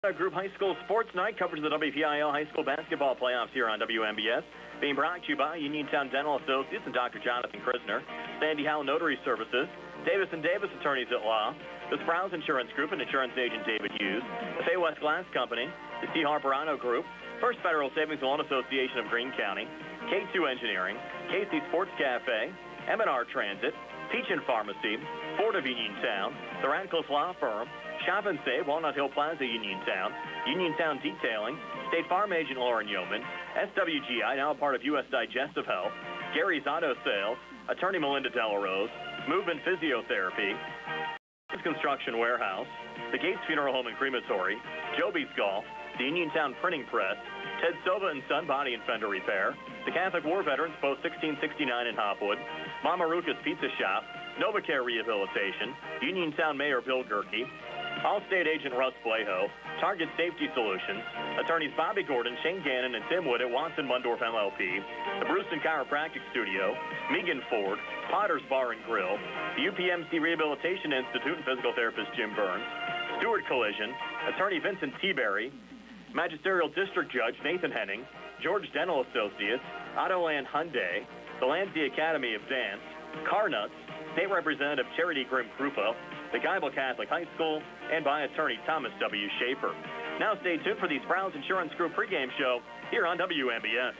Group High School Sports Night covers the WPIAL High School Basketball Playoffs here on WMBS. Being brought to you by Uniontown Dental Associates and Dr. Jonathan Krisner, Sandy Howell Notary Services, Davis & Davis Attorneys at Law, the Sprouse Insurance Group and Insurance Agent David Hughes, the Fay West Glass Company, the C. Harperano Group, First Federal Savings Loan Association of Greene County, K2 Engineering, KC Sports Cafe, M&R Transit, Peach & Pharmacy, Ford of Uniontown, the Radcliffe Law Firm, Shop and Save, Walnut Hill Plaza, Uniontown, Uniontown Detailing, State Farm Agent Lauren Yeoman, SWGI, now a part of U.S. Digestive Health, Gary's Auto Sales, Attorney Melinda Delarose, Movement Physiotherapy, Construction Warehouse, the Gates Funeral Home and Crematory, Joby's Golf, the Uniontown Printing Press, Ted Sova and Son Body and Fender Repair, the Catholic War Veterans Post 1669 in Hopwood, Mama Ruka's Pizza Shop, NovaCare Rehabilitation, Uniontown Mayor Bill Gerke, Allstate Agent Russ Bleho, Target Safety Solutions, attorneys Bobby Gordon, Shane Gannon, and Tim Wood at Watson Mundorf LLP, the Brewston Chiropractic Studio, Megan Ford, Potter's Bar and Grill, the UPMC Rehabilitation Institute and physical therapist Jim Burns, Stewart Collision, attorney Vincent Teaberry, Magisterial District Judge Nathan Henning, George Dental Associates, Autoland Hyundai, the Lansing Academy of Dance, Karnuts, State Representative Charity Grimm Krupa, the Geibel Catholic High School, and by attorney Thomas W. Schaefer. Now stay tuned for the Sprouse Insurance Group pregame show here on WMBS.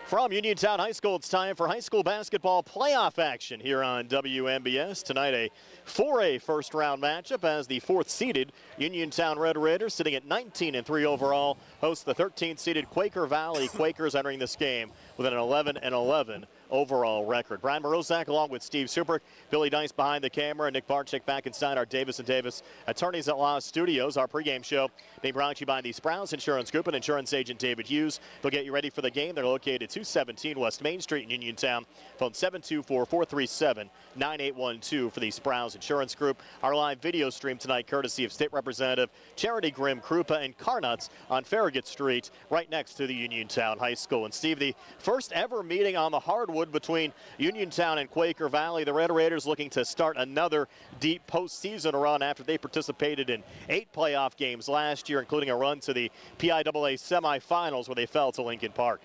From Uniontown High School, it's time for high school basketball playoff action here on WMBS. Tonight, a 4A first-round matchup as the fourth-seeded Uniontown Red Raiders, sitting at 19-3 overall, host the 13th-seeded Quaker Valley Quakers, entering this game with an 11-11 overall record. Brian Morozak along with Steve Supert, Billy Dice behind the camera, and Nick Barczyk back inside our Davis & Davis Attorneys at Law studios. Our pregame show being brought to you by the Sprouse Insurance Group and Insurance Agent David Hughes. They'll get you ready for the game. They're located at 217 West Main Street in Uniontown. Phone 724-437-9812 for the Sprouse Insurance Group. Our live video stream tonight courtesy of State Representative Charity Grimm Krupa and Karnuts on Farragut Street right next to the Uniontown High School. And Steve, the first ever meeting on the hardwood between Uniontown and Quaker Valley. The Red Raiders looking to start another deep postseason run after they participated in 8 playoff games last year, including a run to the PIAA semifinals where they fell to Lincoln Park.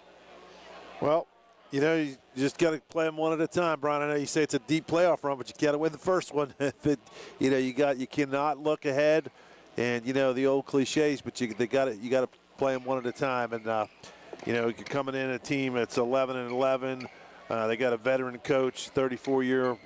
Well, you know, you just got to play them one at a time, Brian. I know you say it's a deep playoff run, but you got to win the first one. You cannot look ahead, and you know the old cliches, but you got to play them one at a time. And you're coming in a team that's 11-11. They got a veteran coach, 34-year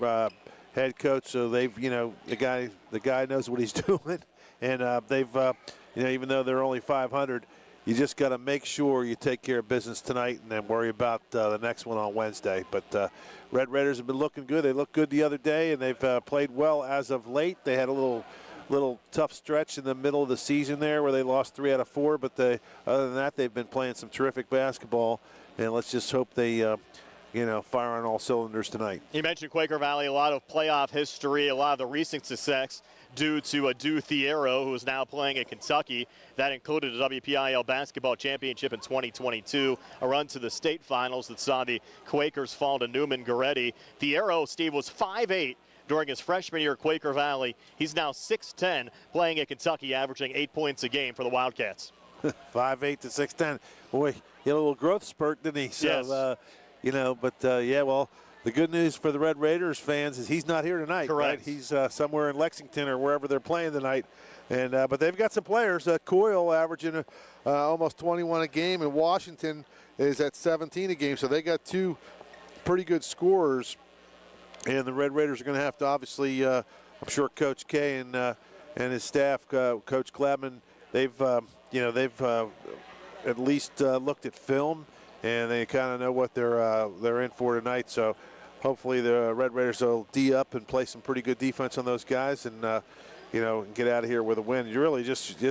head coach, so they've, the guy knows what he's doing, and they've, even though they're only 500, you just got to make sure you take care of business tonight and then worry about the next one on Wednesday. But Red Raiders have been looking good. They looked good the other day, and they've played well as of late. They had a little tough stretch in the middle of the season there where they lost 3 out of 4, but other than that, they've been playing some terrific basketball, and let's just hope they fire on all cylinders tonight. You mentioned Quaker Valley, a lot of playoff history, a lot of the recent success due to Adu Thiero, who is now playing at Kentucky. That included a WPIAL basketball championship in 2022, a run to the state finals that saw the Quakers fall to Newman Goretti. Thiero, Steve, was 5'8" during his freshman year at Quaker Valley. He's now 6'10", playing at Kentucky, averaging 8 points a game for the Wildcats. 5'8" to 6'10". Boy, he had a little growth spurt, didn't he? So, yes. Well, the good news for the Red Raiders fans is he's not here tonight. Correct. Right? He's somewhere in Lexington or wherever they're playing tonight. And but they've got some players. Coyle averaging almost 21 a game, and Washington is at 17 a game. So they got 2 pretty good scorers. And the Red Raiders are going to have to obviously, I'm sure Coach K and his staff, Coach Klabman, they've at least looked at film, and they kind of know what they're in for tonight. So hopefully the Red Raiders will D up and play some pretty good defense on those guys, and get out of here with a win. You really just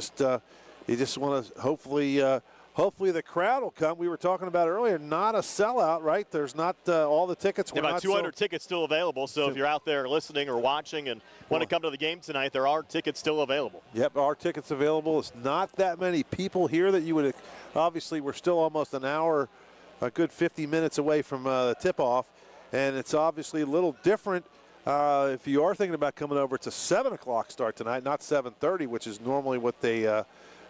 want to hopefully the crowd will come. We were talking about earlier, not a sellout, right? There's not all the tickets. About 200 tickets still available, so if you're out there listening or watching and want to come to the game tonight, there are tickets still available. Yep, our tickets available. It's not that many people here that you would – obviously, we're still almost an hour, a good 50 minutes away from the tip-off, and it's obviously a little different If you are thinking about coming over, it's a 7 o'clock start tonight, not 7:30, which is normally what they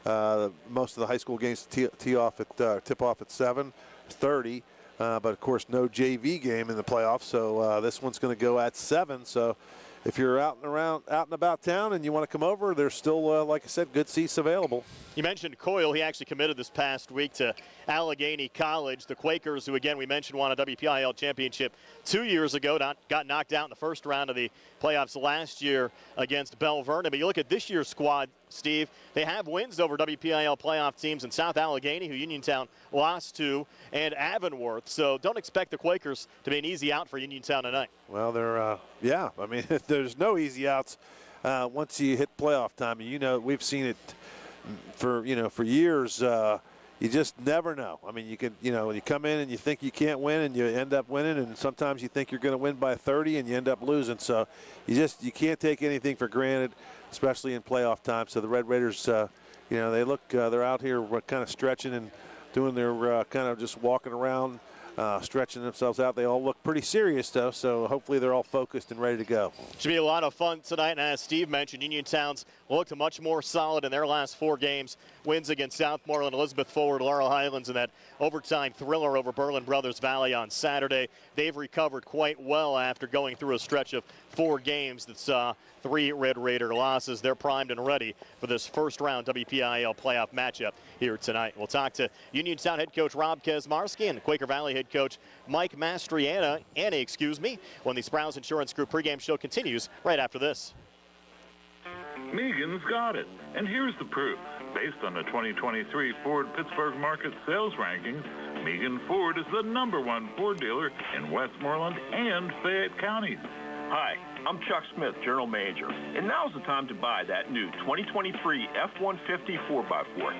most of the high school games tip off at 7:30. But of course, no JV game in the playoffs, so this one's going to go at 7. So if you're out and about town and you want to come over, there's still, like I said, good seats available. You mentioned Coyle. He actually committed this past week to Allegheny College. The Quakers, who again we mentioned won a WPIAL championship 2 years ago, got knocked out in the first round of the playoffs last year against Bell Vernon. But you look at this year's squad, Steve, they have wins over WPIAL playoff teams in South Allegheny, who Uniontown lost to, and Avonworth. So don't expect the Quakers to be an easy out for Uniontown tonight. Well, they're, yeah, I mean, there's no easy outs once you hit playoff time. You know, we've seen it for years. You just never know. I mean, you come in and you think you can't win and you end up winning, and sometimes you think you're going to win by 30 and you end up losing. So you can't take anything for granted, especially in playoff time. So the Red Raiders, they're out here kind of stretching and doing their kind of just walking around, stretching themselves out. They all look pretty serious, though, so hopefully they're all focused and ready to go. Should be a lot of fun tonight, and as Steve mentioned, Uniontown's looked much more solid in their last 4 games. Wins against Southmoreland, Elizabeth Forward, Laurel Highlands, and that overtime thriller over Berlin Brothers Valley on Saturday. They've recovered quite well after going through a stretch of 4 games that saw 3 Red Raider losses. They're primed and ready for this first round WPIAL playoff matchup here tonight. We'll talk to Uniontown head coach Rob Kesmarski and Quaker Valley head coach Mike Mastriana, when the Sprouse Insurance Group pregame show continues right after this. Megan's got it, and here's the proof. Based on the 2023 Ford Pittsburgh Market Sales Rankings, Megan Ford is the #1 Ford dealer in Westmoreland and Fayette counties. Hi, I'm Chuck Smith, General Manager, and now's the time to buy that new 2023 F-150 4x4.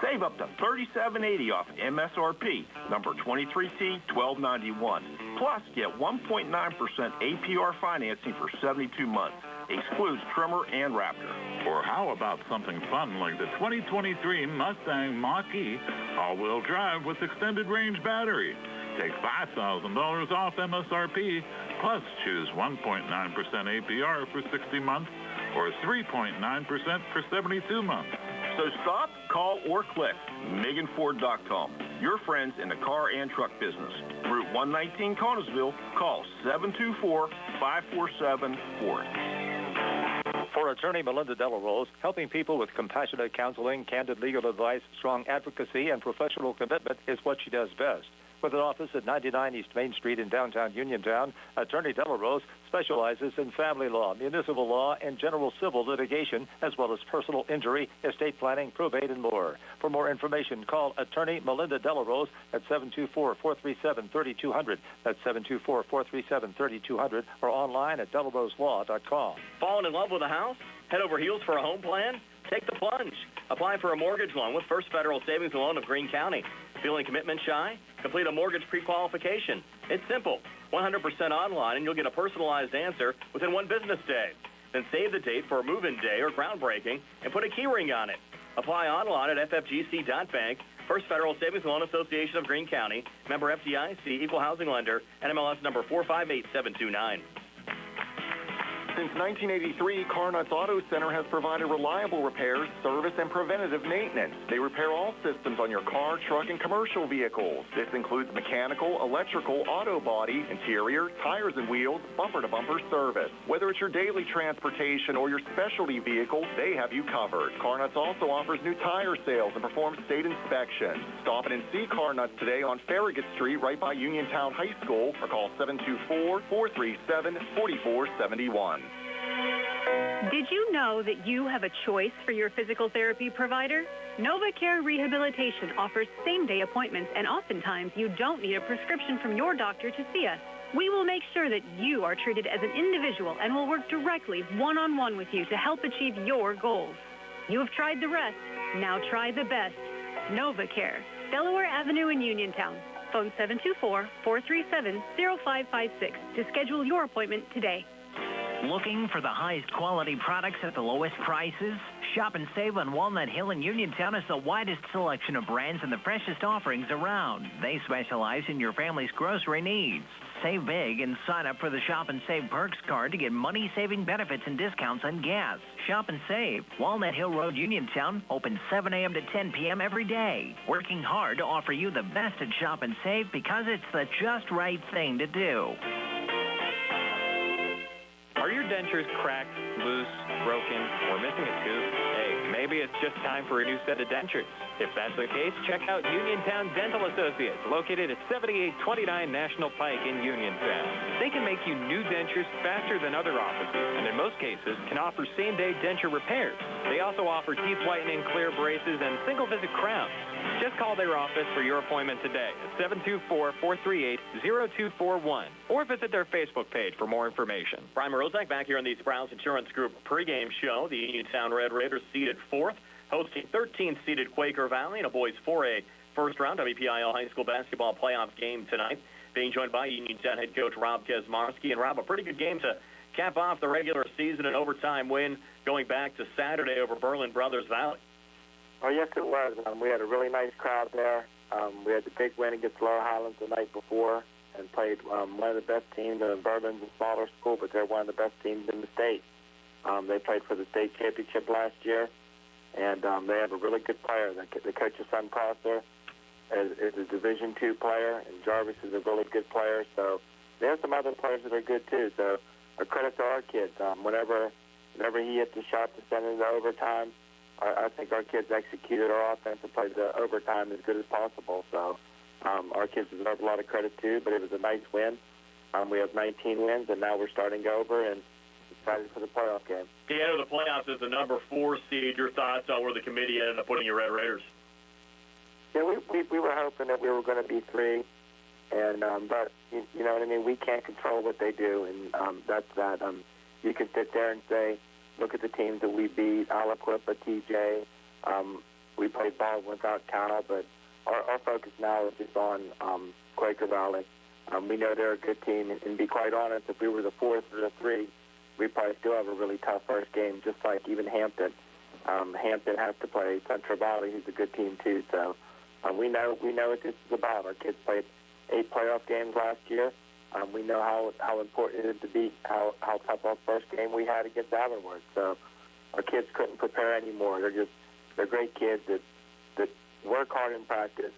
Save up to $37.80 off MSRP, number 23T1291. Plus, get 1.9% APR financing for 72 months. Excludes Trimmer and Raptor. Or how about something fun like the 2023 Mustang Mach-E all-wheel drive with extended range battery? Take $5,000 off MSRP, plus choose 1.9% APR for 60 months or 3.9% for 72 months. So stop, call, or click MeganFord.com. Your friends in the car and truck business. Route 119 Connersville. Call 724-547-FORD. For attorney Melinda Delarose, helping people with compassionate counseling, candid legal advice, strong advocacy, and professional commitment is what she does best. With an office at 99 East Main Street in downtown Uniontown, Attorney Delarose specializes in family law, municipal law, and general civil litigation, as well as personal injury, estate planning, probate, and more. For more information, call Attorney Melinda Delarose at 724-437-3200. That's 724-437-3200, or online at delaroselaw.com. Falling in love with a house? Head over heels for a home plan? Take the plunge. Apply for a mortgage loan with First Federal Savings and Loan of Greene County. Feeling commitment shy? Complete a mortgage pre-qualification. It's simple. 100% online, and you'll get a personalized answer within 1 business day. Then save the date for a move-in day or groundbreaking and put a key ring on it. Apply online at ffgc.bank. First Federal Savings and Loan Association of Greene County. Member FDIC, Equal Housing Lender, NMLS number 458729. Since 1983, Karnuts Auto Center has provided reliable repairs, service, and preventative maintenance. They repair all systems on your car, truck, and commercial vehicles. This includes mechanical, electrical, auto body, interior, tires and wheels, bumper-to-bumper service. Whether it's your daily transportation or your specialty vehicle, they have you covered. Karnuts also offers new tire sales and performs state inspections. Stop in and see Karnuts today on Farragut Street right by Uniontown High School, or call 724-437-4471. Did you know that you have a choice for your physical therapy provider? NovaCare Rehabilitation offers same-day appointments, and oftentimes you don't need a prescription from your doctor to see us. We will make sure that you are treated as an individual and will work directly one-on-one with you to help achieve your goals. You have tried the rest. Now try the best. NovaCare, Delaware Avenue in Uniontown. Phone 724-437-0556 to schedule your appointment today. Looking for the highest quality products at the lowest prices? Shop and save on Walnut Hill in Uniontown has the widest selection of brands and the freshest offerings around. They specialize in your family's grocery needs. Save big and sign up for the Shop and Save Perks card to get money-saving benefits and discounts on gas. Shop and save. Walnut Hill Road, Uniontown, open 7 a.m. to 10 p.m. every day. Working hard to offer you the best at Shop and Save because it's the just right thing to do. Are your dentures cracked, loose, broken, or missing a tooth? Hey, maybe it's just time for a new set of dentures. If that's the case, check out Uniontown Dental Associates, located at 7829 National Pike in Uniontown. They can make you new dentures faster than other offices, and in most cases, can offer same-day denture repairs. They also offer teeth whitening, clear braces, and single-visit crowns. Just call their office for your appointment today at 724-438-0241 or visit their Facebook page for more information. Brian Morozek back here on the Sprouse Insurance Group pregame show. The Uniontown Red Raiders seeded 4th, hosting 13th-seeded Quaker Valley in a boys 4A first-round WPIAL high school basketball playoff game tonight. Being joined by Uniontown head coach Rob Kesmarski. And, Rob, a pretty good game to cap off the regular season, an overtime win going back to Saturday over Berlin Brothers Valley. Oh, yes, it was. We had a really nice crowd there. We had the big win against Lower Highlands the night before and played one of the best teams. Berlin's a smaller school, but they're one of the best teams in the state. They played for the state championship last year, and they have a really good player. The coach's son, Prosser, is a Division II player, and Jarvis is a really good player. So they have some other players that are good, too. So a credit to our kids. Whenever he hit the shot to send into overtime, I think our kids executed our offense and played the overtime as good as possible. So our kids deserve a lot of credit, too, but it was a nice win. We have 19 wins, and now we're starting over and excited for the playoff game. You enter the playoffs as the number 4 seed. Your thoughts on where the committee ended up putting your Red Raiders? Yeah, we were hoping that we were going to be 3, and but you know what I mean. We can't control what they do, and that's that. You can sit there and say, look at the teams that we beat, Aliquippa, TJ. We played ball without Cal, but our focus now is just on Quaker Valley. We know they're a good team, and be quite honest, if we were the 4th or the 3, we probably still have a really tough first game, just like even Hampton. Hampton has to play Central Valley, who's a good team too. So we know what this is about. Our kids played 8 playoff games last year. We know how important it is to beat how tough our first game we had against Avonworth. So our kids couldn't prepare anymore. They're great kids that work hard in practice,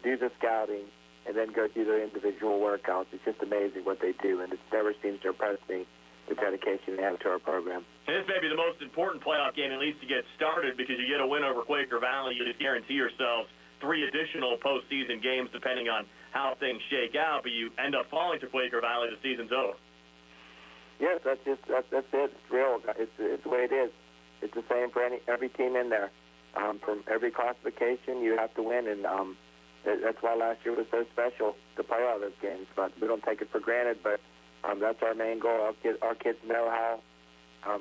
do the scouting, and then go do their individual workouts. It's just amazing what they do, and it never seems to impress me, the dedication they have to our program. And this may be the most important playoff game, at least to get started, because you get a win over Quaker Valley, you just guarantee yourselves 3 additional postseason games depending on how things shake out, but you end up falling to Quaker Valley, the season's over. Yes, that's it. It's real. It's the way it is. It's the same for every team in there. From every classification, you have to win, and that's why last year was so special to play all those games. But we don't take it for granted. But that's our main goal. Our kids know how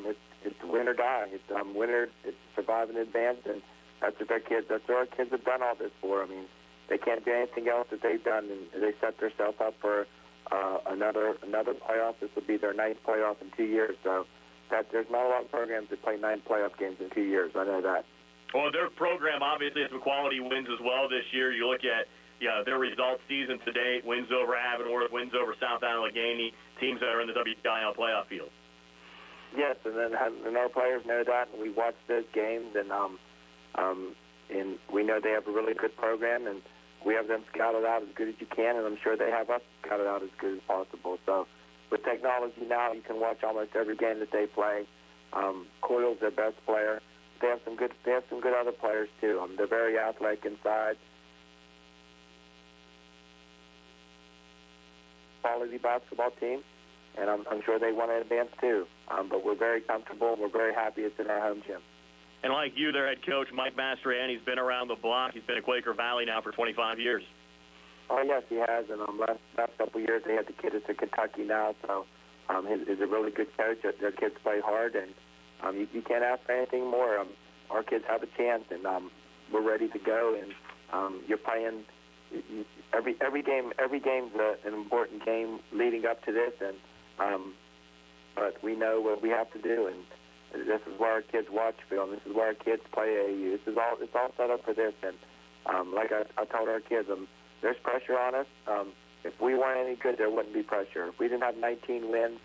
it's win or die. It's winner. It's survive and advance, and that's what our kids have done all this for. I mean, they can't do anything else that they've done, and they set themselves up for another playoff. This will be their 9th playoff in 2 years. So there's not a lot of programs that play 9 playoff games in 2 years. I know that. Well, their program obviously has some quality wins as well this year. You look at their results season to date, wins over Avonworth, wins over South Allegheny, teams that are in the WPIAL playoff field. Yes, and our players know that, and we watch those games, and we know they have a really good program, and we have them scouted out as good as you can, and I'm sure they have us scouted out as good as possible. So with technology now, you can watch almost every game that they play. Coyle's their best player. They have some good other players too. They're very athletic inside. Quality basketball team, and I'm sure they want to advance too. But we're very comfortable. We're very happy it's in our home gym. And like you, their head coach, Mike Mastriani, he's been around the block. He's been at Quaker Valley now for 25 years. Oh, yes, he has. And last couple of years, they had the kid to Kentucky now. So he's a really good coach. Their kids play hard, and you can't ask for anything more. Our kids have a chance, and we're ready to go. And you're playing every game's an important game leading up to this, and but we know what we have to do, and this is where our kids watch film. This is where our kids play AAU. It's all set up for this, and like I told our kids, there's pressure on us. If we weren't any good, there wouldn't be pressure. If we didn't have 19 wins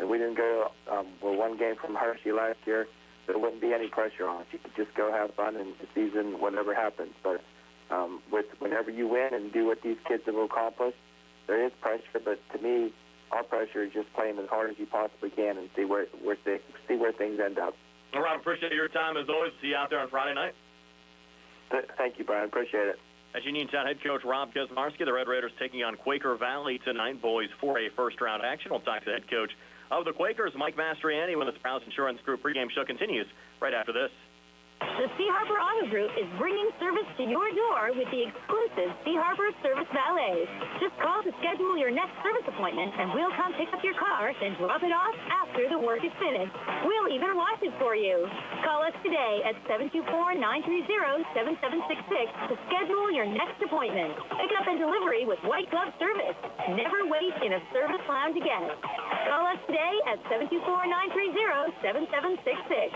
and we didn't go one game from Hershey last year, there wouldn't be any pressure on us. You could just go have fun in the season, whatever happens. But whenever you win and do what these kids have accomplished, there is pressure. But to me, our pressure is just playing as hard as you possibly can and see where things end up. Well, Rob, appreciate your time as always. See you out there on Friday night. Thank you, Brian. Appreciate it. As Uniontown head coach Rob Kaczmarski, the Red Raiders taking on Quaker Valley tonight, boys 4A first-round action. We'll talk to the head coach of the Quakers, Mike Mastriani, when the Sprouse Insurance Group pregame show continues right after this. The Sea Harbor Auto Group is bringing service to your door with the exclusive Sea Harbor Service Valet. Just call to schedule your next service appointment, and we'll come pick up your car, then drop it off after the work is finished. We'll even wash it for you. Call us today at 724-930-7766 to schedule your next appointment. Pickup and delivery with white glove service. Never wait in a service lounge again. Call us today at 724-930-7766.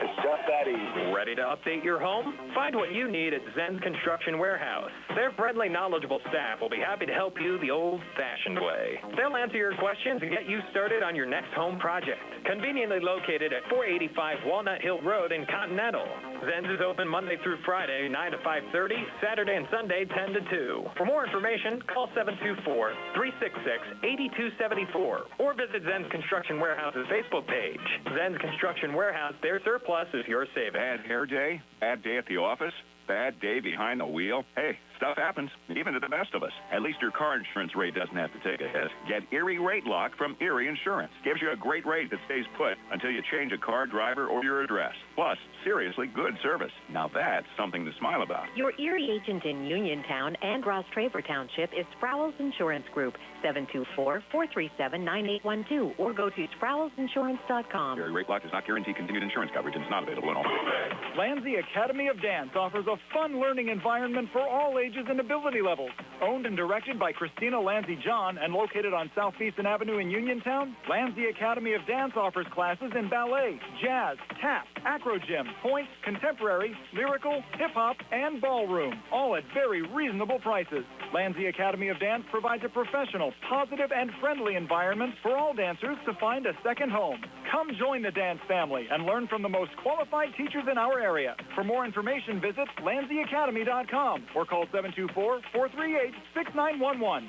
It's just that easy. Ready to update your home? Find what you need at Zen's Construction Warehouse. Their friendly, knowledgeable staff will be happy to help you the old-fashioned way. They'll answer your questions and get you started on your next home project. Conveniently located at 485 Walnut Hill Road in Continental. Zen's is open Monday through Friday, 9 to 5:30, Saturday and Sunday, 10 to 2. For more information, call 724-366-8274 or visit Zen's Construction Warehouse's Facebook page. Zen's Construction Warehouse, their surplus is your savings. Bad hair day? Bad day at the office? Bad day behind the wheel? Hey, stuff happens, even to the best of us. At least your car insurance rate doesn't have to take a hit. Get Erie Rate Lock from Erie Insurance. Gives you a great rate that stays put until you change a car, driver, or your address. Plus, seriously good service. Now that's something to smile about. Your Erie agent in Uniontown and Ross Traver Township is Sproul's Insurance Group, 724-437-9812, or go to SproulsInsurance.com. Erie Rate Lock does not guarantee continued insurance coverage and is not available in all states. Landsea Academy of Dance offers a fun learning environment for all ages and ability levels. Owned and directed by Christina Landsea John and located on South Beeson Avenue in Uniontown, Landsea Academy of Dance offers classes in ballet, jazz, tap, acro gym, point, contemporary, lyrical, hip-hop, and ballroom, all at very reasonable prices. Landsea Academy of Dance provides a professional, positive, and friendly environment for all dancers to find a second home. Come join the dance family and learn from the most qualified teachers in our area. For more information, visit LandseaAcademy.com or call 724-438-6911.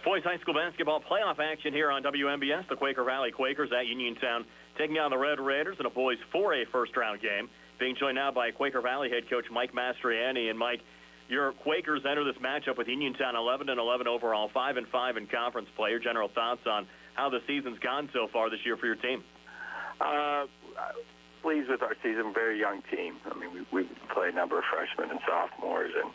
Boys high school basketball playoff action here on WMBS. The Quaker Valley Quakers at Uniontown taking on the Red Raiders in a boys 4A first-round game. Being joined now by Quaker Valley head coach Mike Mastriani. And Mike, your Quakers enter this matchup with Uniontown 11-11 overall, 5-5 in conference play. Your general thoughts on how the season's gone so far this year for your team? Pleased with our season. Very young team. I mean, we play a number of freshmen and sophomores, and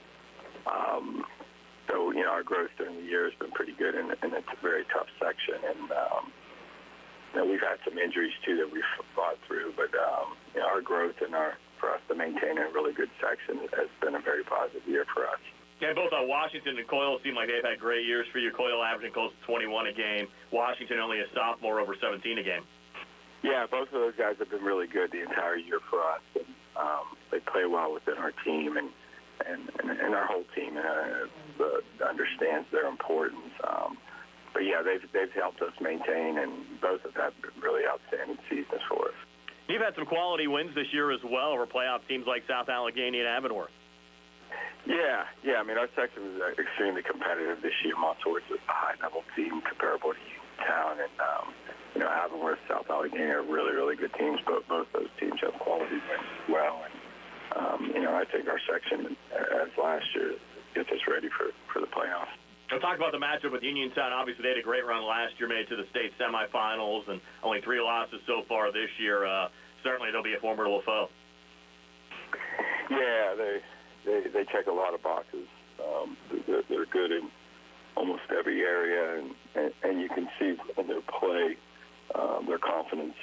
so our growth during the year has been pretty good, and it's a very tough section. And we've had some injuries too that we've fought through, but our growth and for us to maintain a really good section has been a very positive year for us. Yeah, both Washington and Coyle seem like they've had great years for you. Coyle averaging close to 21 a game. Washington only a sophomore, over 17 a game. Yeah, both of those guys have been really good the entire year for us. And, they play well within our team and our whole team understands their importance. But yeah, they've helped us maintain, and both have had really outstanding seasons for us. You've had some quality wins this year as well over playoff teams like South Allegheny and Avonworth. Yeah. I mean, our section was extremely competitive this year. Montour's a high-level team comparable to Uniontown, and Avonworth, South Allegheny are really, really good teams. But both those teams have quality wins as well. And I think our section, as last year, gets us ready for the playoffs. We'll talk about the matchup with Uniontown. Obviously, they had a great run last year, made it to the state semifinals, and only 3 losses so far this year. Certainly, they'll be a formidable foe. Yeah, they check a lot of boxes. They're good in almost every area, and you can see in their play their confidence,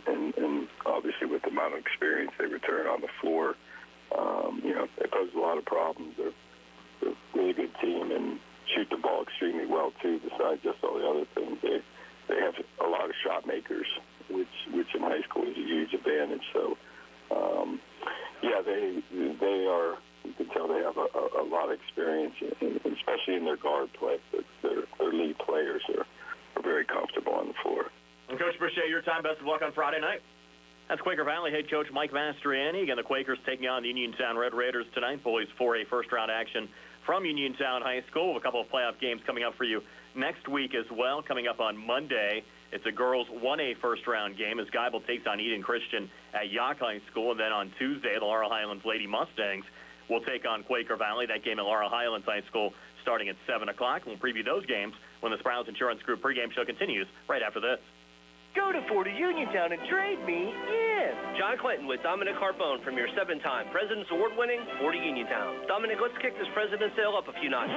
and obviously with the amount of experience they return on the floor, they pose a lot of problems. They're a really good team and shoot the ball extremely well too. Besides just all the other things, they they have a lot of shot makers, which in high school is a huge advantage. So, yeah, they are. You can tell they have a lot of experience, especially in their guard play. Their lead players are very comfortable on the floor. And Coach, appreciate your time. Best of luck on Friday night. That's Quaker Valley head coach Mike Mastriani. Again, the Quakers taking on the Uniontown Red Raiders tonight. Boys 4A first-round action from Uniontown High School. A couple of playoff games coming up for you next week as well. Coming up on Monday, it's a girls 1A first-round game as Geibel takes on Eden Christian at Yock High School. And then on Tuesday, the Laurel Highlands Lady Mustangs will take on Quaker Valley. That game at Laurel Highlands High School starting at 7 o'clock. We'll preview those games when the Sprouse Insurance Group pregame show continues right after this. Go to 40 Uniontown and trade me in. John Clinton with Dominic Harpone from your 7-time President's Award-winning 40 Uniontown. Dominic, let's kick this President's sale up a few notches.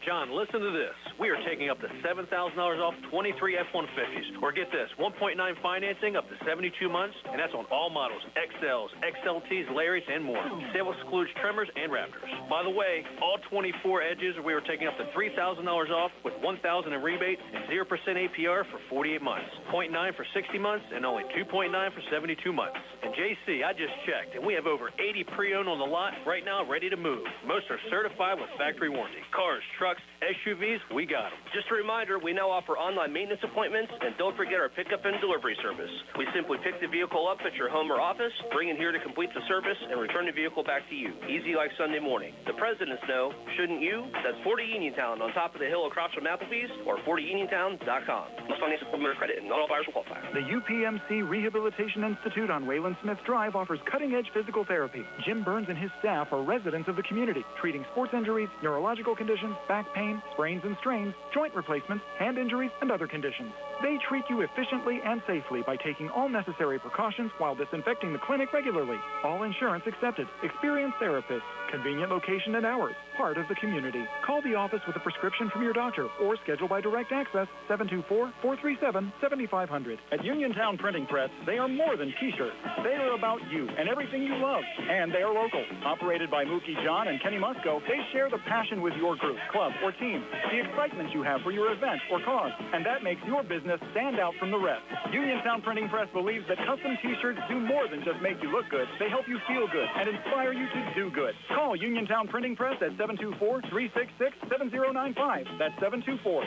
John, listen to this. We are taking up to $7,000 off 23 F-150s. Or get this, 1.9 financing up to 72 months, and that's on all models, XLs, XLTs, Larrys, and more. Sale excludes Tremors and Raptors. By the way, all 24 Edges, we are taking up to $3,000 off with $1,000 in rebate and 0% APR for 48 months, 0.9 for 60 months, and only 2.9 for 72 months. And JC, I just checked, and we have over 80 pre-owned on the lot right now ready to move. Most are certified with factory warranty. Cars, trucks, SUVs, we got them. Just a reminder, we now offer online maintenance appointments, and don't forget our pickup and delivery service. We simply pick the vehicle up at your home or office, bring it here to complete the service, and return the vehicle back to you. Easy like Sunday morning. The presidents know, shouldn't you? That's 40 Uniontown on top of the hill across from Applebee's or 40uniontown.com. Must finance supplementary credit and not all buyers will qualify. The UPMC Rehabilitation Institute on Wayland Smith Drive offers cutting-edge physical therapy. Jim Burns and his staff are residents of the community, treating sports injuries, neurological conditions, back pain, sprains and strains, joint replacements, hand injuries, and other conditions. They treat you efficiently and safely by taking all necessary precautions while disinfecting the clinic regularly. All insurance accepted. Experienced therapists. Convenient location and hours. Part of the community. Call the office with a prescription from your doctor or schedule by direct access 724-437-7500. At Uniontown Printing Press, they are more than t-shirts. They are about you and everything you love. And they are local. Operated by Mookie John and Kenny Musco, they share the passion with your group, club, or team, the excitement you have for your event or cause, and that makes your business stand out from the rest. Uniontown Printing Press believes that custom t-shirts do more than just make you look good. They help you feel good and inspire you to do good. Call Uniontown Printing Press at 724-366-7095. That's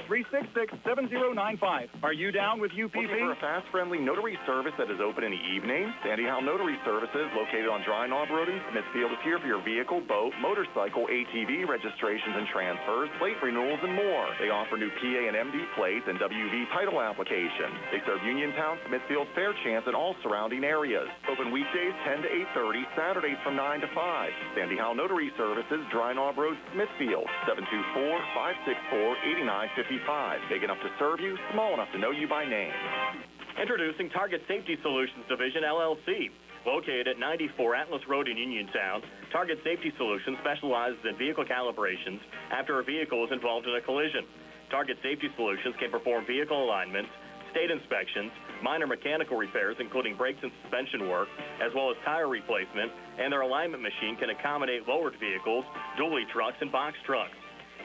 724-366-7095. Are you down with UPP? Looking for a fast, friendly notary service that is open in the evening? Sandy Howe Notary Services, located on Dry Knob Road in Smithfield, is here for your vehicle, boat, motorcycle, ATV registrations and transfers, plate renewals, and more. They offer new PA and MD plates and WV title applications. They serve Uniontown, Smithfield, Fairchance, and all surrounding areas. Open weekdays 10 to 8:30, Saturdays from 9 to 5. Sandy Howe Notary Services, Dry Knob Road, Smithfield, 724-564-8955. Big enough to serve you, small enough to know you by name. Introducing Target Safety Solutions Division, LLC. Located at 94 Atlas Road in Uniontown, Target Safety Solutions specializes in vehicle calibrations after a vehicle is involved in a collision. Target Safety Solutions can perform vehicle alignments, state inspections, minor mechanical repairs, including brakes and suspension work, as well as tire replacement, and their alignment machine can accommodate lowered vehicles, dually trucks, and box trucks.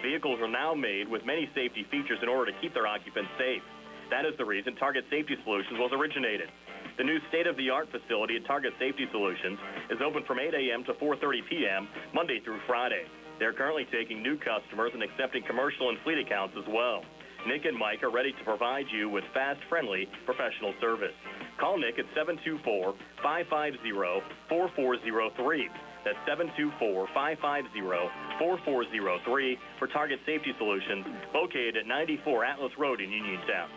Vehicles are now made with many safety features in order to keep their occupants safe. That is the reason Target Safety Solutions was originated. The new state-of-the-art facility at Target Safety Solutions is open from 8 a.m. to 4:30 p.m. Monday through Friday. They're currently taking new customers and accepting commercial and fleet accounts as well. Nick and Mike are ready to provide you with fast, friendly, professional service. Call Nick at 724-550-4403. That's 724-550-4403 for Target Safety Solutions, located at 94 Atlas Road in Uniontown.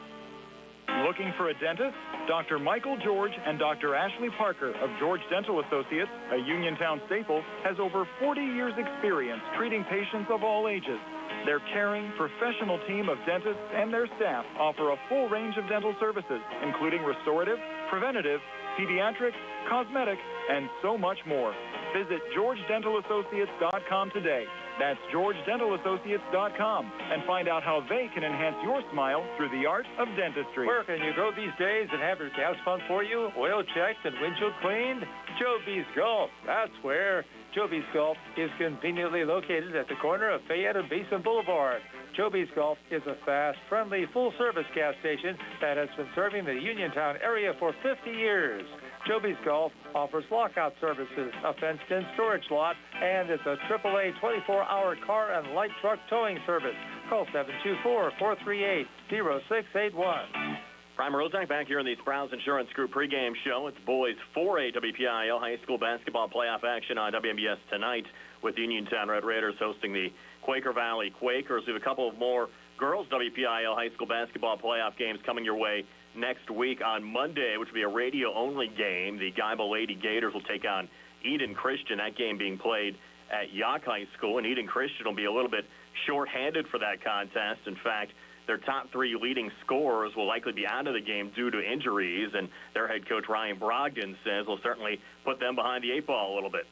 Looking for a dentist? Dr. Michael George and Dr. Ashley Parker of George Dental Associates, a Uniontown staple, has over 40 years' experience treating patients of all ages. Their caring, professional team of dentists and their staff offer a full range of dental services, including restorative, preventative, pediatric, cosmetic, and so much more. Visit GeorgeDentalAssociates.com today. That's GeorgeDentalAssociates.com, and find out how they can enhance your smile through the art of dentistry. Where can you go these days and have your gas pumped for you, oil checked, and windshield cleaned? Joby's Golf. That's where. Joby's Golf is conveniently located at the corner of Fayette and Beeson Boulevard. Joby's Golf is a fast, friendly, full-service gas station that has been serving the Uniontown area for 50 years. Joby's Golf offers lockout services, a fenced-in storage lot, and it's a AAA 24-hour car and light truck towing service. Call 724-438-0681. Prime Rozak back here in the Sprouse Insurance Group pregame show. It's boys 4A WPIAL high school basketball playoff action on WMBS tonight with the Uniontown Red Raiders hosting the Quaker Valley Quakers. We have a couple of more girls WPIAL high school basketball playoff games coming your way next week on Monday, which will be a radio-only game. The Geibel Lady Gators will take on Eden Christian, that game being played at Yock High School, and Eden Christian will be a little bit short-handed for that contest. In fact, their top three leading scorers will likely be out of the game due to injuries, and their head coach Ryan Brogdon says will certainly put them behind the eight ball a little bit.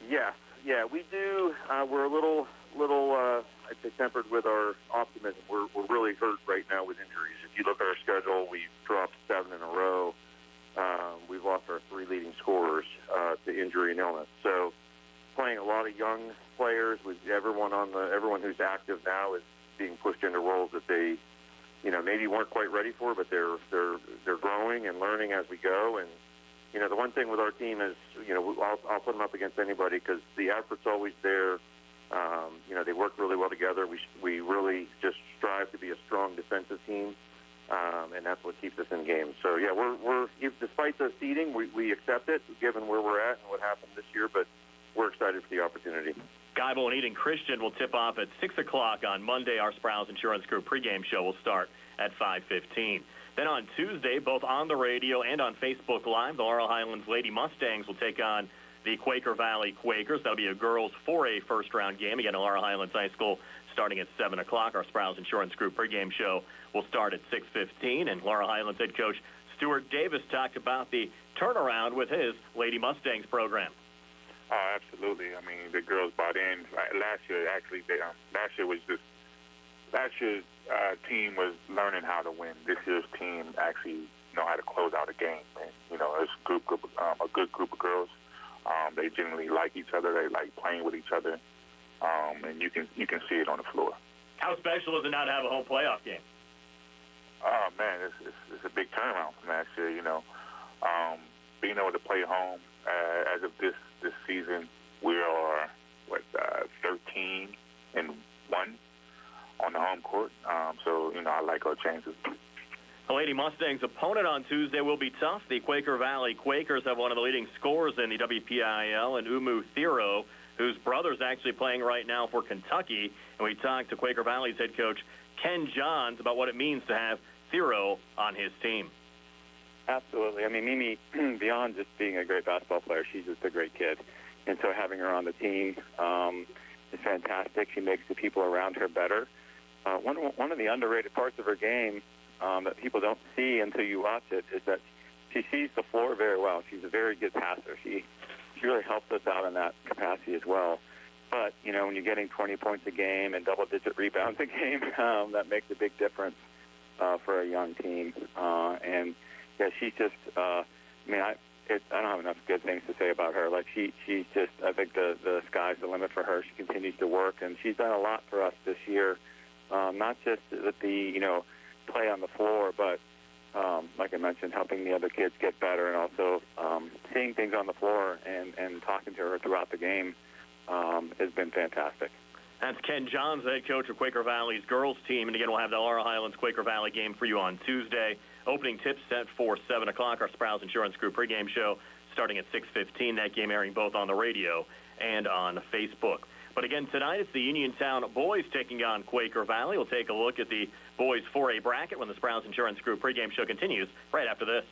Yeah, we do. We're a little I'd say tempered with our optimism. We're really hurt right now with injuries. If you look at our schedule, we've dropped 7 in a row. We've lost our 3 leading scorers to injury and illness. So playing a lot of young players with everyone who's active now is being pushed into roles that they, maybe weren't quite ready for, but they're growing and learning as we go. And the one thing with our team is, I'll put them up against anybody because the effort's always there. They work really well together. We really just strive to be a strong defensive team, and that's what keeps us in games. So yeah, we're despite the seeding, we accept it given where we're at and what happened this year, but we're excited for the opportunity. Geibel and Eden Christian will tip off at 6 o'clock on Monday. Our Sprouse Insurance Group pregame show will start at 5:15. Then on Tuesday, both on the radio and on Facebook Live, the Laurel Highlands Lady Mustangs will take on the Quaker Valley Quakers. That'll be a girls 4A first-round game, again at Laurel Highlands High School, starting at 7 o'clock. Our Sprouse Insurance Group pregame show will start at 6:15. And Laurel Highlands head coach Stuart Davis talked about the turnaround with his Lady Mustangs program. Oh, absolutely. I mean, the girls bought in. Last year team was learning how to win. This year's team actually know how to close out a game. And, it's a good group of girls. They generally like each other. They like playing with each other, and you can see it on the floor. How special is it now to have a home playoff game? Oh man, it's a big turnaround from last year. Being able to play home as of this season, we are 13-1 on the home court. So I like our chances. The Lady Mustangs' opponent on Tuesday will be tough. The Quaker Valley Quakers have one of the leading scorers in the WPIAL, and Umu Thero, whose brother's actually playing right now for Kentucky. And we talked to Quaker Valley's head coach Ken Johns about what it means to have Thero on his team. Absolutely. I mean, Mimi, beyond just being a great basketball player, she's just a great kid. And so having her on the team is fantastic. She makes the people around her better. One of the underrated parts of her game that people don't see until you watch it is that she sees the floor very well. She's a very good passer. She really helps us out in that capacity as well. But, when you're getting 20 points a game and double-digit rebounds a game, that makes a big difference for a young team. And, yeah, she's just, I don't have enough good things to say about her. Like, she's just, I think the sky's the limit for her. She continues to work, and she's done a lot for us this year, not just with the, play on the floor, but like I mentioned, helping the other kids get better and also seeing things on the floor and talking to her throughout the game has been fantastic. That's Ken Johns, the head coach of Quaker Valley's girls team. And again, we'll have the Laurel Highlands Quaker Valley game for you on Tuesday. Opening tips set for 7 o'clock. Our Sprouse Insurance Group pregame show starting at 6:15. That game airing both on the radio and on Facebook. But again, tonight it's the Uniontown boys taking on Quaker Valley. We'll take a look at the boys 4A bracket when the Sprouse Insurance Group pregame show continues right after this.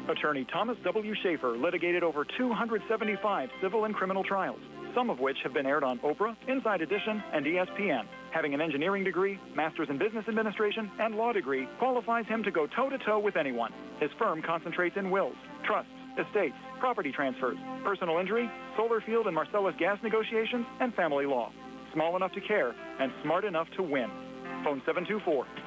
Attorney Thomas W. Schaefer litigated over 275 civil and criminal trials, some of which have been aired on Oprah, Inside Edition, and ESPN. Having an engineering degree, master's in business administration, and law degree qualifies him to go toe-to-toe with anyone. His firm concentrates in wills, trusts, estates, property transfers, personal injury, solar field and Marcellus gas negotiations, and family law. Small enough to care and smart enough to win. Phone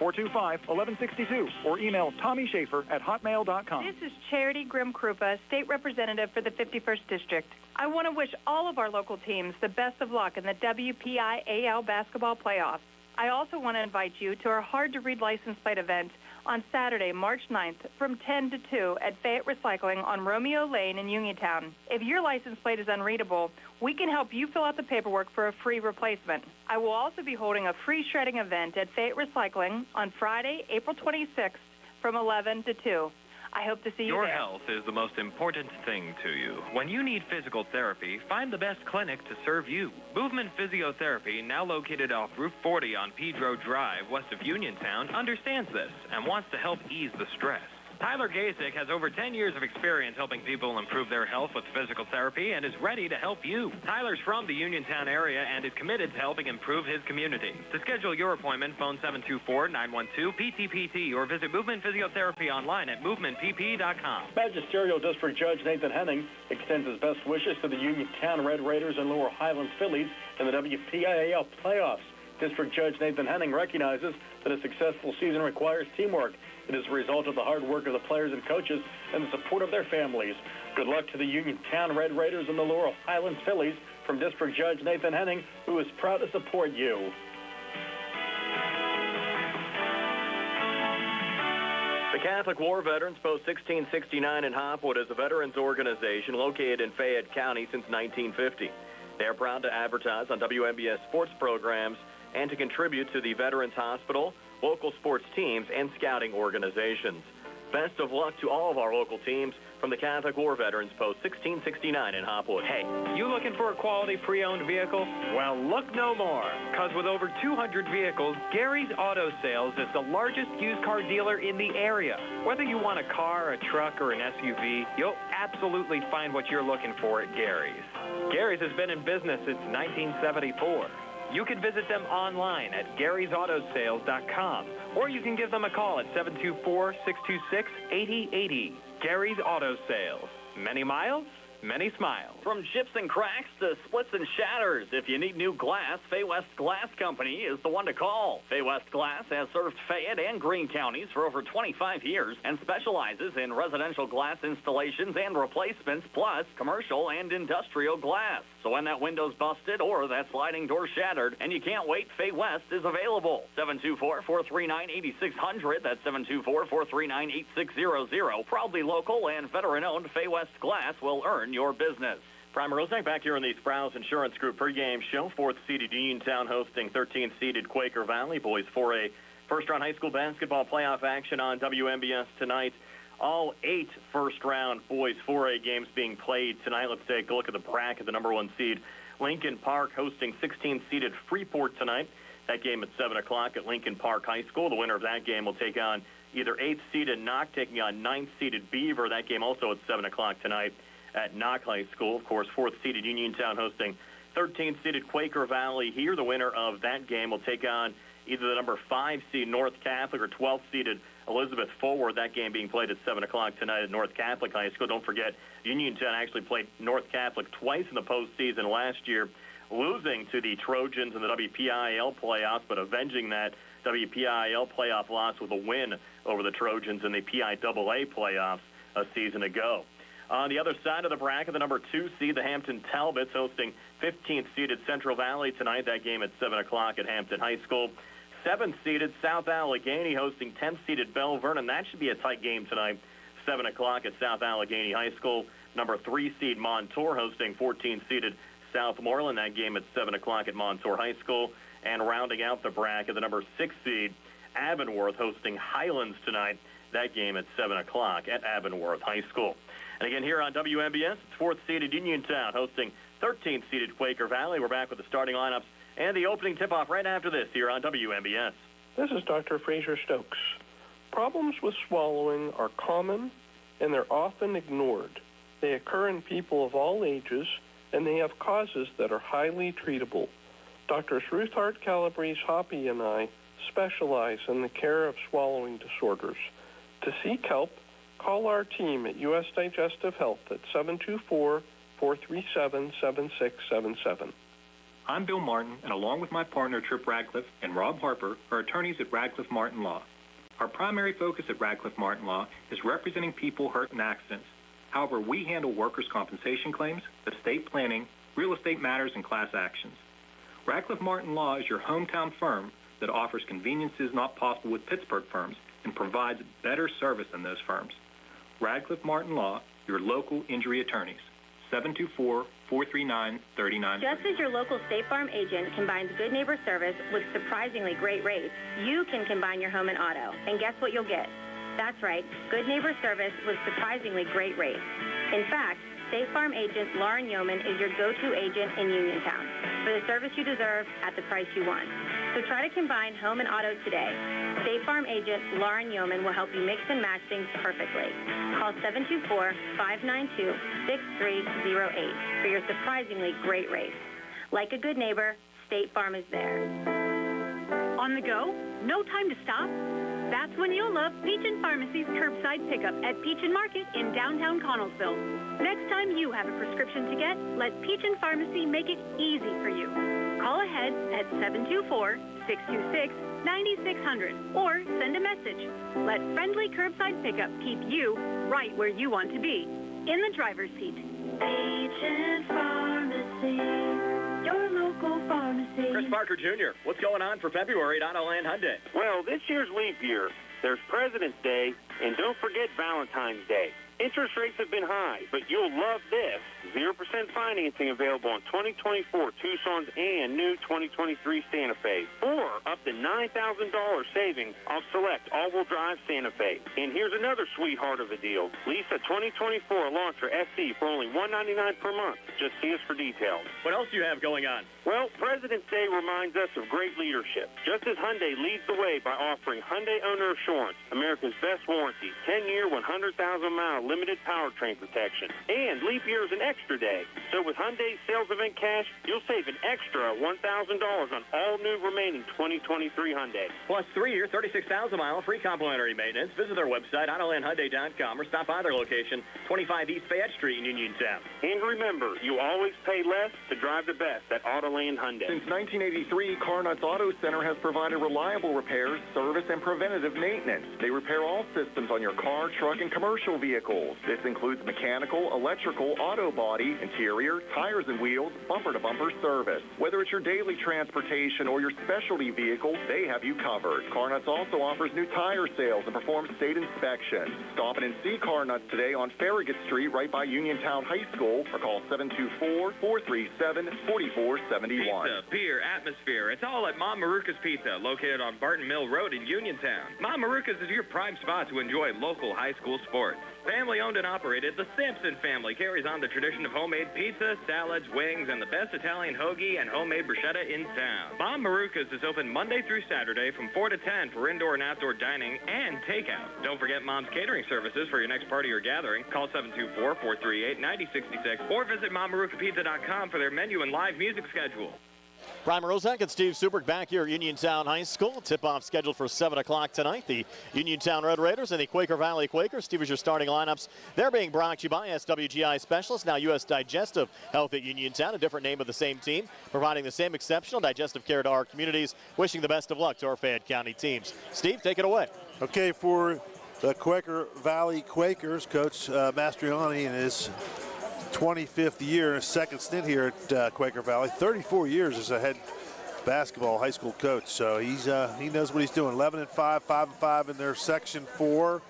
724-425-1162 or email TommySchaefer@hotmail.com. This is Charity Grimm Krupa, State Representative for the 51st District. I want to wish all of our local teams the best of luck in the WPIAL basketball playoffs. I also want to invite you to our hard-to-read license plate event on Saturday, March 9th from 10 to 2 at Fayette Recycling on Romeo Lane in Uniontown. If your license plate is unreadable, we can help you fill out the paperwork for a free replacement. I will also be holding a free shredding event at Fayette Recycling on Friday, April 26th from 11 to 2. I hope to see you Your there. health is the most important thing to you. When you need physical therapy, find the best clinic to serve you. Movement Physiotherapy, now located off Route 40 on Pedro Drive, west of Uniontown, understands this and wants to help ease the stress. Tyler Gasick has over 10 years of experience helping people improve their health with physical therapy and is ready to help you. Tyler's from the Uniontown area and is committed to helping improve his community. To schedule your appointment, phone 724-912-PTPT or visit Movement Physiotherapy online at movementpp.com. Magisterial District Judge Nathan Henning extends his best wishes to the Uniontown Red Raiders and Lower Highlands Phillies in the WPIAL playoffs. District Judge Nathan Henning recognizes that a successful season requires teamwork. It is a result of the hard work of the players and coaches and the support of their families. Good luck to the Uniontown Red Raiders and the Laurel Highlands Phillies from District Judge Nathan Henning, who is proud to support you. The Catholic War Veterans Post 1669 in Hopwood is a veterans organization located in Fayette County since 1950. They are proud to advertise on WMBS sports programs and to contribute to the Veterans Hospital, local sports teams, and scouting organizations. Best of luck to all of our local teams from the Catholic War Veterans Post 1669 in Hopwood. Hey, you looking for a quality pre-owned vehicle? Well, look no more, because with over 200 vehicles, Gary's Auto Sales is the largest used car dealer in the area. Whether you want a car, a truck, or an SUV, you'll absolutely find what you're looking for at Gary's. Gary's has been in business since 1974. You can visit them online at Gary'sAutoSales.com, or you can give them a call at 724-626-8080. Gary's Auto Sales. Many miles, many smiles. From chips and cracks to splits and shatters, if you need new glass, Fay West Glass Company is the one to call. Fay West Glass has served Fayette and Greene counties for over 25 years and specializes in residential glass installations and replacements, plus commercial and industrial glass. So when that window's busted or that sliding door shattered and you can't wait, Fay West is available. 724-439-8600. That's 724-439-8600. Proudly local and veteran-owned, Fay West Glass will earn your business. Prime Rosek back here in the Sprouse Insurance Group pregame show. 4th-seeded Uniontown hosting 13th-seeded Quaker Valley boys for a first-round high school basketball playoff action on WMBS tonight. All 8 first-round boys 4A games being played tonight. Let's take a look at the bracket. The number 1 seed, Lincoln Park, hosting 16th-seeded Freeport tonight. That game at 7 o'clock at Lincoln Park High School. The winner of that game will take on either 8th-seeded Knock taking on 9th-seeded Beaver. That game also at 7 o'clock tonight at Knock High School. Of course, 4th-seeded Uniontown hosting 13th-seeded Quaker Valley here. The winner of that game will take on either the number 5 seed North Catholic or 12th-seeded Elizabeth Forward. That game being played at 7 o'clock tonight at North Catholic High School. Don't forget, Uniontown actually played North Catholic twice in the postseason last year, losing to the Trojans in the WPIAL playoffs, but avenging that WPIAL playoff loss with a win over the Trojans in the PIAA playoffs a season ago. On the other side of the bracket, the number 2 seed, the Hampton Talbots, hosting 15th-seeded Central Valley tonight. That game at 7 o'clock at Hampton High School. 7th-seeded South Allegheny hosting 10th-seeded Belle Vernon. That should be a tight game tonight, 7 o'clock at South Allegheny High School. Number 3 seed Montour hosting 14th-seeded Southmoreland. That game at 7 o'clock at Montour High School. And rounding out the bracket, the number 6 seed Avonworth hosting Highlands tonight. That game at 7 o'clock at Avonworth High School. And again, here on WMBS, it's 4th-seeded Uniontown hosting 13th-seeded Quaker Valley. We're back with the starting lineups and the opening tip-off right after this here on WMBS. This is Dr. Fraser Stokes. Problems with swallowing are common, and they're often ignored. They occur in people of all ages, and they have causes that are highly treatable. Drs. Ruthard Calabrese Hoppy and I specialize in the care of swallowing disorders. To seek help, Call our team at U.S. Digestive Health at 724-437-7677. I'm Bill Martin, and along with my partner Trip Radcliffe and Rob Harper, are attorneys at Radcliffe Martin Law. Our primary focus at Radcliffe Martin Law is representing people hurt in accidents. However, we handle workers' compensation claims, estate planning, real estate matters, and class actions. Radcliffe Martin Law is your hometown firm that offers conveniences not possible with Pittsburgh firms and provides better service than those firms. Radcliffe Martin Law, your local injury attorneys. 724-439-3930. Just as your local State Farm agent combines good neighbor service with surprisingly great rates, you can combine your home and auto. And guess what you'll get? That's right, good neighbor service with surprisingly great rates. In fact, State Farm agent Lauren Yeoman is your go-to agent in Uniontown for the service you deserve at the price you want. So try to combine home and auto today. State Farm agent Lauren Yeoman will help you mix and match things perfectly. Call 724-592-6308 for your surprisingly great rates. Like a good neighbor, State Farm is there. On the go? No time to stop? That's when you'll love Peachin Pharmacy's curbside pickup at Peachin Market in downtown Connellsville. Next time you have a prescription to get, let Peachin Pharmacy make it easy for you. Call ahead at 724-626-9600 or send a message. Let friendly curbside pickup keep you right where you want to be, in the driver's seat. Peachin Pharmacy, your local pharmacy. Chris Parker Jr., what's going on for February at Autoland Hyundai? Well, this year's leap year, there's President's Day, and don't forget Valentine's Day. Interest rates have been high, but you'll love this. 0% financing available on 2024 Tucson's and new 2023 Santa Fe. Or up to $9,000 savings off select all-wheel drive Santa Fe. And here's another sweetheart of a deal. Lease a 2024 Elantra SC for only $199 per month. Just see us for details. What else do you have going on? Well, President's Day reminds us of great leadership. Just as Hyundai leads the way by offering Hyundai Owner Assurance, America's best warranty, 10-year, 100,000-mile limited powertrain protection. And leap year is an extra day. So with Hyundai's sales event cash, you'll save an extra $1,000 on all new remaining 2023 Hyundai. Plus 3-year, 36,000-mile free complimentary maintenance. Visit their website, AutolandHyundai.com, or stop by their location, 25 East Fayette Street in Uniontown. And remember, you always pay less to drive the best at Autoland Hyundai. Since 1983, Karnuts Auto Center has provided reliable repairs, service, and preventative maintenance. They repair all systems on your car, truck, and commercial vehicles. This includes mechanical, electrical, auto body, interior, tires and wheels, bumper-to-bumper service. Whether it's your daily transportation or your specialty vehicle, they have you covered. Karnuts also offers new tire sales and performs state inspections. Stop in and see Karnuts today on Farragut Street right by Uniontown High School or call 724-437-4471. Pizza, beer, atmosphere. It's all at Mom Maruka's Pizza, located on Barton Mill Road in Uniontown. Mom Maruka's is your prime spot to enjoy local high school sports. Family owned and operated, the Sampson family carries on the tradition of homemade pizza, salads, wings, and the best Italian hoagie and homemade bruschetta in town. Mom Maruka's is open Monday through Saturday from 4 to 10 for indoor and outdoor dining and takeout. Don't forget Mom's catering services for your next party or gathering. Call 724-438-9066 or visit MomMarukaPizza.com for their menu and live music schedule. Brian Rozak and Steve Suberg back here at Uniontown High School. Tip-off scheduled for 7 o'clock tonight. The Uniontown Red Raiders and the Quaker Valley Quakers. Steve, is your starting lineups. They're being brought to you by SWGI Specialists, now U.S. Digestive Health at Uniontown, a different name of the same team, providing the same exceptional digestive care to our communities. Wishing the best of luck to our Fayette County teams. Steve, take it away. Okay, for the Quaker Valley Quakers, Coach Mastriani and his 25th year, his second stint here at Quaker Valley. 34 years as a head basketball high school coach, so he knows what he's doing. 11-5, 5-5 in their Section 4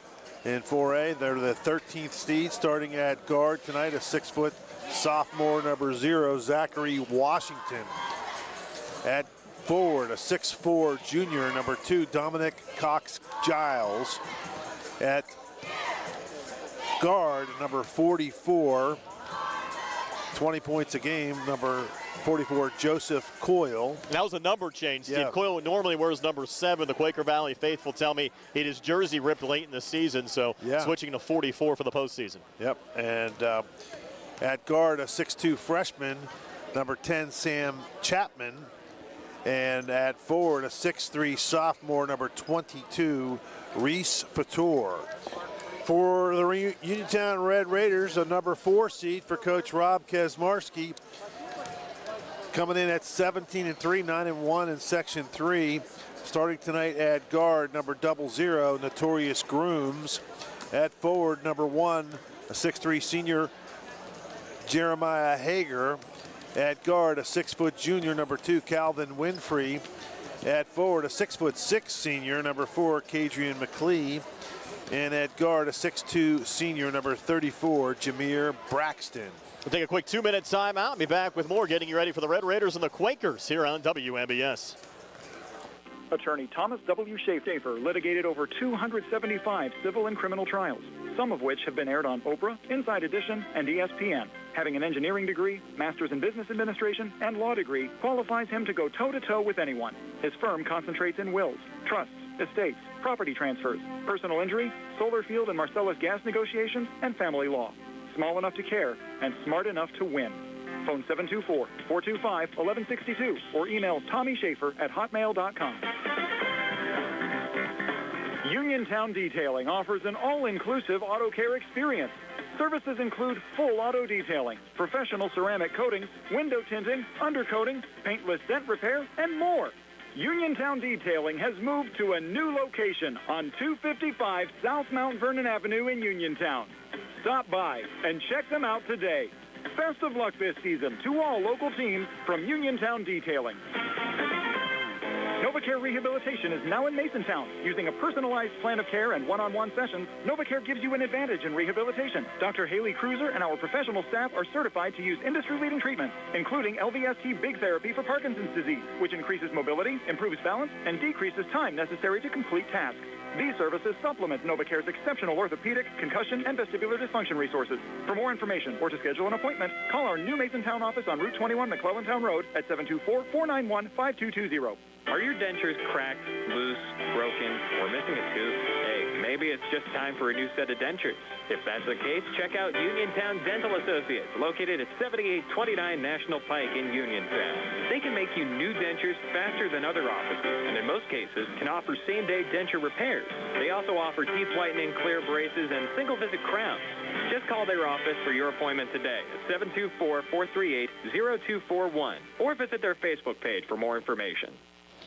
in 4A. They're the 13th seed, starting at guard tonight, a 6-foot sophomore, number 0, Zachary Washington. At forward, a 6'4 junior, number 2, Dominic Cox-Giles. At guard, number 44, 20 points a game, number 44, Joseph Coyle. That was a number change, Steve. Yeah. Coyle normally wears number 7. The Quaker Valley faithful tell me he had his jersey ripped late in the season, so switching to 44 for the postseason. Yep, and at guard, a 6'2 freshman, number 10, Sam Chapman. And at forward, a 6'3 sophomore, number 22, Reese Fator. For the Uniontown Red Raiders, a number 4 seed for Coach Rob Kesmarski, coming in at 17-3, 9-1 in Section 3. Starting tonight at guard, number 00, Notorious Grooms. At forward, number 1, a 6'3 senior, Jeremiah Hager. At guard, a 6' junior, number 2, Calvin Winfrey. At forward, a 6'6 senior, number 4, Kadrian McLee. And at guard, a 6'2 senior, number 34, Jameer Braxton. We'll take a quick 2-minute timeout and be back with more, getting you ready for the Red Raiders and the Quakers here on WMBS. Attorney Thomas W. Schaefer litigated over 275 civil and criminal trials, some of which have been aired on Oprah, Inside Edition, and ESPN. Having an engineering degree, master's in business administration, and law degree qualifies him to go toe-to-toe with anyone. His firm concentrates in wills, trusts, estates, property transfers, personal injury, solar field and Marcellus gas negotiations, and family law. Small enough to care and smart enough to win. Phone 724-425-1162 or email TommySchaefer@hotmail.com. Uniontown Detailing offers an all-inclusive auto care experience. Services include full auto detailing, professional ceramic coatings, window tinting, undercoating, paintless dent repair, and more. Uniontown Detailing has moved to a new location on 255 South Mount Vernon Avenue in Uniontown. Stop by and check them out today. Best of luck this season to all local teams from Uniontown Detailing. NovaCare Rehabilitation is now in Masontown. Using a personalized plan of care and one-on-one sessions, NovaCare gives you an advantage in rehabilitation. Dr. Haley Cruiser and our professional staff are certified to use industry-leading treatments, including LVST Big Therapy for Parkinson's disease, which increases mobility, improves balance, and decreases time necessary to complete tasks. These services supplement NovaCare's exceptional orthopedic, concussion, and vestibular dysfunction resources. For more information or to schedule an appointment, call our new Masontown office on Route 21 McClellantown Road at 724-491-5220. Are your dentures cracked, loose, broken, or missing a tooth? Hey, maybe it's just time for a new set of dentures. If that's the case, check out Uniontown Dental Associates, located at 7829 National Pike in Uniontown. They can make you new dentures faster than other offices, and in most cases can offer same-day denture repairs. They also offer teeth whitening, clear braces, and single-visit crowns. Just call their office for your appointment today at 724-438-0241, or visit their Facebook page for more information.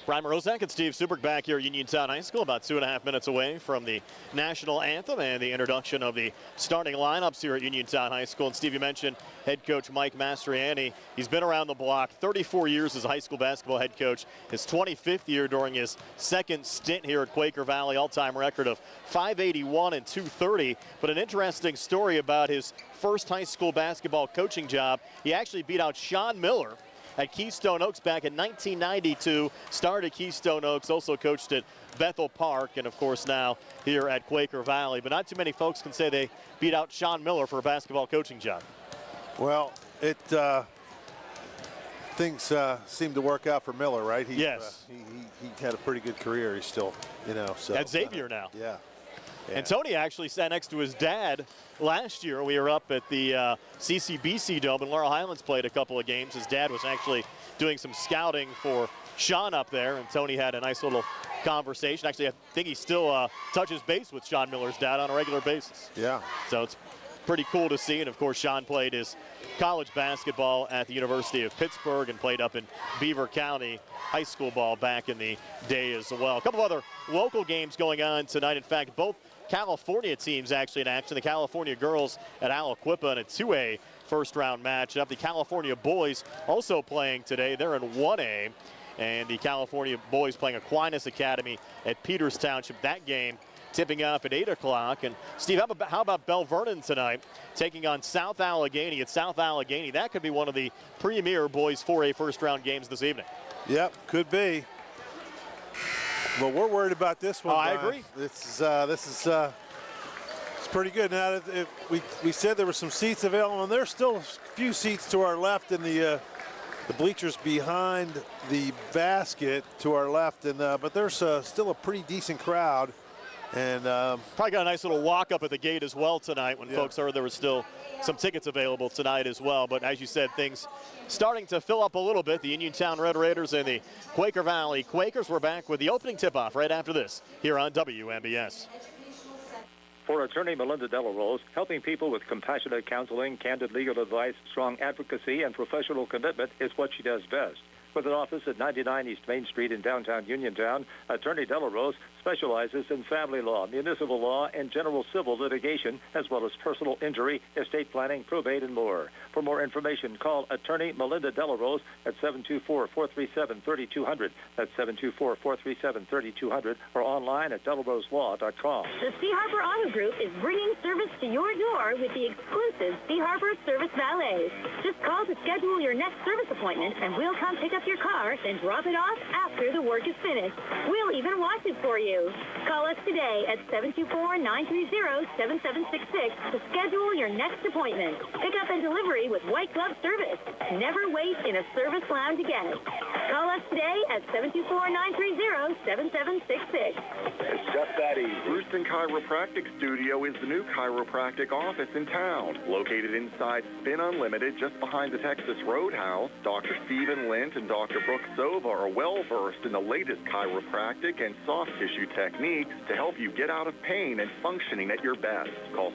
Brian Morozak and Steve Suberg back here at Uniontown High School, about 2.5 minutes away from the national anthem and the introduction of the starting lineups here at Uniontown High School. And Steve, you mentioned head coach Mike Mastriani. He's been around the block, 34 years as a high school basketball head coach, his 25th year during his second stint here at Quaker Valley, all-time record of 581 and 230. But an interesting story about his first high school basketball coaching job, he actually beat out Sean Miller at Keystone Oaks back in 1992. Started at Keystone Oaks, also coached at Bethel Park, and of course now here at Quaker Valley. But not too many folks can say they beat out Sean Miller for a basketball coaching job. Well, things seem to work out for Miller, right? Yes. He had a pretty good career. He's still, so. At Xavier now. Yeah. And Tony actually sat next to his dad last year. We were up at the CCBC Dome, and Laurel Highlands played a couple of games. His dad was actually doing some scouting for Sean up there, and Tony had a nice little conversation. Actually, I think he still touches base with Sean Miller's dad on a regular basis. Yeah. So it's pretty cool to see. And, of course, Sean played his college basketball at the University of Pittsburgh and played up in Beaver County high school ball back in the day as well. A couple other local games going on tonight. In fact, both California teams actually in action. The California girls at Aliquippa in a 2A first-round match. Up the California boys also playing today. They're in 1A. And the California boys playing Aquinas Academy at Peters Township. That game tipping off at 8 o'clock. And Steve, how about Bell Vernon tonight taking on South Allegheny at South Allegheny? That could be one of the premier boys 4A first-round games this evening. Yep, could be. Well, we're worried about this one. Oh, I agree. This is it's pretty good. Now, we said there were some seats available, and there's still a few seats to our left in the bleachers behind the basket to our left, and but there's still a pretty decent crowd. And probably got a nice little walk up at the gate as well tonight when folks heard there was still some tickets available tonight as well. But as you said, things starting to fill up a little bit. The Uniontown Red Raiders and the Quaker Valley Quakers. We're back with the opening tip-off right after this here on WMBS. For attorney Melinda Delarose, helping people with compassionate counseling, candid legal advice, strong advocacy, and professional commitment is what she does best. With an office at 99 East Main Street in downtown Uniontown, Attorney Delarose specializes in family law, municipal law, and general civil litigation, as well as personal injury, estate planning, probate, and more. For more information, call Attorney Melinda Delarose at 724-437-3200. That's 724-437-3200, or online at delaroselaw.com. The Sea Harbor Auto Group is bringing service to your door with the exclusive Sea Harbor Service Valet. Just call to schedule your next service appointment, and we'll come pick up your car, then drop it off after the work is finished. We'll even wash it for you. Call us today at 724-930-7766 to schedule your next appointment. Pickup and delivery with white glove service. Never wait in a service lounge again. Call us today at 724-930-7766. It's just that easy. Brewston Chiropractic Studio is the new chiropractic office in town. Located inside Spin Unlimited, just behind the Texas Roadhouse, Dr. Stephen Lint and Dr. Brooke Sova are well-versed in the latest chiropractic and soft tissue techniques to help you get out of pain and functioning at your best. Call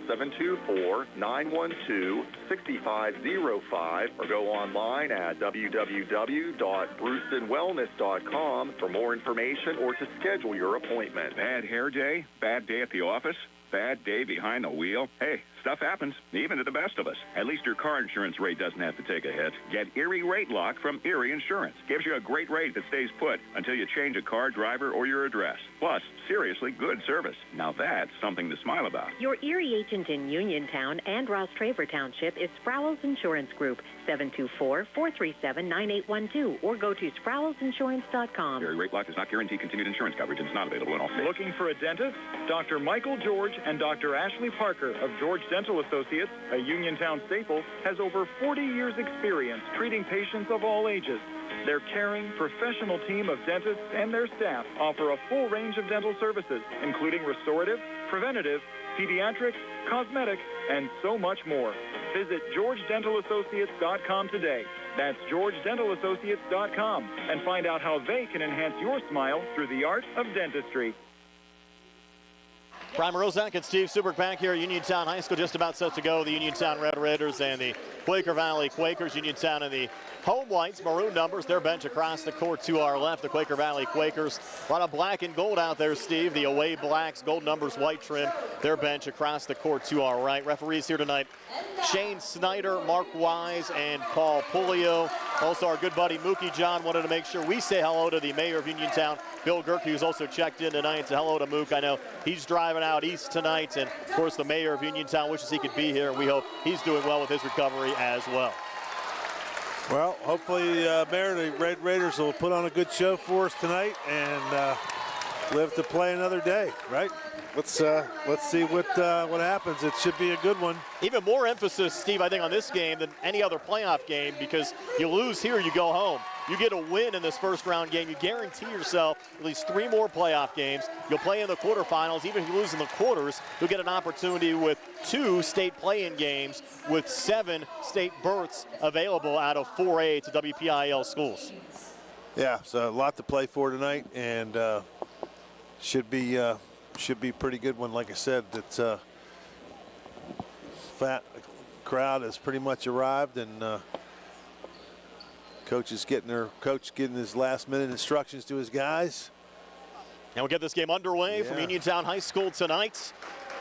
724-912-6505 or go online at www.brewstonwellness.com for more information or to schedule your appointment. Bad hair day? Bad day at the office? Bad day behind the wheel? Hey, stuff happens, even to the best of us. At least your car insurance rate doesn't have to take a hit. Get Erie Rate Lock from Erie Insurance. Gives you a great rate that stays put until you change a car, driver, or your address. Plus, seriously good service. Now that's something to smile about. Your Erie agent in Uniontown and Ross Traver Township is Sproul's Insurance Group, 724-437-9812, or go to sproulsinsurance.com. Erie Rate Lock does not guarantee continued insurance coverage and is not available in all states. Looking for a dentist? Dr. Michael George and Dr. Ashley Parker of George Dental Associates, a Uniontown staple, has over 40 years' experience treating patients of all ages. Their caring, professional team of dentists and their staff offer a full range of dental services, including restorative, preventative, pediatric, cosmetic, and so much more. Visit GeorgeDentalAssociates.com today. That's GeorgeDentalAssociates.com, and find out how they can enhance your smile through the art of dentistry. Brian Rozak and Steve Suberg back here at Uniontown High School, just about set to go. The Uniontown Red Raiders and the Quaker Valley Quakers. Uniontown and the home whites, maroon numbers, their bench across the court to our left. The Quaker Valley Quakers, a lot of black and gold out there, Steve. The away blacks, gold numbers, white trim, their bench across the court to our right. Referees here tonight, Shane Snyder, Mark Wise, and Paul Pulio. Also our good buddy Mookie John wanted to make sure we say hello to the mayor of Uniontown, Bill Gerke, who's also checked in tonight. So hello to Mook. I know he's driving out east tonight, and of course the mayor of Uniontown wishes he could be here, and we hope he's doing well with his recovery as well. Well, hopefully, Mayor, the Red Raiders will put on a good show for us tonight and live to play another day, right? Let's see what happens. It should be a good one. Even more emphasis, Steve, I think, on this game than any other playoff game, because you lose here, you go home. You get a win in this first round game, you guarantee yourself at least 3 more playoff games. You'll play in the quarterfinals. Even if you lose in the quarters, you'll get an opportunity with 2 state play-in games with 7 state berths available out of 4A to WPIAL schools. Yeah, so a lot to play for tonight, and should be a pretty good one. Like I said, it's fat crowd has pretty much arrived, and coach getting his last-minute instructions to his guys. And we'll get this game underway from Uniontown High School tonight.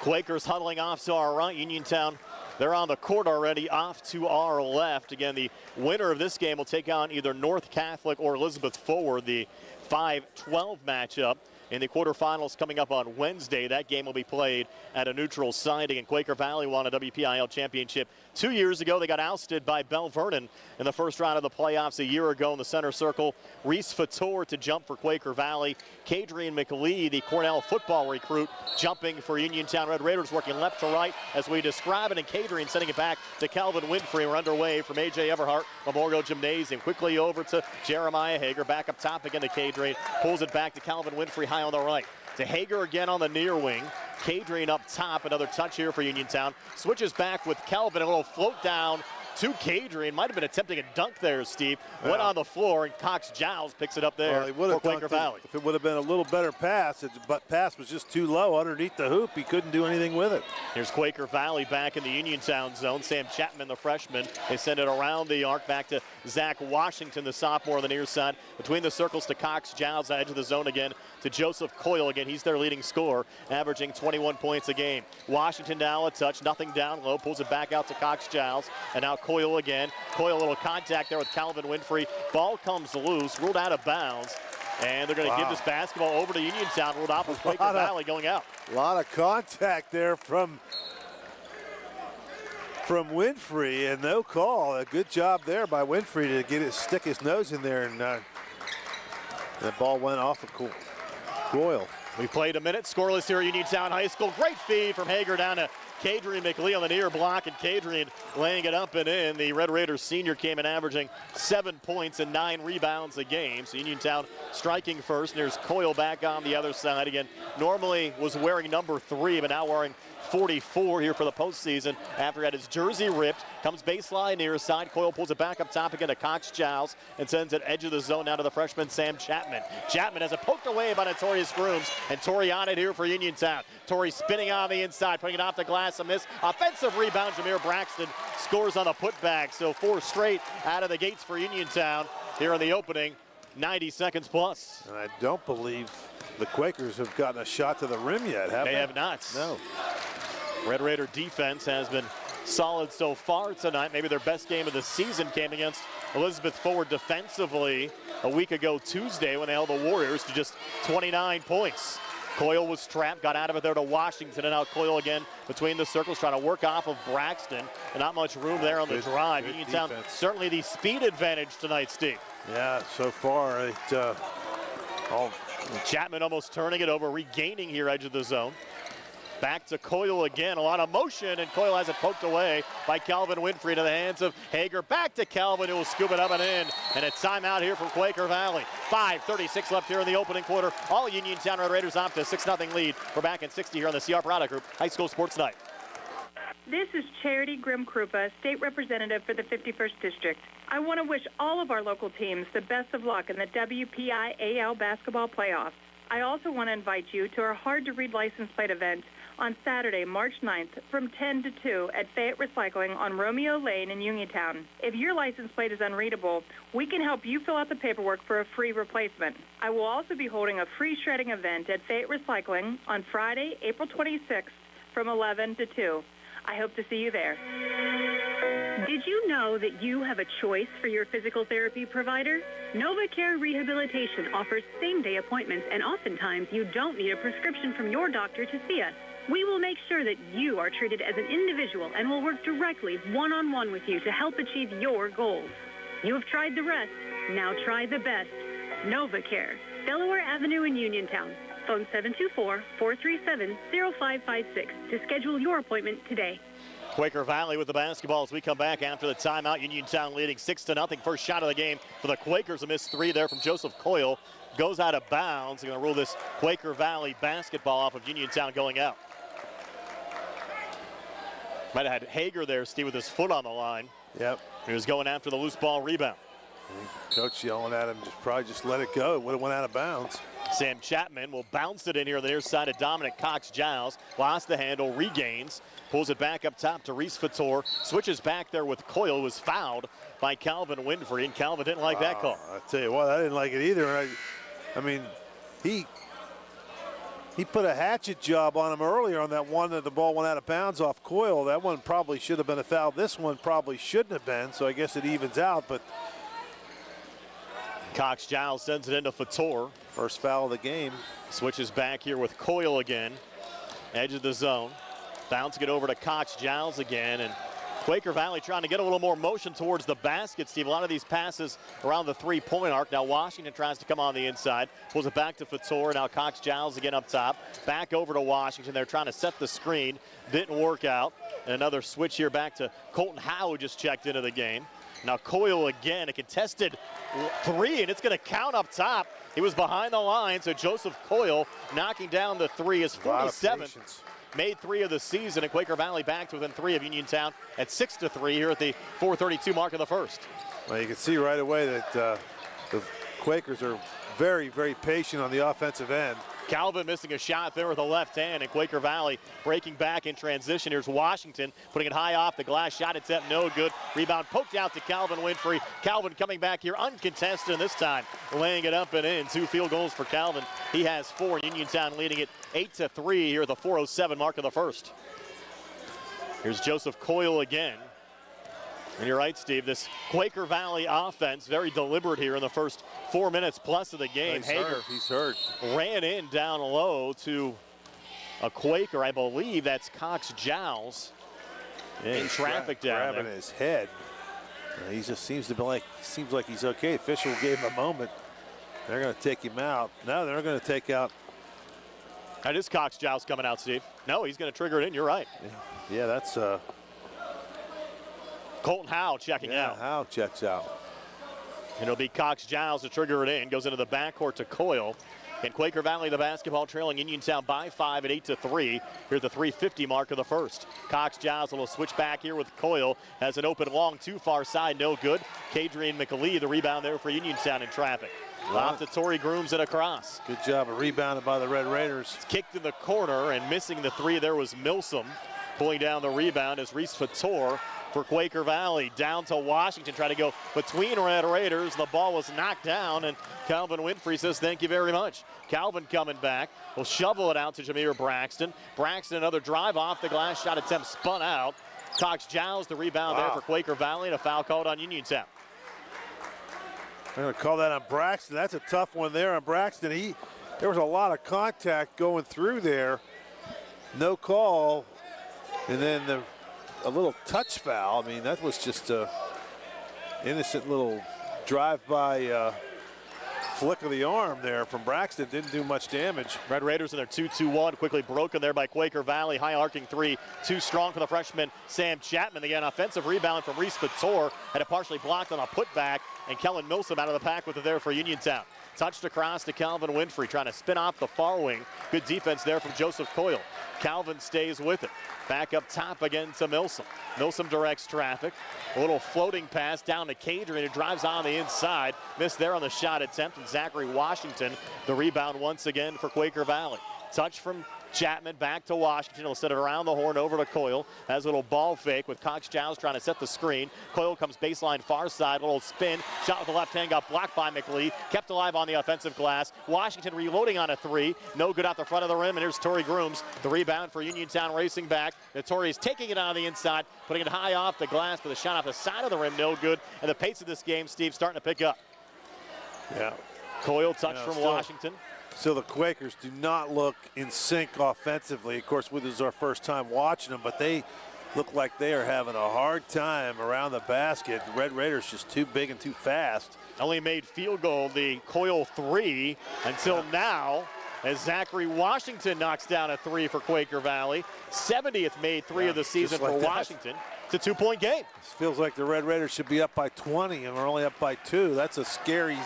Quakers huddling off to our right. Uniontown, they're on the court already, off to our left. Again, the winner of this game will take on either North Catholic or Elizabeth Forward, the 5-12 matchup in the quarterfinals coming up on Wednesday. That game will be played at a neutral site. And Quaker Valley won a WPIAL championship 2 years ago. They got ousted by Bell Vernon in the first round of the playoffs a year ago in the center circle. Reese Fator to jump for Quaker Valley. Kadrian McLee, the Cornell football recruit, jumping for Uniontown Red Raiders, working left to right as we describe it. And Kadrian sending it back to Calvin Winfrey. We're underway from A.J. Everhart Memorial Gymnasium. Quickly over to Jeremiah Hager. Back up top again to Kadrian. Pulls it back to Calvin Winfrey high on the right. To Hager again on the near wing. Kadrian up top. Another touch here for Uniontown. Switches back with Calvin. A little float down to Cadrian. Might have been attempting a dunk there, Steve. Went on the floor, and Cox Giles picks it up there for Quaker Valley. If it would have been a little better pass, but pass was just too low underneath the hoop. He couldn't do anything with it. Here's Quaker Valley back in the Uniontown zone. Sam Chapman, the freshman. They send it around the arc back to Zach Washington, the sophomore on the near side. Between the circles to Cox Giles, edge of the zone again to Joseph Coyle. Again, he's their leading scorer, averaging 21 points a game. Washington now a touch, nothing down low, pulls it back out to Cox Giles, and now Coyle again. Coyle, a little contact there with Calvin Winfrey. Ball comes loose, ruled out of bounds, and they're going to give this basketball over to Uniontown, ruled off of Quaker Valley going out. A lot of contact there from Winfrey, and no call. A good job there by Winfrey to stick his nose in there, and the ball went off of Coyle. We played a minute, scoreless here at Uniontown High School. Great feed from Hager down to Cadrian McLean on the near block, and Cadrian laying it up and in. The Red Raiders senior came in averaging 7 points and 9 rebounds a game. So Uniontown striking first. And there's Coyle back on the other side again. Normally was wearing number 3, but now wearing 44 here for the postseason after he had his jersey ripped. Comes baseline near side. Coyle pulls it back up top again to Cox Giles and sends it edge of the zone down to the freshman Sam Chapman. Chapman has it poked away by Notorious Grooms, and Torrey on it here for Uniontown. Torrey spinning on the inside, putting it off the glass, a miss. Offensive rebound, Jameer Braxton scores on the putback. So 4 straight out of the gates for Uniontown here in the opening 90 seconds plus. And I don't believe the Quakers have gotten a shot to the rim yet, have they? They have not. No. Red Raider defense has been solid so far tonight. Maybe their best game of the season came against Elizabeth Forward defensively a week ago Tuesday when they held the Warriors to just 29 points. Coyle was trapped, got out of it there to Washington, and now Coyle again between the circles trying to work off of Braxton. And not much room there on the drive. Uniontown certainly the speed advantage tonight, Steve. Yeah, so far Chapman almost turning it over, regaining here edge of the zone. Back to Coyle again, a lot of motion, and Coyle has it poked away by Calvin Winfrey to the hands of Hager. Back to Calvin, who will scoop it up and in, and a timeout here for Quaker Valley. 5:36 left here in the opening quarter. All Uniontown Red Raiders off to a 6-0 lead. We're back in 60 here on the CR Product Group High School Sports Night. This is Charity Grimm Krupa, State Representative for the 51st District. I want to wish all of our local teams the best of luck in the WPIAL basketball playoffs. I also want to invite you to our hard-to-read license plate event on Saturday, March 9th from 10 to 2 at Fayette Recycling on Romeo Lane in Uniontown. If your license plate is unreadable, we can help you fill out the paperwork for a free replacement. I will also be holding a free shredding event at Fayette Recycling on Friday, April 26th from 11 to 2. I hope to see you there. Did you know that you have a choice for your physical therapy provider? NovaCare Rehabilitation offers same-day appointments, and oftentimes you don't need a prescription from your doctor to see us. We will make sure that you are treated as an individual and will work directly one-on-one with you to help achieve your goals. You have tried the rest. Now try the best. NovaCare, Delaware Avenue in Uniontown. Phone 724-437-0556 to schedule your appointment today. Quaker Valley with the basketball as we come back after the timeout. Uniontown leading 6-0. First shot of the game for the Quakers. A missed 3 there from Joseph Coyle. Goes out of bounds. They're going to rule this Quaker Valley basketball off of Uniontown going out. Might have had Hager there, Steve, with his foot on the line. Yep. He was going after the loose ball rebound. Coach yelling at him, probably just let it go. It would have went out of bounds. Sam Chapman will bounce it in here on the near side of Dominic Cox Giles. Lost the handle, regains, pulls it back up top to Reese Fator. Switches back there with Coyle, was fouled by Calvin Winfrey, and Calvin didn't like that call. I tell you what, I didn't like it either. I mean, he put a hatchet job on him earlier on that one that the ball went out of bounds off Coyle. That one probably should have been a foul. This one probably shouldn't have been, so I guess it evens out. But Cox Giles sends it into Fator. First foul of the game. Switches back here with Coyle again. Edge of the zone. Bouncing it over to Cox Giles again. And Quaker Valley trying to get a little more motion towards the basket, Steve. A lot of these passes around the three-point arc. Now Washington tries to come on the inside. Pulls it back to Fator. Now Cox Giles again up top. Back over to Washington. They're trying to set the screen. Didn't work out. And another switch here back to Colton Howe, who just checked into the game. Now Coyle again, a contested 3, and it's going to count up top. He was behind the line, so Joseph Coyle knocking down the 3 is 47. made 3 of the season, and Quaker Valley back to within 3 of Uniontown at 6-3 here at the 4:32 mark of the first. Well, you can see right away that the Quakers are very, very patient on the offensive end. Calvin missing a shot there with the left hand, and Quaker Valley breaking back in transition. Here's Washington putting it high off the glass. Shot attempt no good. Rebound poked out to Calvin Winfrey. Calvin coming back here uncontested, and this time laying it up and in. 2 field goals for Calvin. He has 4. Uniontown leading it 8-3 here at the 4:07 mark of the first. Here's Joseph Coyle again. And you're right, Steve, this Quaker Valley offense, very deliberate here in the first 4 minutes plus of the game. He's hurt. Ran in down low to a Quaker, I believe that's Cox Giles. In traffic down grabbing there. his head. He just seems like he's okay. Official gave him a moment. They're going to take him out. No, they're going to take out. That is Cox Giles coming out, Steve. No, he's going to trigger it in. You're right. Yeah, that's Colton Howe checking out. Howe checks out. And it'll be Cox Giles to trigger it in. Goes into the backcourt to Coyle. And Quaker Valley, the basketball trailing Uniontown by 5 at 8-3. Here at the 3:50 mark of the first. Cox Giles will switch back here with Coyle. Has an open long too far side, no good. Kadrian McLeod, the rebound there for Uniontown in traffic. Off to Torrey Grooms and across. Good job of rebounding by the Red Raiders. It's kicked in the corner and missing the 3 there was Milsom. Pulling down the rebound is Reese Fator for Quaker Valley. Down to Washington, trying to go between Red Raiders. The ball was knocked down, and Calvin Winfrey says thank you very much. Calvin coming back. Will shovel it out to Jameer Braxton. Braxton, another drive off the glass. Shot attempt spun out. Cox Giles, the rebound there for Quaker Valley, and a foul called on Uniontown. I'm going to call that on Braxton. That's a tough one there on Braxton. There was a lot of contact going through there. No call. And then a little touch foul. I mean, that was just a innocent little drive-by flick of the arm there from Braxton. Didn't do much damage. Red Raiders in their 2-2-1, quickly broken there by Quaker Valley. High arcing 3, too strong for the freshman Sam Chapman. Again, offensive rebound from Reese Fator. Had it partially blocked on a putback, and Kellen Milsom out of the pack with it there for Uniontown. Touched across to Calvin Winfrey, trying to spin off the far wing. Good defense there from Joseph Coyle. Calvin stays with it. Back up top again to Milsom. Milsom directs traffic. A little floating pass down to Kadrian, who drives on the inside. Missed there on the shot attempt, and Zachary Washington, the rebound once again for Quaker Valley. Touch from Chapman back to Washington. He'll set it around the horn over to Coyle. Has a little ball fake with Cox Giles trying to set the screen. Coyle comes baseline far side. A little spin. Shot with the left hand. Got blocked by McLeod. Kept alive on the offensive glass. Washington reloading on a 3. No good out the front of the rim. And here's Torrey Grooms. The rebound for Uniontown racing back. Torrey is taking it on the inside. Putting it high off the glass. But the shot off the side of the rim. No good. And the pace of this game, Steve, starting to pick up. Yeah. Coyle touch from Washington. So the Quakers do not look in sync offensively. Of course, this is our first time watching them, but they look like they are having a hard time around the basket. The Red Raiders just too big and too fast. Only made field goal, the Coyle 3 until now, as Zachary Washington knocks down a 3 for Quaker Valley. 70th made 3 of the season for Washington. It's a 2-point game. This feels like the Red Raiders should be up by 20, and we're only up by 2. That's a scary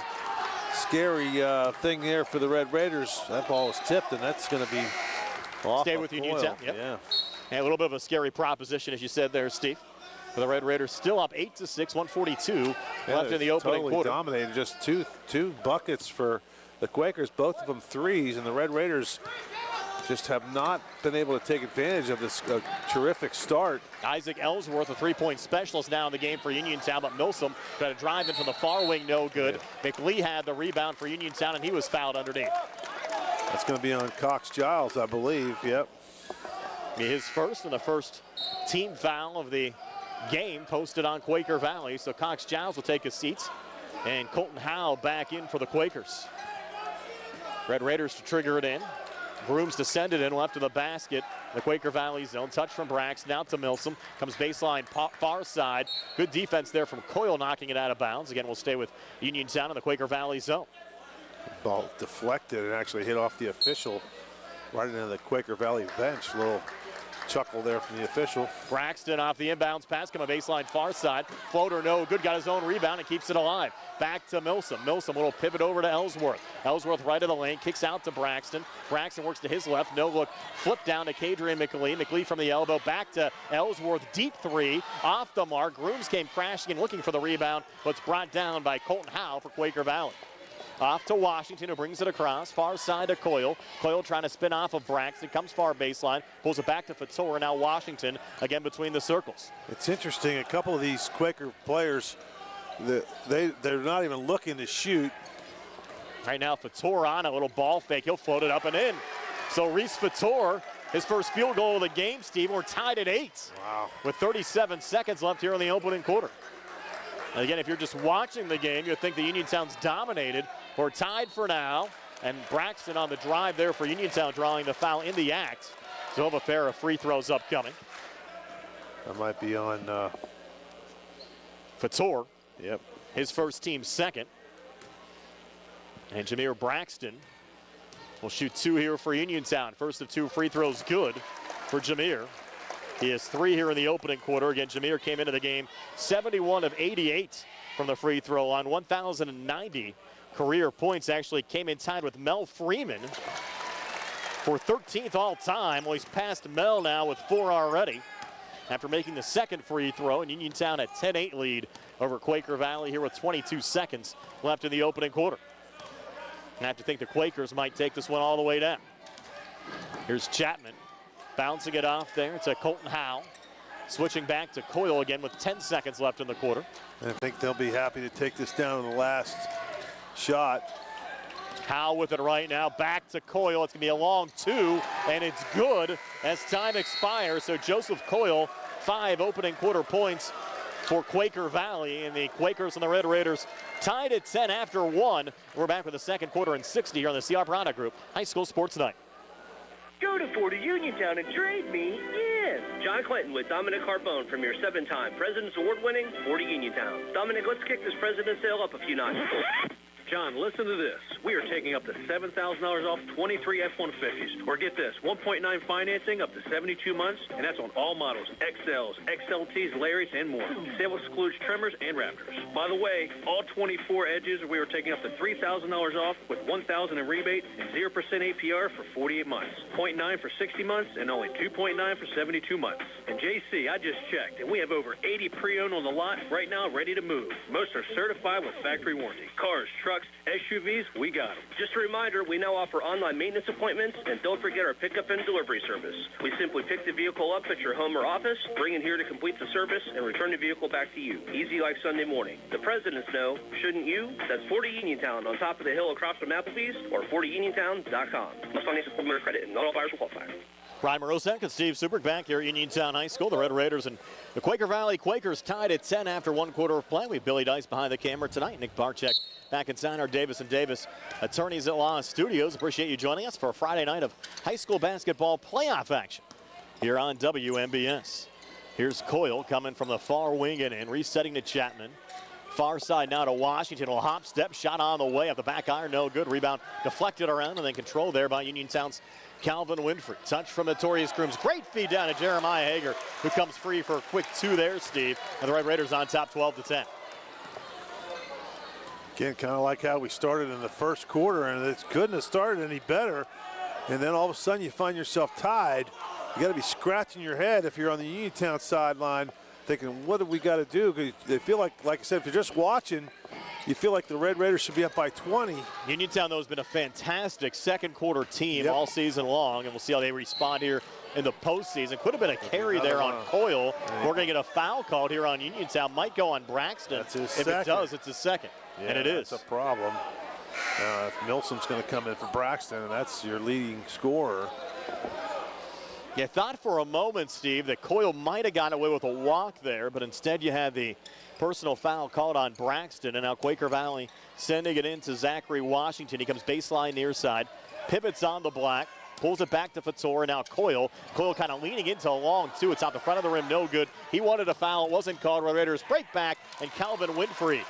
thing there for the Red Raiders. That ball is tipped, and that's going to be off. Stay with Uniontown. Yep. Yeah. And a little bit of a scary proposition, as you said there, Steve. For the Red Raiders, still up 8-6, 142 left in the opening quarter. Dominated. Just two buckets for the Quakers, both of them threes, and the Red Raiders just have not been able to take advantage of this terrific start. Isaac Ellsworth, a three-point specialist now in the game for Uniontown, but Milsom got a drive in from the far wing, no good. McLeod had the rebound for Uniontown, and he was fouled underneath. That's going to be on Cox Giles, I believe. Yep. His first and the first team foul of the game posted on Quaker Valley. So Cox Giles will take his seats, and Colton Howe back in for the Quakers. Red Raiders to trigger it in. Grooms to send it in left of the basket. The Quaker Valley zone. Touch from Braxton out to Milsom. Comes baseline far side. Good defense there from Coyle knocking it out of bounds. Again, we'll stay with Uniontown in the Quaker Valley zone. Ball deflected and actually hit off the official right into the Quaker Valley bench. A little chuckle there from the official. Braxton off the inbounds pass, coming baseline far side. Floater no good, got his own rebound and keeps it alive. Back to Milsom. Milsom, little pivot over to Ellsworth. Ellsworth right of the lane, kicks out to Braxton. Braxton works to his left, no look. Flip down to Kadrian McLean. McLean from the elbow, back to Ellsworth. Deep three, off the mark. Grooms came crashing and looking for the rebound, but it's brought down by Colton Howe for Quaker Valley. Off to Washington, who brings it across. Far side to Coyle. Coyle trying to spin off of Braxton. Comes far baseline. Pulls it back to Fator. Now Washington again between the circles. It's interesting. A couple of these Quaker players, they're not even looking to shoot. Right now, Fator on a little ball fake. He'll float it up and in. So Reese Fator, his first field goal of the game, Steve. We're tied at 8. Wow. With 37 seconds left here in the opening quarter. And again, if you're just watching the game, you'd think the Uniontown's dominated. We're tied for now, and Braxton on the drive there for Uniontown, drawing the foul in the act. So have a pair of free throws upcoming. That might be on Fator. Yep. His first team second. And Jameer Braxton will shoot 2 here for Uniontown. First of 2 free throws good for Jameer. He has 3 here in the opening quarter. Again, Jameer came into the game 71 of 88 from the free throw line. 1,090 career points. Actually came in tied with Mel Freeman for 13th all time. Well, he's passed Mel now with 4 already after making the second free throw. And Uniontown at 10-8 lead over Quaker Valley here with 22 seconds left in the opening quarter. And I have to think the Quakers might take this one all the way down. Here's Chapman. Bouncing it off there. It's a Colton Howe. Switching back to Coyle again with 10 seconds left in the quarter. And I think they'll be happy to take this down in the last shot. Howe with it right now. Back to Coyle. It's going to be a long 2, and it's good as time expires. So Joseph Coyle, 5 opening quarter points for Quaker Valley, and the Quakers and the Red Raiders tied at 10 after 1. We're back with the second quarter and 60 here on the CR Product Group High School Sports Night. Go to 40 Uniontown and trade me, yes. John Clinton with Dominic Harpone from your 7-time President's Award-winning 40 Uniontown. Dominic, let's kick this President's sale up a few notches. John, listen to this. We are taking up to $7,000 off 23 F-150s. Or get this, 1.9 financing up to 72 months, and that's on all models, XLs, XLTs, Lariats, and more. Sale excludes Tremors and Raptors. By the way, all 24 Edges, we are taking up to $3,000 off with $1,000 in rebate and 0% APR for 48 months, 0.9 for 60 months, and only 2.9 for 72 months. And JC, I just checked, and we have over 80 pre-owned on the lot right now ready to move. Most are certified with factory warranty. Cars, trucks, SUVs, we got them. Just a reminder, we now offer online maintenance appointments, and don't forget our pickup and delivery service. We simply pick the vehicle up at your home or office, bring it here to complete the service, and return the vehicle back to you. Easy like Sunday morning. The presidents know, shouldn't you? That's 40 Uniontown on top of the hill across from Applebee's or 40uniontown.com. Must finance with member credit, and not all buyers will qualify. Brian Morozek and Steve Superk back here at Uniontown High School. The Red Raiders and the Quaker Valley Quakers tied at 10 after 1 quarter of play. We have Billy Dice behind the camera tonight. Nick Barczyk back inside our Davis & Davis Attorneys at Law Studios. Appreciate you joining us for a Friday night of high school basketball playoff action here on WMBS. Here's Coyle coming from the far wing and in, resetting to Chapman. Far side now to Washington. Will hop step, shot on the way up the back iron, no good. Rebound deflected around and then controlled there by Uniontown's Calvin Winfrey. Touch from Notorious Grooms. Great feed down to Jeremiah Hager, who comes free for a quick 2 there, Steve. And the Red Raiders on top 12-10. Again, kind of like how we started in the first quarter, and it couldn't have started any better. And then all of a sudden you find yourself tied. You got to be scratching your head if you're on the Uniontown sideline, thinking, what do we got to do? Because they feel like I said, if you're just watching, you feel like the Red Raiders should be up by 20. Uniontown, though, has been a fantastic second quarter team all season long, and we'll see how they respond here in the postseason. Could have been a carry there on Coyle. We're going to get a foul called here on Uniontown. Might go on Braxton. That's his second. If it does, it's his second. Yeah, and it is. That's a problem. Milsom's going to come in for Braxton, and that's your leading scorer. You thought for a moment, Steve, that Coyle might have gotten away with a walk there, but instead you had the personal foul called on Braxton, and now Quaker Valley sending it into Zachary Washington. He comes baseline near side, pivots on the block, pulls it back to Fator, and now Coyle. Coyle kind of leaning into a long 2. It's out the front of the rim, no good. He wanted a foul, it wasn't called. Red Raiders break back, and Calvin Winfrey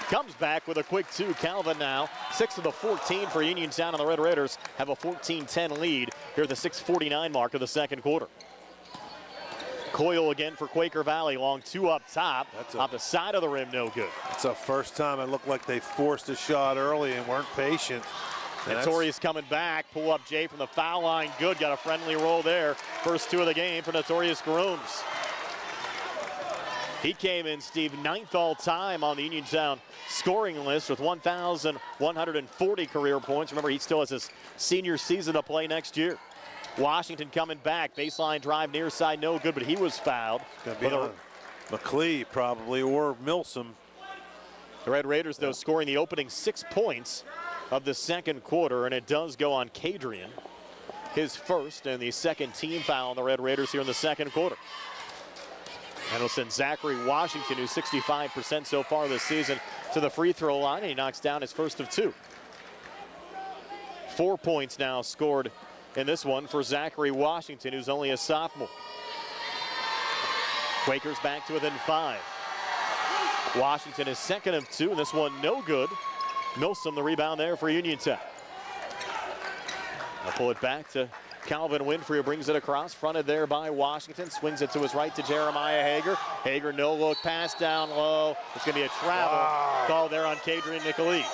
comes back with a quick 2. Calvin now 6 of the 14 for Uniontown, and the Red Raiders have a 14-10 lead here at the 6:49 mark of the second quarter. Coyle again for Quaker Valley, long 2 up top. Off the side of the rim, no good. It's the first time it looked like they forced a shot early and weren't patient. Notorious coming back, pull up Jay from the foul line, good, got a friendly roll there. First 2 of the game for Notorious Grooms. He came in, Steve, 9th all time on the Uniontown scoring list with 1,140 career points. Remember, he still has his senior season to play next year. Washington coming back, baseline drive near side, no good, but he was fouled. It's going to be McLee probably, or Milsom. The Red Raiders, though, scoring the opening 6 points of the second quarter, and it does go on Kadrian, his first and the second team foul on the Red Raiders here in the second quarter. And it'll send Zachary Washington, who's 65% so far this season, to the free throw line, and he knocks down his first of 2. 4 points now scored in this one for Zachary Washington, who's only a sophomore. Quakers back to within 5. Washington is second of 2, and this one no good. Milsom the rebound there for Uniontown. I'll pull it back to Calvin Winfrey, who brings it across, fronted there by Washington, swings it to his right to Jeremiah Hager. Hager, no look, pass down low. It's going to be a travel call there on Kadrian McLee.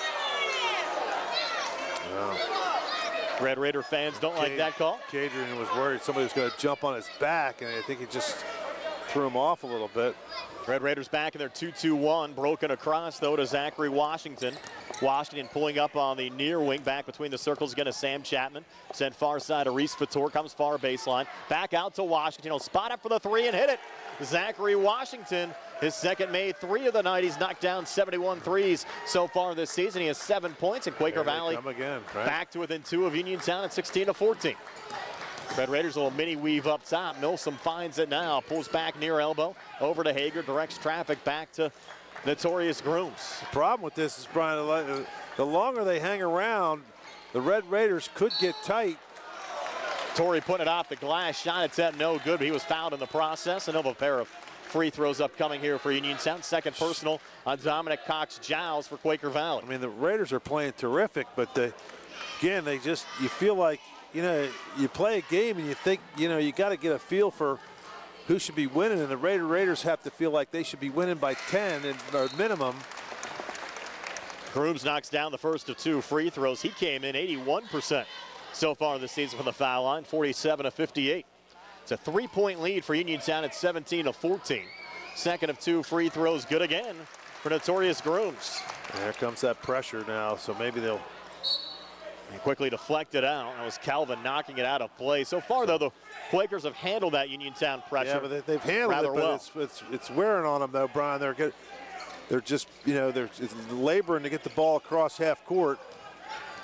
Red Raider fans don't like that call. Kadrian was worried somebody was going to jump on his back, and I think he just threw him off a little bit. Red Raiders back in their 2-2-1, broken across, though, to Zachary Washington. Washington pulling up on the near wing, back between the circles again to Sam Chapman. Sent far side to Reese Fator, comes far baseline. Back out to Washington, he'll spot up for the 3 and hit it. Zachary Washington, his second made 3 of the night. He's knocked down 71 threes so far this season. He has 7 points, and Quaker Valley again, right? Back to within 2 of Uniontown at 16-14. Red Raiders a little mini weave up top. Milsom finds it now, pulls back near elbow, over to Hager, directs traffic back to Notorious Grooms. The problem with this is, Brian, the longer they hang around, the Red Raiders could get tight. Torrey put it off the glass, shot attempt no good, but he was fouled in the process. And a pair of free throws upcoming here for Uniontown. Second personal on Dominic Cox-Giles for Quaker Valley. I mean, the Raiders are playing terrific, but again, you feel like, you play a game and you think, you got to get a feel for who should be winning, and the Raiders have to feel like they should be winning by 10 or minimum. Grooms knocks down the first of 2 free throws. He came in 81% so far this season from the foul line, 47-58. It's a 3-point lead for Uniontown at 17-14. Second of 2 free throws, good again for Notorious Grooms. There comes that pressure now, so maybe they'll quickly deflect it out. That was Calvin knocking it out of play. So far, though, the Quakers have handled that Uniontown pressure. Yeah, but they've handled rather it, well. But it's wearing on them, though, Brian. They're just, they're laboring to get the ball across half court.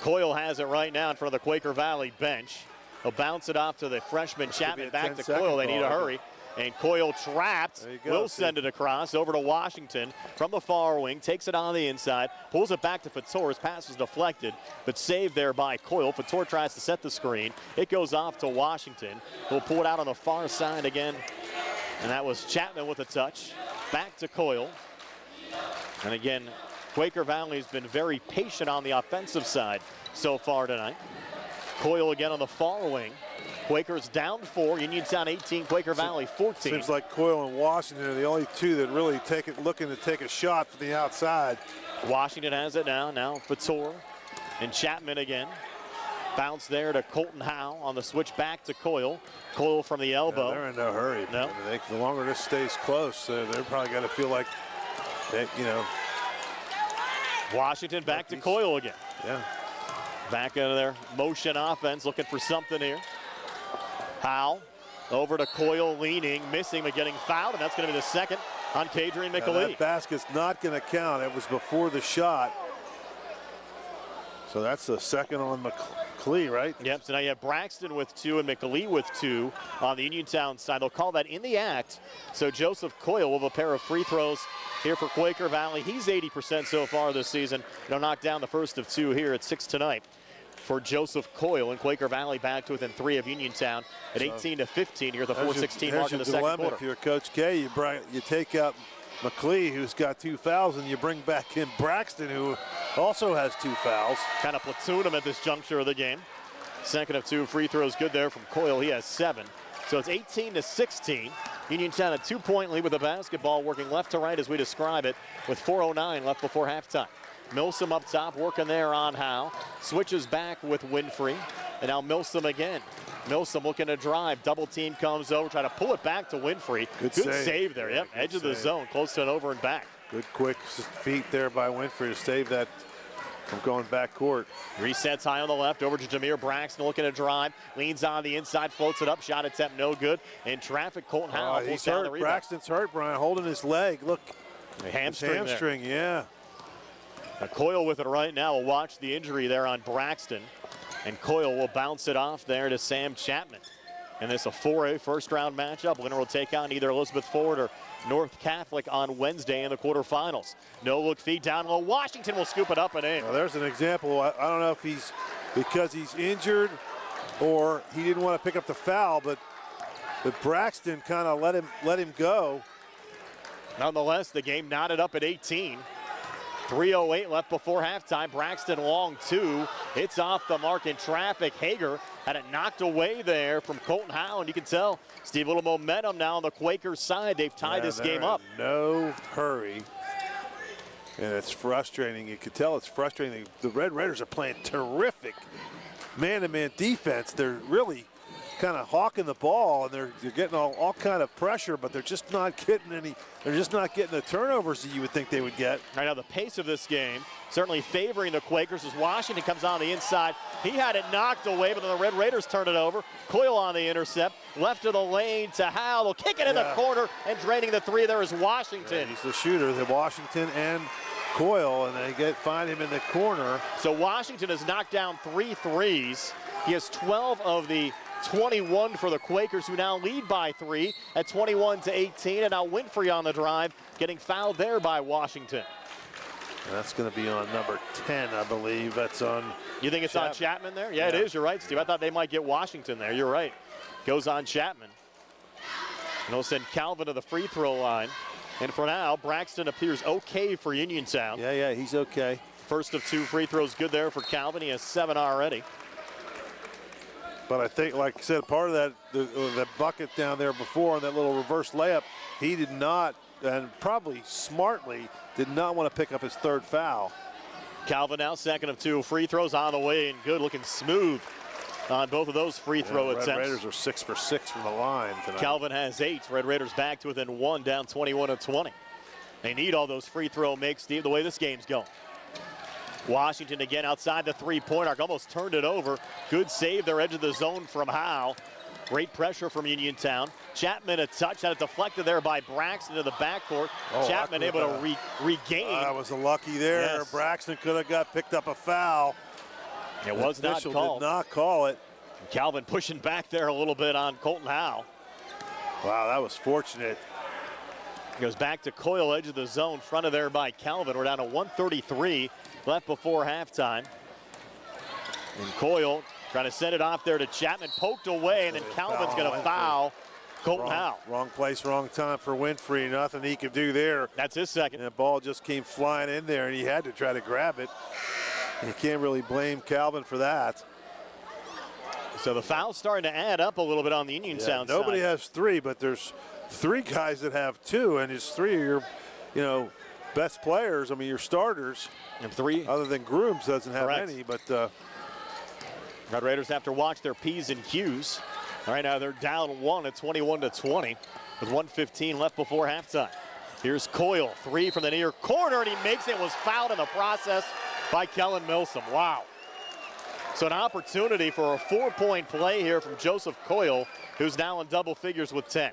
Coyle has it right now in front of the Quaker Valley bench. He'll bounce it off to the freshman Chapman, back to Coyle. They need to hurry. And Coyle trapped, will send it across over to Washington from the far wing, takes it on the inside, pulls it back to Fator. His pass was deflected, but saved there by Coyle. Fator tries to set the screen. It goes off to Washington. He'll pull it out on the far side again, and that was Chapman with a touch. Back to Coyle. And again, Quaker Valley's been very patient on the offensive side so far tonight. Coyle again on the far wing. Quakers down 4, Uniontown 18, Quaker Valley 14. Seems like Coyle and Washington are the only 2 that really looking to take a shot from the outside. Washington has it now. Now Fator and Chapman again. Bounce there to Colton Howe on the switch back to Coyle. Coyle from the elbow. Yeah, they're in no hurry. No. The longer this stays close, they're probably going to feel like, Washington back to Coyle again. Yeah. Back into their motion offense, looking for something here. Howe over to Coyle, leaning, missing, but getting fouled, and that's going to be the second on Kadrian McLee. That basket's not going to count. It was before the shot. So that's the second on McLee, right? Yep, so now you have Braxton with 2 and McLee with 2 on the Uniontown side. They'll call that in the act. So Joseph Coyle will have a pair of free throws here for Quaker Valley. He's 80% so far this season. They'll knock down the first of 2 here at 6 tonight for Joseph Coyle, and Quaker Valley back to within 3 of Uniontown at 18-15 here, the 4:16 mark in the second quarter. If you're Coach K, you take out McLee, who's got 2 fouls, and you bring back in Braxton, who also has 2 fouls. Kind of platoon him at this juncture of the game. Second of 2 free throws good there from Coyle. He has 7. So it's 18-16. Uniontown a 2-point lead with the basketball, working left to right as we describe it, with 4:09 left before halftime. Milsom up top, working there on Howe. Switches back with Winfrey, and now Milsom again. Milsom looking to drive. Double team comes over, trying to pull it back to Winfrey. Good save there. Yep, edge of the zone, close to an over and back. Good quick feet there by Winfrey to save that from going back court. Resets high on the left, over to Jameer Braxton looking to drive. Leans on the inside, floats it up. Shot attempt no good. In traffic, Colton Howe pulls he's down hurt. the rebound. Braxton's hurt, Brian, holding his leg. Look, hamstring yeah. Now Coyle with it right now. We'll watch the injury there on Braxton. And Coyle will bounce it off there to Sam Chapman. And this is a 4A first-round matchup. Winner will take on either Elizabeth Ford or North Catholic on Wednesday in the quarterfinals. No-look feed down low. Washington will scoop it up and in. Well, there's an example. I don't know if he's because he's injured or he didn't want to pick up the foul, but Braxton kind of let him go. Nonetheless, the game knotted up at 18. 3:08 left before halftime. Braxton long two. It's off the mark in traffic. Hager had it knocked away there from Colton Howe, and you can tell, Steve, a little momentum now on the Quaker side. They've tied this game up. No hurry. And it's frustrating. You can tell it's frustrating. The Red Raiders are playing terrific man-to-man defense. They're really kind of hawking the ball, and they're getting all kind of pressure, but they're just not getting any. They're just not getting the turnovers that you would think they would get. Right now, the pace of this game certainly favoring the Quakers as Washington comes on the inside. He had it knocked away, but then the Red Raiders turn it over. Coyle on the intercept, left of the lane to Howe. They'll kick it in the corner, and draining the three there is Washington. He's the shooter, the Washington and Coyle, and they find him in the corner. So Washington has knocked down 3 threes. He has 12 of the 21 for the Quakers, who now lead by 3 at 21-18. And now Winfrey on the drive, getting fouled there by Washington. And that's going to be on number 10, I believe. That's on. You think it's on Chapman there? Yeah, it is. You're right, Steve. I thought they might get Washington there. You're right. Goes on Chapman. And they'll send Calvin to the free throw line. And for now, Braxton appears okay for Uniontown. Yeah, he's okay. First of 2 free throws good there for Calvin. He has 7 already. But I think, like I said, part of that, the bucket down there before on that little reverse layup, he did not, and probably smartly, did not want to pick up his 3rd foul. Calvin now second of 2 free throws on the way, and good, looking smooth on both of those free throw attempts. Red Raiders are 6 for 6 from the line tonight. Calvin has 8. Red Raiders back to within 1, down 21-20. They need all those free throw makes, Steve, the way this game's going. Washington again outside the 3-point arc, almost turned it over. Good save there, edge of the zone from Howe. Great pressure from Uniontown. Chapman a touch, had it deflected there by Braxton to the backcourt. Chapman able to regain. That was a lucky there. Yes. Braxton could have picked up a foul. It was not called. Did not call it. Calvin pushing back there a little bit on Colton Howe. Wow, that was fortunate. Goes back to Coyle, edge of the zone, fronted there by Calvin. We're down to 1:33 left before halftime. And Coyle trying to send it off there to Chapman, poked away, and then Calvin's going to foul Colton Howe. Wrong place, wrong time for Winfrey. Nothing he could do there. That's his second. And the ball just came flying in there, and he had to try to grab it. You can't really blame Calvin for that. So the foul's starting to add up a little bit on the Uniontown side. Nobody has 3, but there's 3 guys that have 2, and it's 3 of your, best players. I mean, your starters. And 3. Other than Grooms doesn't have any, but. Red Raiders have to watch their P's and Q's. All right, now they're down 1 at 21-20 with 1:15 left before halftime. Here's Coyle, 3 from the near corner, and he makes it. Was fouled in the process by Kellen Milsom. Wow. So an opportunity for a 4-point play here from Joseph Coyle, who's now in double figures with 10.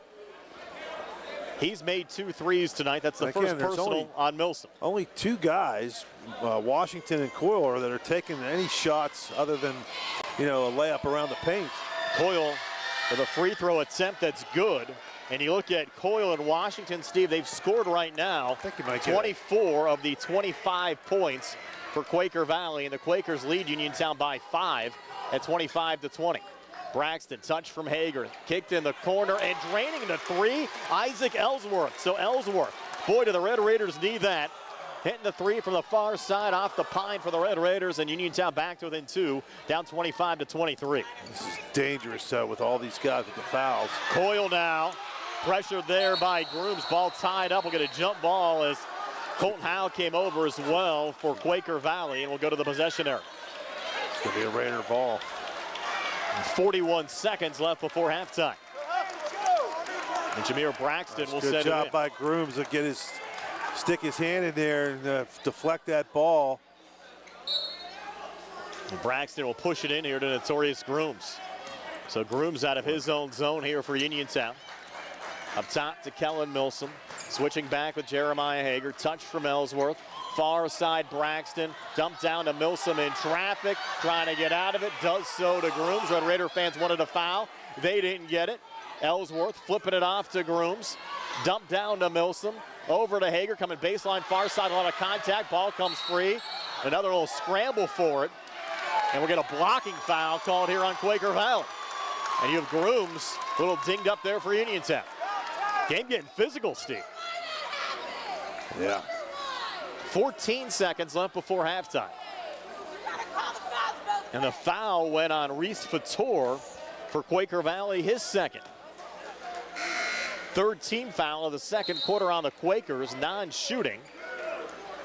He's made 2 threes tonight. That's the first personal on Milsom. Only 2 guys, Washington and Coyle, that are taking any shots other than, a layup around the paint. Coyle with a free throw attempt that's good. And you look at Coyle and Washington, Steve, they've scored right now 24 of the 25 points for Quaker Valley. And the Quakers lead Uniontown by 5 at 25-20. Braxton, touch from Hager, kicked in the corner and draining the 3, Isaac Ellsworth. So Ellsworth, boy, do the Red Raiders need that. Hitting the 3 from the far side off the pine for the Red Raiders, and Uniontown back to within 2, down 25-23. This is dangerous with all these guys with the fouls. Coyle now Pressured there by Grooms. Ball tied up. We'll get a jump ball as Colton Howe came over as well for Quaker Valley, and we'll go to the possession area. It's going to be a Raider ball. 41 seconds left before halftime. And Jameer Braxton will set it in. Good job by Grooms to stick his hand in there and deflect that ball. And Braxton will push it in here to Notorious Grooms. So Grooms out of his own zone here for Uniontown. Up top to Kellen Milsom. Switching back with Jeremiah Hager. Touch from Ellsworth. Far side Braxton. Dumped down to Milsom in traffic. Trying to get out of it. Does so to Grooms. Red Raider fans wanted a foul. They didn't get it. Ellsworth flipping it off to Grooms. Dumped down to Milsom. Over to Hager. Coming baseline far side. A lot of contact. Ball comes free. Another little scramble for it. And we'll get a blocking foul called here on Quaker Valley. And you have Grooms a little dinged up there for Uniontown. Game getting physical, Steve. Yeah. 14 seconds left before halftime. And the foul went on Reese Fator for Quaker Valley, his second. Third team foul of the second quarter on the Quakers, non-shooting.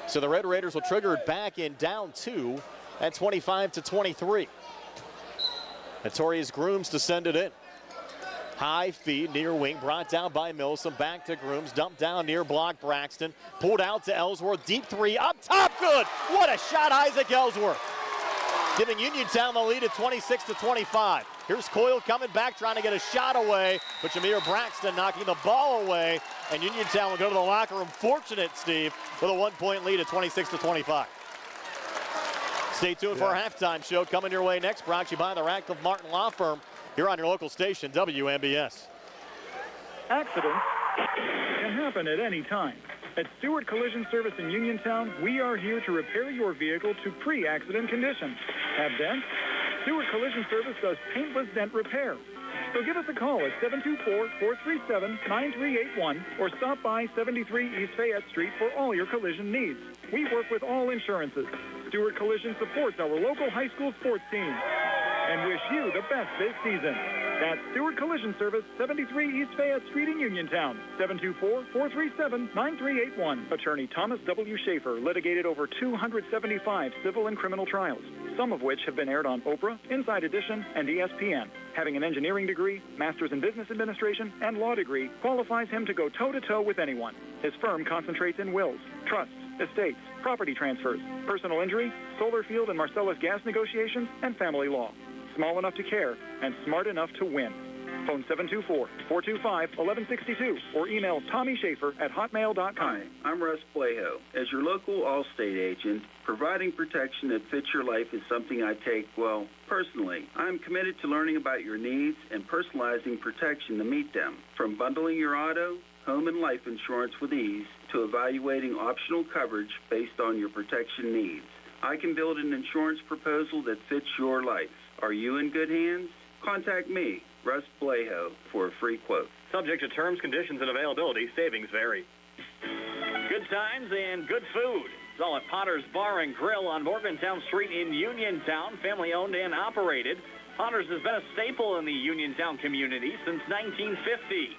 So the Red Raiders will trigger it back in down 2 at 25-23. Notorious Grooms to send it in. High feed, near wing, brought down by Milsom, back to Grooms, dumped down near block Braxton, pulled out to Ellsworth, deep three, up top, good! What a shot, Isaac Ellsworth. Giving Uniontown the lead at 26-25. Here's Coyle coming back, trying to get a shot away, but Jameer Braxton knocking the ball away, and Uniontown will go to the locker room. Fortunate, Steve, with a 1-point lead at 26-25. Stay tuned for our halftime show coming your way next, brought to you by the Radcliffe Martin Law Firm. Here on your local station, WMBS. Accidents can happen at any time. At Stewart Collision Service in Uniontown, we are here to repair your vehicle to pre-accident condition. Have dents? Stewart Collision Service does paintless dent repair. So give us a call at 724-437-9381 or stop by 73 East Fayette Street for all your collision needs. We work with all insurances. Stewart Collision supports our local high school sports teams and wish you the best this season. That's Stewart Collision Service, 73 East Fayette Street in Uniontown, 724-437-9381. Attorney Thomas W. Schaefer litigated over 275 civil and criminal trials, some of which have been aired on Oprah, Inside Edition, and ESPN. Having an engineering degree, master's in business administration, and law degree qualifies him to go toe-to-toe with anyone. His firm concentrates in wills, trusts, estates, property transfers, personal injury, solar field and Marcellus gas negotiations, and family law. Small enough to care and smart enough to win. Phone 724-425-1162 or email TommySchaefer@hotmail.com. Hi, I'm Russ Plaho. As your local Allstate agent, providing protection that fits your life is something I take, well, personally. I'm committed to learning about your needs and personalizing protection to meet them. From bundling your auto, home, and life insurance with ease to evaluating optional coverage based on your protection needs. I can build an insurance proposal that fits your life. Are you in good hands? Contact me, Russ Plaho, for a free quote. Subject to terms, conditions, and availability. Savings vary. Good times and good food. It's all at Potter's Bar and Grill on Morgantown Street in Uniontown. Family owned and operated. Potter's has been a staple in the Uniontown community since 1950.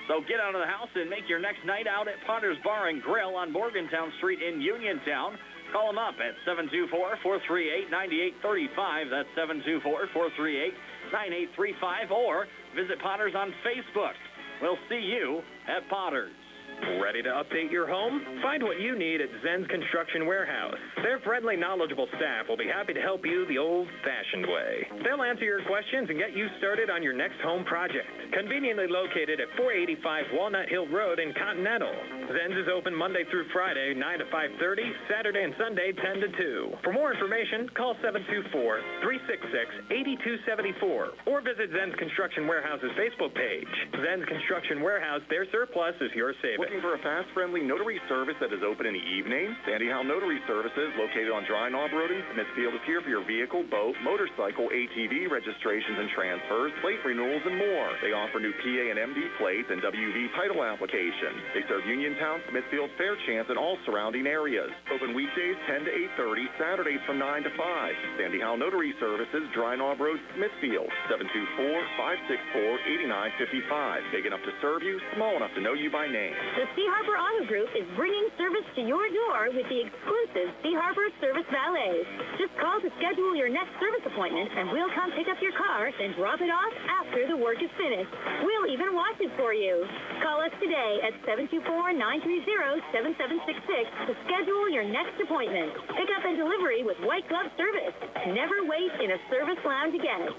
So get out of the house and make your next night out at Potter's Bar and Grill on Morgantown Street in Uniontown. Call them up at 724-438-9835. That's 724-438-9835. Or visit Potter's on Facebook. We'll see you at Potter's. Ready to update your home? Find what you need at Zen's Construction Warehouse. Their friendly, knowledgeable staff will be happy to help you the old-fashioned way. They'll answer your questions and get you started on your next home project. Conveniently located at 485 Walnut Hill Road in Continental. Zen's is open Monday through Friday, 9 to 5:30, Saturday and Sunday, 10 to 2. For more information, call 724-366-8274 or visit Zen's Construction Warehouse's Facebook page. Zen's Construction Warehouse, their surplus is your savings. David. Looking for a fast, friendly notary service that is open in the evening? Sandy Howe Notary Services, located on Dry Knob Road in Smithfield, is here for your vehicle, boat, motorcycle, ATV registrations and transfers, plate renewals, and more. They offer new PA and MD plates and WV title applications. They serve Uniontown, Smithfield, Fairchance, and all surrounding areas. Open weekdays 10 to 8:30, Saturdays from 9 to 5. Sandy Howe Notary Services, Dry Knob Road, Smithfield, 724-564-8955. Big enough to serve you, small enough to know you by name. The Sea Harbor Auto Group is bringing service to your door with the exclusive Sea Harbor Service Valets. Just call to schedule your next service appointment, and we'll come pick up your car, then drop it off after the work is finished. We'll even wash it for you. Call us today at 724-930-7766 to schedule your next appointment. Pickup and delivery with white glove service. Never wait in a service lounge again.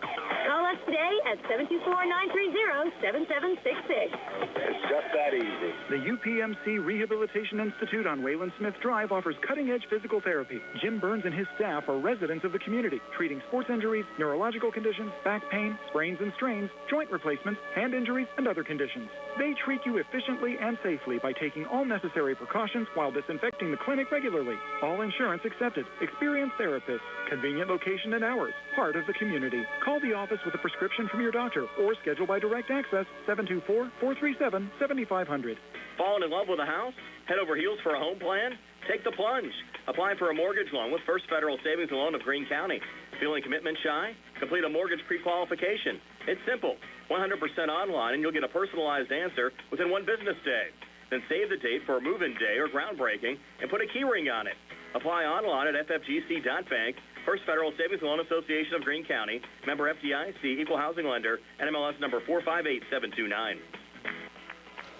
Call us today at 724-930-7766. It's just that easy. The UPMC Rehabilitation Institute on Wayland Smith Drive offers cutting-edge physical therapy. Jim Burns and his staff are residents of the community, treating sports injuries, neurological conditions, back pain, sprains and strains, joint replacements, hand injuries, and other conditions. They treat you efficiently and safely by taking all necessary precautions while disinfecting the clinic regularly. All insurance accepted. Experienced therapists. Convenient location and hours. Part of the community. Call the office with a prescription from your doctor or schedule by direct access 724-437-7500. Falling in love with a house? Head over heels for a home plan? Take the plunge. Apply for a mortgage loan with First Federal Savings and Loan of Greene County. Feeling commitment shy? Complete a mortgage pre-qualification. It's simple. 100% online, and you'll get a personalized answer within one business day. Then save the date for a move-in day or groundbreaking and put a key ring on it. Apply online at ffgc.bank. First Federal Savings and Loan Association of Greene County. Member FDIC, Equal Housing Lender, NMLS number 458729.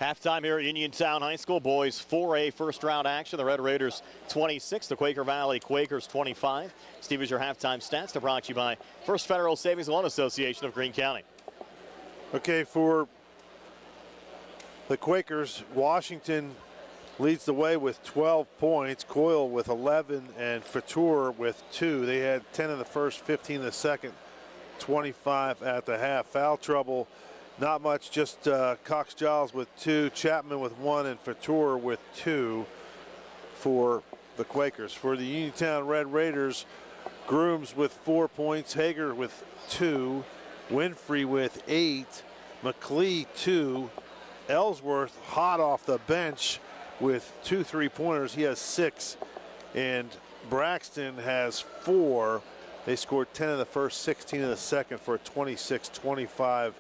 Halftime here at Uniontown High School. Boys 4A first round action. The Red Raiders 26, the Quaker Valley Quakers 25. Steve, is your halftime stats. They're brought to you by First Federal Savings and Loan Association of Greene County. Okay, for the Quakers, Washington leads the way with 12 points, Coyle with 11, and Fatur with 2. They had 10 in the first, 15 in the second, 25 at the half. Foul trouble, not much, just Cox-Giles with 2, Chapman with 1, and Fatur with 2 for the Quakers. For the Uniontown Red Raiders, Grooms with 4 points, Hager with 2, Winfrey with 8, McLee 2, Ellsworth hot off the bench with 2 3-pointers. He has 6, and Braxton has 4. They scored 10 in the first, 16 in the second for a 26-25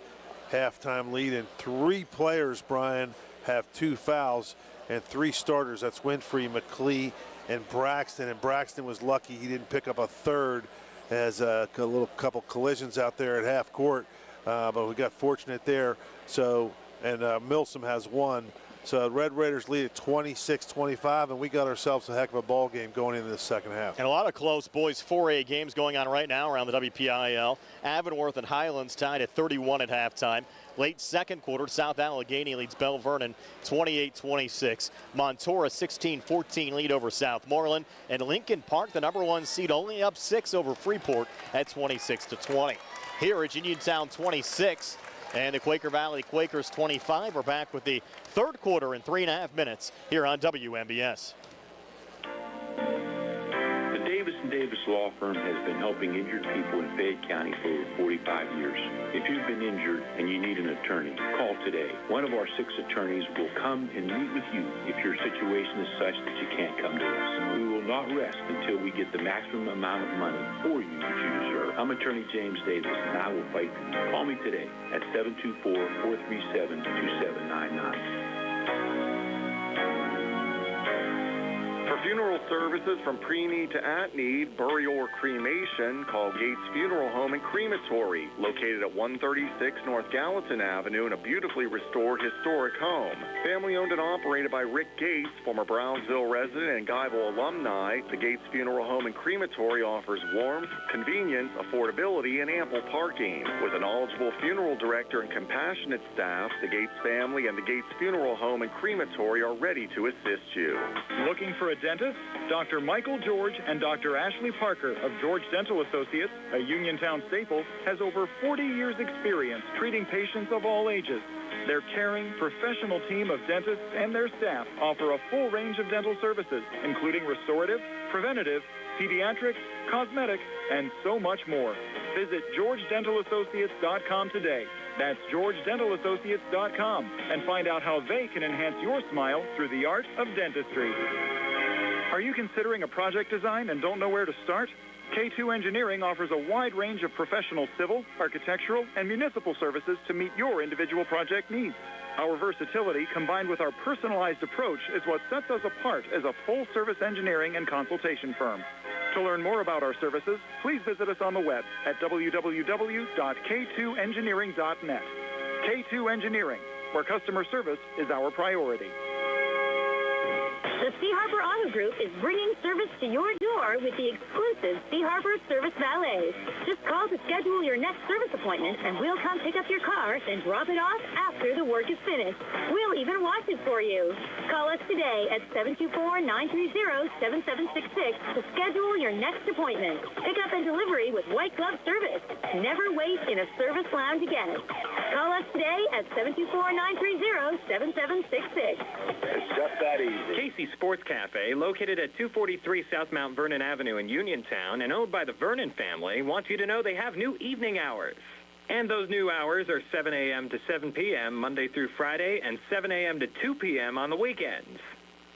halftime lead. And 3 players, Brian, have 2 fouls, and 3 starters. That's Winfrey, McLee, and Braxton. And Braxton was lucky he didn't pick up a third, as a little couple collisions out there at half court. But we got fortunate there. So, and Milsom has 1. So Red Raiders lead at 26-25, and we got ourselves a heck of a ball game going into the second half. And a lot of close boys 4A games going on right now around the WPIAL. Avonworth and Highlands tied at 31 at halftime. Late second quarter, South Allegheny leads Bell Vernon 28-26. Montora 16-14 lead over Southmoreland. And Lincoln Park, the #1 seed, only up 6 over Freeport at 26-20. Here at Uniontown 26. And the Quaker Valley Quakers 25. We're back with the third quarter in 3.5 minutes here on WMBS. The Davis & Davis Law Firm has been helping injured people in Fayette County for over 45 years. If you've been injured and you need an attorney, call today. One of our 6 attorneys will come and meet with you if your situation is such that you can't come to us. We will not rest until we get the maximum amount of money for you that you deserve. I'm Attorney James Davis, and I will fight for you. Call me today at 724-437-2799. For funeral services from pre-need to at-need, burial or cremation, call Gates Funeral Home and Crematory, located at 136 North Gallatin Avenue in a beautifully restored historic home. Family-owned and operated by Rick Gates, former Brownsville resident and Guyville alumni, the Gates Funeral Home and Crematory offers warmth, convenience, affordability, and ample parking. With a knowledgeable funeral director and compassionate staff, the Gates family and the Gates Funeral Home and Crematory are ready to assist you. Looking for a dentist dentists, Dr. Michael George and Dr. Ashley Parker of George Dental Associates, a Uniontown staple, has over 40 years' experience treating patients of all ages. Their caring, professional team of dentists and their staff offer a full range of dental services, including restorative, preventative, pediatrics, cosmetic, and so much more. Visit GeorgeDentalAssociates.com today. That's GeorgeDentalAssociates.com, and find out how they can enhance your smile through the art of dentistry. Are you considering a project design and don't know where to start? K2 Engineering offers a wide range of professional civil, architectural, and municipal services to meet your individual project needs. Our versatility, combined with our personalized approach, is what sets us apart as a full-service engineering and consultation firm. To learn more about our services, please visit us on the web at www.k2engineering.net. K2 Engineering, where customer service is our priority. The Sea Harbor Auto Group is bringing service to your door with the exclusive Sea Harbor Service Valet. Just call to schedule your next service appointment, and we'll come pick up your car and drop it off after the work is finished. We'll even wash it for you. Call us today at 724-930-7766 to schedule your next appointment. Pickup and delivery with white glove service. Never wait in a service lounge again. Call us today at 724-930-7766. It's just that easy. Casey's Sports Cafe, located at 243 South Mount Vernon Avenue in Uniontown and owned by the Vernon family, wants you to know they have new evening hours. And those new hours are 7 a.m. to 7 p.m. Monday through Friday and 7 a.m. to 2 p.m. on the weekends.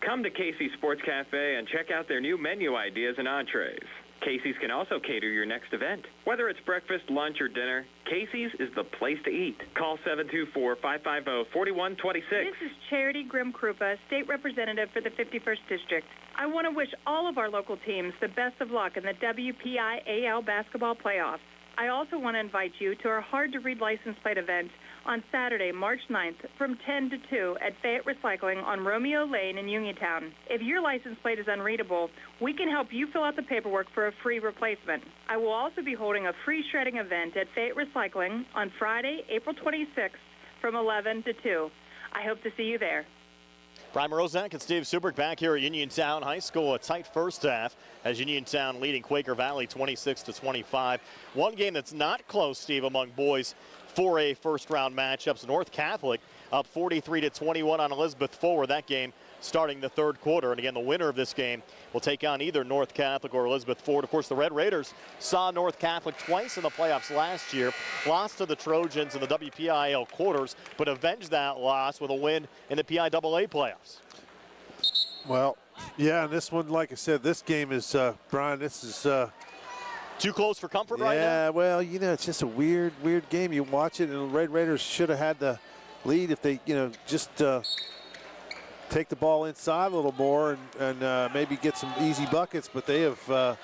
Come to Casey's Sports Cafe and check out their new menu ideas and entrees. Casey's can also cater your next event. Whether it's breakfast, lunch, or dinner, Casey's is the place to eat. Call 724-550-4126. This is Charity Grimm Krupa, State Representative for the 51st District. I want to wish all of our local teams the best of luck in the WPIAL basketball playoffs. I also want to invite you to our Hard to Read license plate event on Saturday, March 9th from 10 to 2 at Fayette Recycling on Romeo Lane in Uniontown. If your license plate is unreadable, we can help you fill out the paperwork for a free replacement. I will also be holding a free shredding event at Fayette Recycling on Friday, April 26th from 11 to 2. I hope to see you there. Brian Morozak and Steve Subrick back here at Uniontown High School. A tight first half as Uniontown leading Quaker Valley 26-25. One game that's not close, Steve, among boys 4A first-round matchups. North Catholic up 43-21 on Elizabeth Forward. That game starting the third quarter. And again, the winner of this game will take on either North Catholic or Elizabeth Forward. Of course, the Red Raiders saw North Catholic twice in the playoffs last year, lost to the Trojans in the WPIAL quarters, but avenged that loss with a win in the PIAA playoffs. Well, yeah, and this one, like I said, this game is, Brian, this is... too close for comfort right now? Yeah, well, you know, it's just a weird game. You watch it, and the Red Raiders should have had the lead if they, you know, just take the ball inside a little more and maybe get some easy buckets, but they have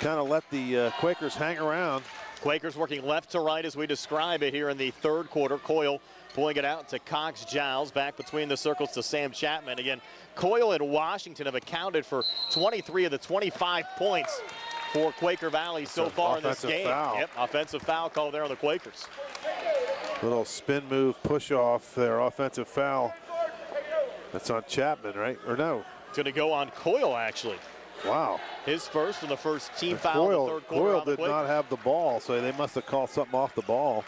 kind of let the Quakers hang around. Quakers working left to right as we describe it here in the third quarter. Coyle pulling it out to Cox Giles, back between the circles to Sam Chapman. Again, Coyle and Washington have accounted for 23 of the 25 points for Quaker Valley so far in this game. Foul. Yep, offensive foul call there on the Quakers. Little spin move, push off their offensive foul. That's on Chapman, right? Or no? It's going to go on Coyle, actually. Wow. His first and the first team foul in the third quarter. Coyle did not have the ball, so they must have called something off the ball.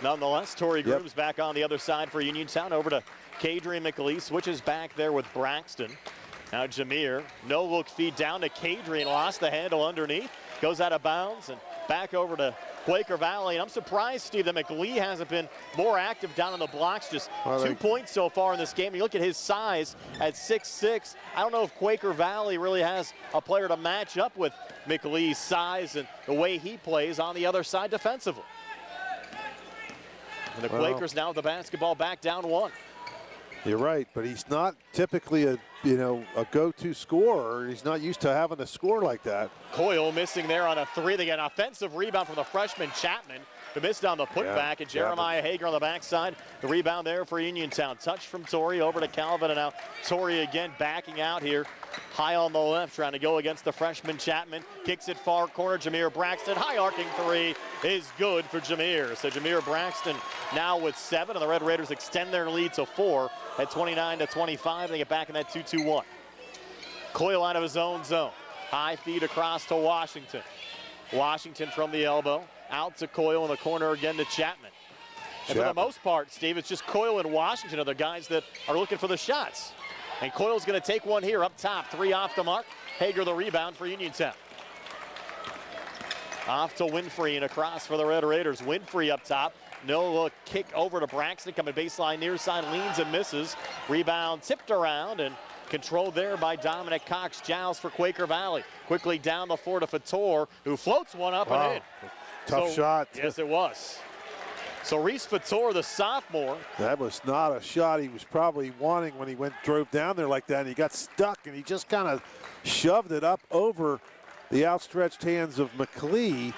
Nonetheless, Tori Grimm's back on the other side for Uniontown. Over to Kadrian McLeese, switches back there with Braxton. Now Jameer, no look feed down to Kadrian, lost the handle underneath, goes out of bounds and back over to Quaker Valley. And I'm surprised, Steve, that McLeese hasn't been more active down on the blocks. Just 2 points so far in this game. You look at his size at 6'6". I don't know if Quaker Valley really has a player to match up with McLeese's size and the way he plays on the other side defensively. And the Quakers now with the basketball back down 1. You're right, but he's not typically a go-to scorer. He's not used to having to score like that. Coyle missing there on a 3. They get an offensive rebound from the freshman Chapman, who missed on the putback, and Jeremiah Hager on the backside. The rebound there for Uniontown. Touch from Torrey over to Calvin, and now Torrey again backing out here. High on the left, trying to go against the freshman Chapman. Kicks it far corner, Jameer Braxton. High arcing 3 is good for Jameer. So Jameer Braxton now with 7, and the Red Raiders extend their lead to 4 at 29-25. They get back in that 2-2-1. Coyle out of his own zone. High feed across to Washington. Washington from the elbow. Out to Coyle in the corner again to Chapman. And for the most part, Steve, it's just Coyle and Washington are the guys that are looking for the shots. And Coyle's going to take one here up top. 3 off the mark. Hager the rebound for Uniontown. Off to Winfrey and across for the Red Raiders. Winfrey up top. No look kick over to Braxton. Coming baseline near side. Leans and misses. Rebound tipped around and controlled there by Dominic Cox. Giles for Quaker Valley. Quickly down the floor to Fator, who floats one up and in. Tough shot. Yes, it was. So Reese Fator, the sophomore. That was not a shot he was probably wanting when he drove down there like that, and he got stuck, and he just kind of shoved it up over the outstretched hands of McLee.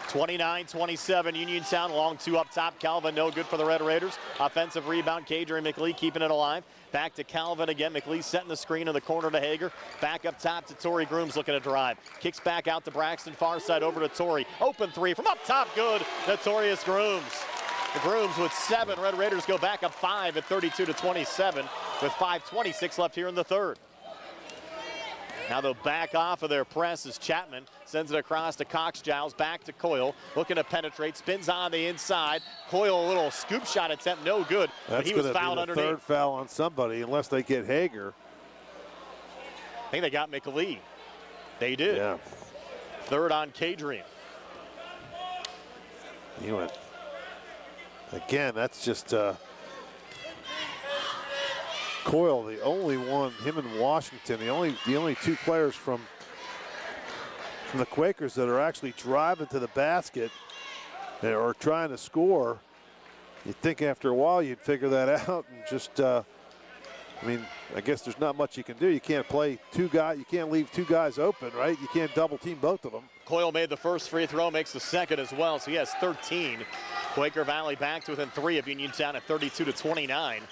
29-27, Uniontown, long 2 up top. Calvin, no good for the Red Raiders. Offensive rebound, Cager and McLee keeping it alive. Back to Calvin again. McLee setting the screen in the corner to Hager. Back up top to Torrey Grooms looking to drive. Kicks back out to Braxton, far side over to Torrey. Open 3 from up top, good. Notorious Grooms. The Grooms with 7. Red Raiders go back up 5 at 32-27 with 5:26 left here in the third. Now they'll back off of their press as Chapman sends it across to Cox. Giles back to Coyle, looking to penetrate, spins on the inside. Coyle, a little scoop shot attempt, no good, but he was fouled underneath. Third foul on somebody unless they get Hager. I think they got McLee. They did. Yeah. Third on Kadrian. You went. Again, that's just Coyle, the only one, him and Washington, the only 2 players from the Quakers that are actually driving to the basket or trying to score. You'd think after a while you'd figure that out and just, I mean, I guess there's not much you can do. You can't play 2 guys, you can't leave 2 guys open, right? You can't double team both of them. Coyle made the first free throw, makes the second as well, so he has 13. Quaker Valley back to within 3 of Uniontown at 32-29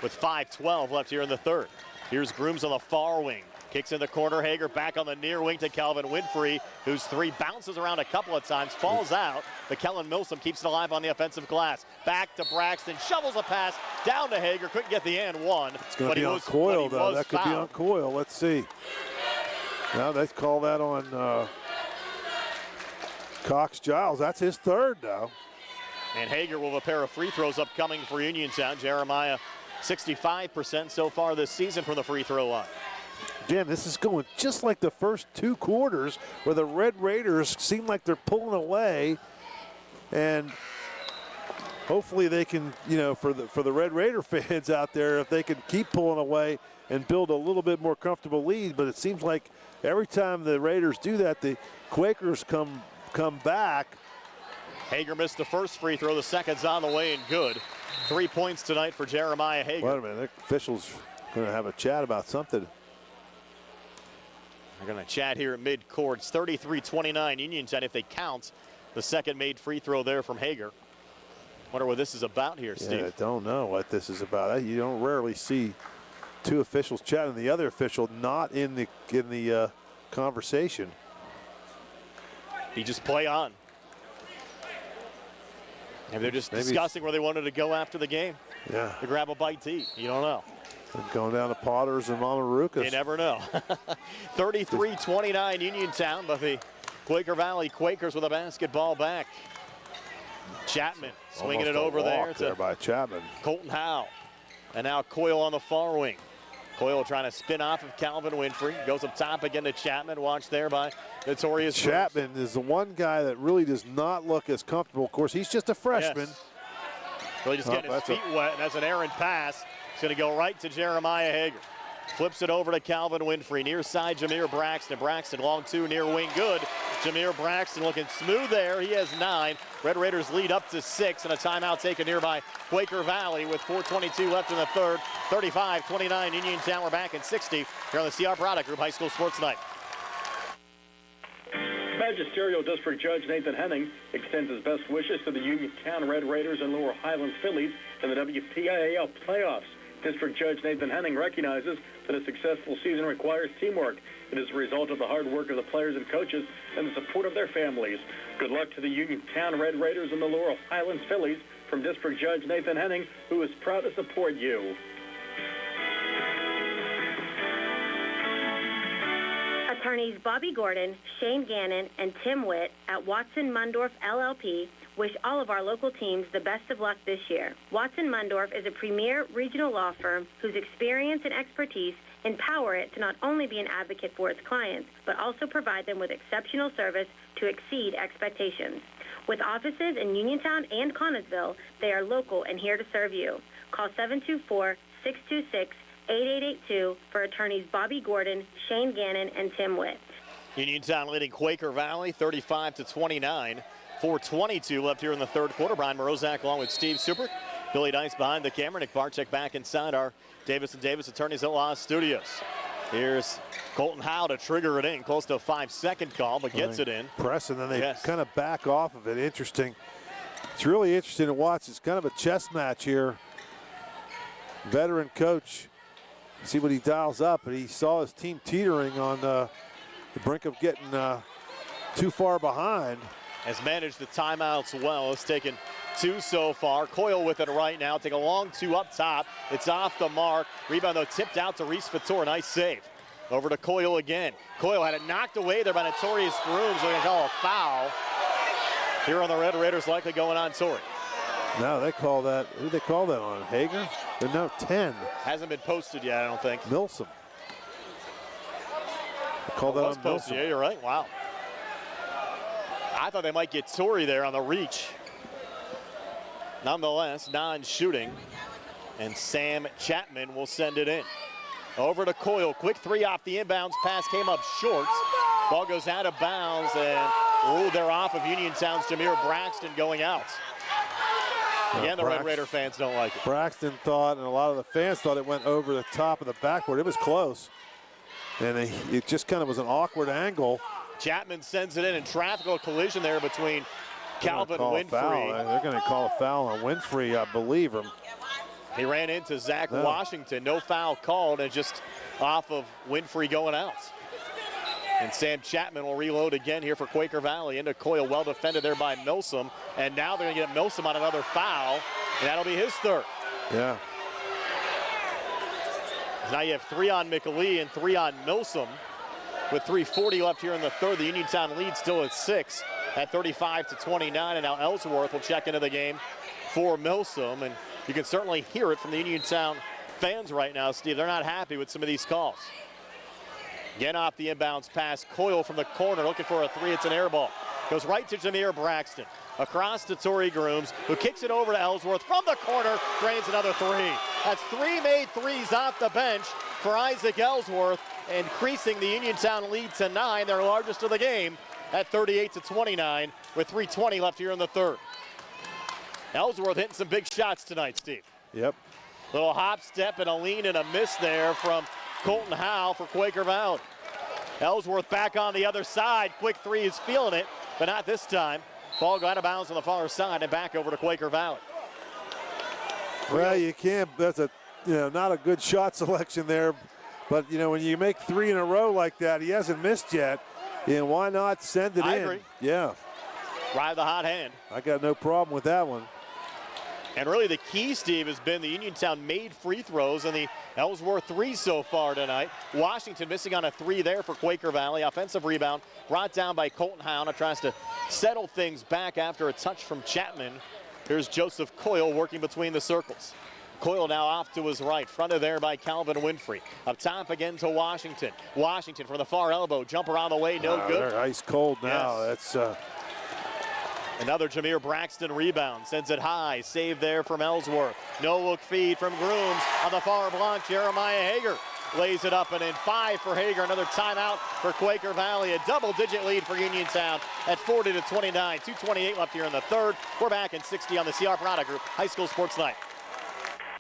with 5:12 left here in the third. Here's Grooms on the far wing. Kicks in the corner, Hager back on the near wing to Calvin Winfrey, whose 3 bounces around a couple of times, falls out, but Kellen Milsom keeps it alive on the offensive glass. Back to Braxton, shovels a pass, down to Hager, couldn't get the and one. It's going to be on Coyle, though. That could be on Coyle. Let's see. Now they call that on Cox Giles. That's his third now. And Hager will have a pair of free throws upcoming for Uniontown. Jeremiah 65% so far this season from the free throw line. Again, this is going just like the first 2 quarters where the Red Raiders seem like they're pulling away, and hopefully they can, you know, for the Red Raider fans out there, if they can keep pulling away and build a little bit more comfortable lead. But it seems like every time the Raiders do that, the Quakers come back. Hager missed the first free throw. The second's on the way and good. 3 points tonight for Jeremiah Hager. Wait a minute, the officials going to have a chat about something. They're going to chat here at midcourt. It's 33-29 Uniontown if they count the second made free throw there from Hager. Wonder what this is about here, Steve. Yeah, I don't know what this is about. You don't rarely see 2 officials chatting. The other official not in the conversation. He just play on. And they're just discussing where they wanted to go after the game. Yeah. To grab a bite to eat. You don't know. Going down to Potters and Mama Rukas. You never know. 33-29 Uniontown, but the Quaker Valley Quakers with a basketball back. Chapman swinging it over there to by Chapman. Colton Howe. And now Coyle on the far wing. Coyle trying to spin off of Calvin Winfrey. Goes up top again to Chapman. Watched there by Notorious Chapman is the one guy that really does not look as comfortable. Of course, he's just a freshman. Yes. Really just getting his feet wet. And that's an errant pass. It's going to go right to Jeremiah Hager. Flips it over to Calvin Winfrey. Near side, Jameer Braxton. Braxton long 2, near wing, good. Jameer Braxton looking smooth there. He has 9. Red Raiders lead up to 6, and a timeout taken here by Quaker Valley with 4:22 left in the third. 35-29 Uniontown. We're back in 60 here on the CR Product Group High School Sports Night. Magisterial District Judge Nathan Henning extends his best wishes to the Uniontown Red Raiders and Lower Highlands Phillies in the WPIAL playoffs. District Judge Nathan Henning recognizes that a successful season requires teamwork. It is a result of the hard work of the players and coaches and the support of their families. Good luck to the Uniontown Red Raiders and the Laurel Highlands Phillies from District Judge Nathan Henning, who is proud to support you. Attorneys Bobby Gordon, Shane Gannon, and Tim Witt at Watson Mundorf LLP wish all of our local teams the best of luck this year. Watson Mundorf is a premier regional law firm whose experience and expertise empower it to not only be an advocate for its clients, but also provide them with exceptional service to exceed expectations. With offices in Uniontown and Connellsville, they are local and here to serve you. Call 724-626-8882 for attorneys Bobby Gordon, Shane Gannon, and Tim Witt. Uniontown leading Quaker Valley 35-29. 4:22 left here in the third quarter. Brian Morozak along with Steve Super. Billy Dice behind the camera. Nick Barczyk back inside our Davis & Davis Attorneys at Law studios. Here's Colton Howe to trigger it in. Close to a 5-second call, but gets it in. Press, and then they kind of back off of it. Interesting. It's really interesting to watch. It's kind of a chess match here. Veteran coach, see what he dials up, but he saw his team teetering on the brink of getting too far behind. Has managed the timeouts well. Has taken 2 so far. Coyle with it right now. Take a long 2 up top. It's off the mark. Rebound, though, tipped out to Reese Fattor. Nice save. Over to Coyle again. Coyle had it knocked away there by Notorious Grooms. They're going to call a foul. Here on the Red Raiders, likely going on Torrey. No, they call that. Who do they call that on? Hager? They're now 10. Hasn't been posted yet, I don't think. Milsom. They call that on posted. Milsom. Yeah, you're right. Wow. I thought they might get Torrey there on the reach. Nonetheless, non-shooting. And Sam Chapman will send it in. Over to Coyle. Quick 3 off the inbounds pass. Came up short. Ball goes out of bounds. And they're off of Uniontown's Jameer Braxton going out. Again, the Red Raider fans don't like it. Braxton thought, and a lot of the fans thought it went over the top of the backboard. It was close. And it just kind of was an awkward angle. Chapman sends it in, and traffic collision there between Calvin Winfrey. They're going to call a foul on Winfrey, I believe. He ran into Zach Washington. No foul called, and just off of Winfrey going out. And Sam Chapman will reload again here for Quaker Valley. Into Coyle, well defended there by Milsom. And now they're going to get Milsom on another foul, and that'll be his third. Yeah. Now you have 3 on McAlee and 3 on Milsom. With 3:40 left here in the third, the Uniontown lead still at 6 at 35-29. And now Ellsworth will check into the game for Milsom. And you can certainly hear it from the Uniontown fans right now, Steve. They're not happy with some of these calls. Again off the inbounds pass. Coyle from the corner looking for a 3. It's an air ball. Goes right to Jameer Braxton. Across to Torrey Grooms, who kicks it over to Ellsworth from the corner. Drains another 3. That's 3 made threes off the bench for Isaac Ellsworth, increasing the Uniontown lead to 9, their largest of the game, at 38-29 with 3:20 left here in the third. Ellsworth hitting some big shots tonight, Steve. Yep. Little hop, step, and a lean and a miss there from Colton Howe for Quaker Valley. Ellsworth back on the other side. Quick 3 is feeling it, but not this time. Ball go out of bounds on the far side and back over to Quaker Valley. Well, you can't. That's a not a good shot selection there. But, when you make 3 in a row like that, he hasn't missed yet. And why not send it in? I agree. Yeah. Ride the hot hand. I got no problem with that one. And really the key, Steve, has been the Uniontown made free throws and the Ellsworth 3 so far tonight. Washington missing on a 3 there for Quaker Valley. Offensive rebound brought down by Colton Howe. Now tries to settle things back after a touch from Chapman. Here's Joseph Coyle working between the circles. Coyle now off to his right, fronted there by Calvin Winfrey. Up top again to Washington. Washington from the far elbow, jumper on the way, no good. They're ice cold now. Yes. That's another Jameer Braxton rebound, sends it high, save there from Ellsworth. No look feed from Grooms on the far block. Jeremiah Hager lays it up and in. 5 for Hager. Another timeout for Quaker Valley. A double-digit lead for Uniontown at 40-29. 2:28 left here in the third. We're back in 60 on the CR Product Group High School Sports Night.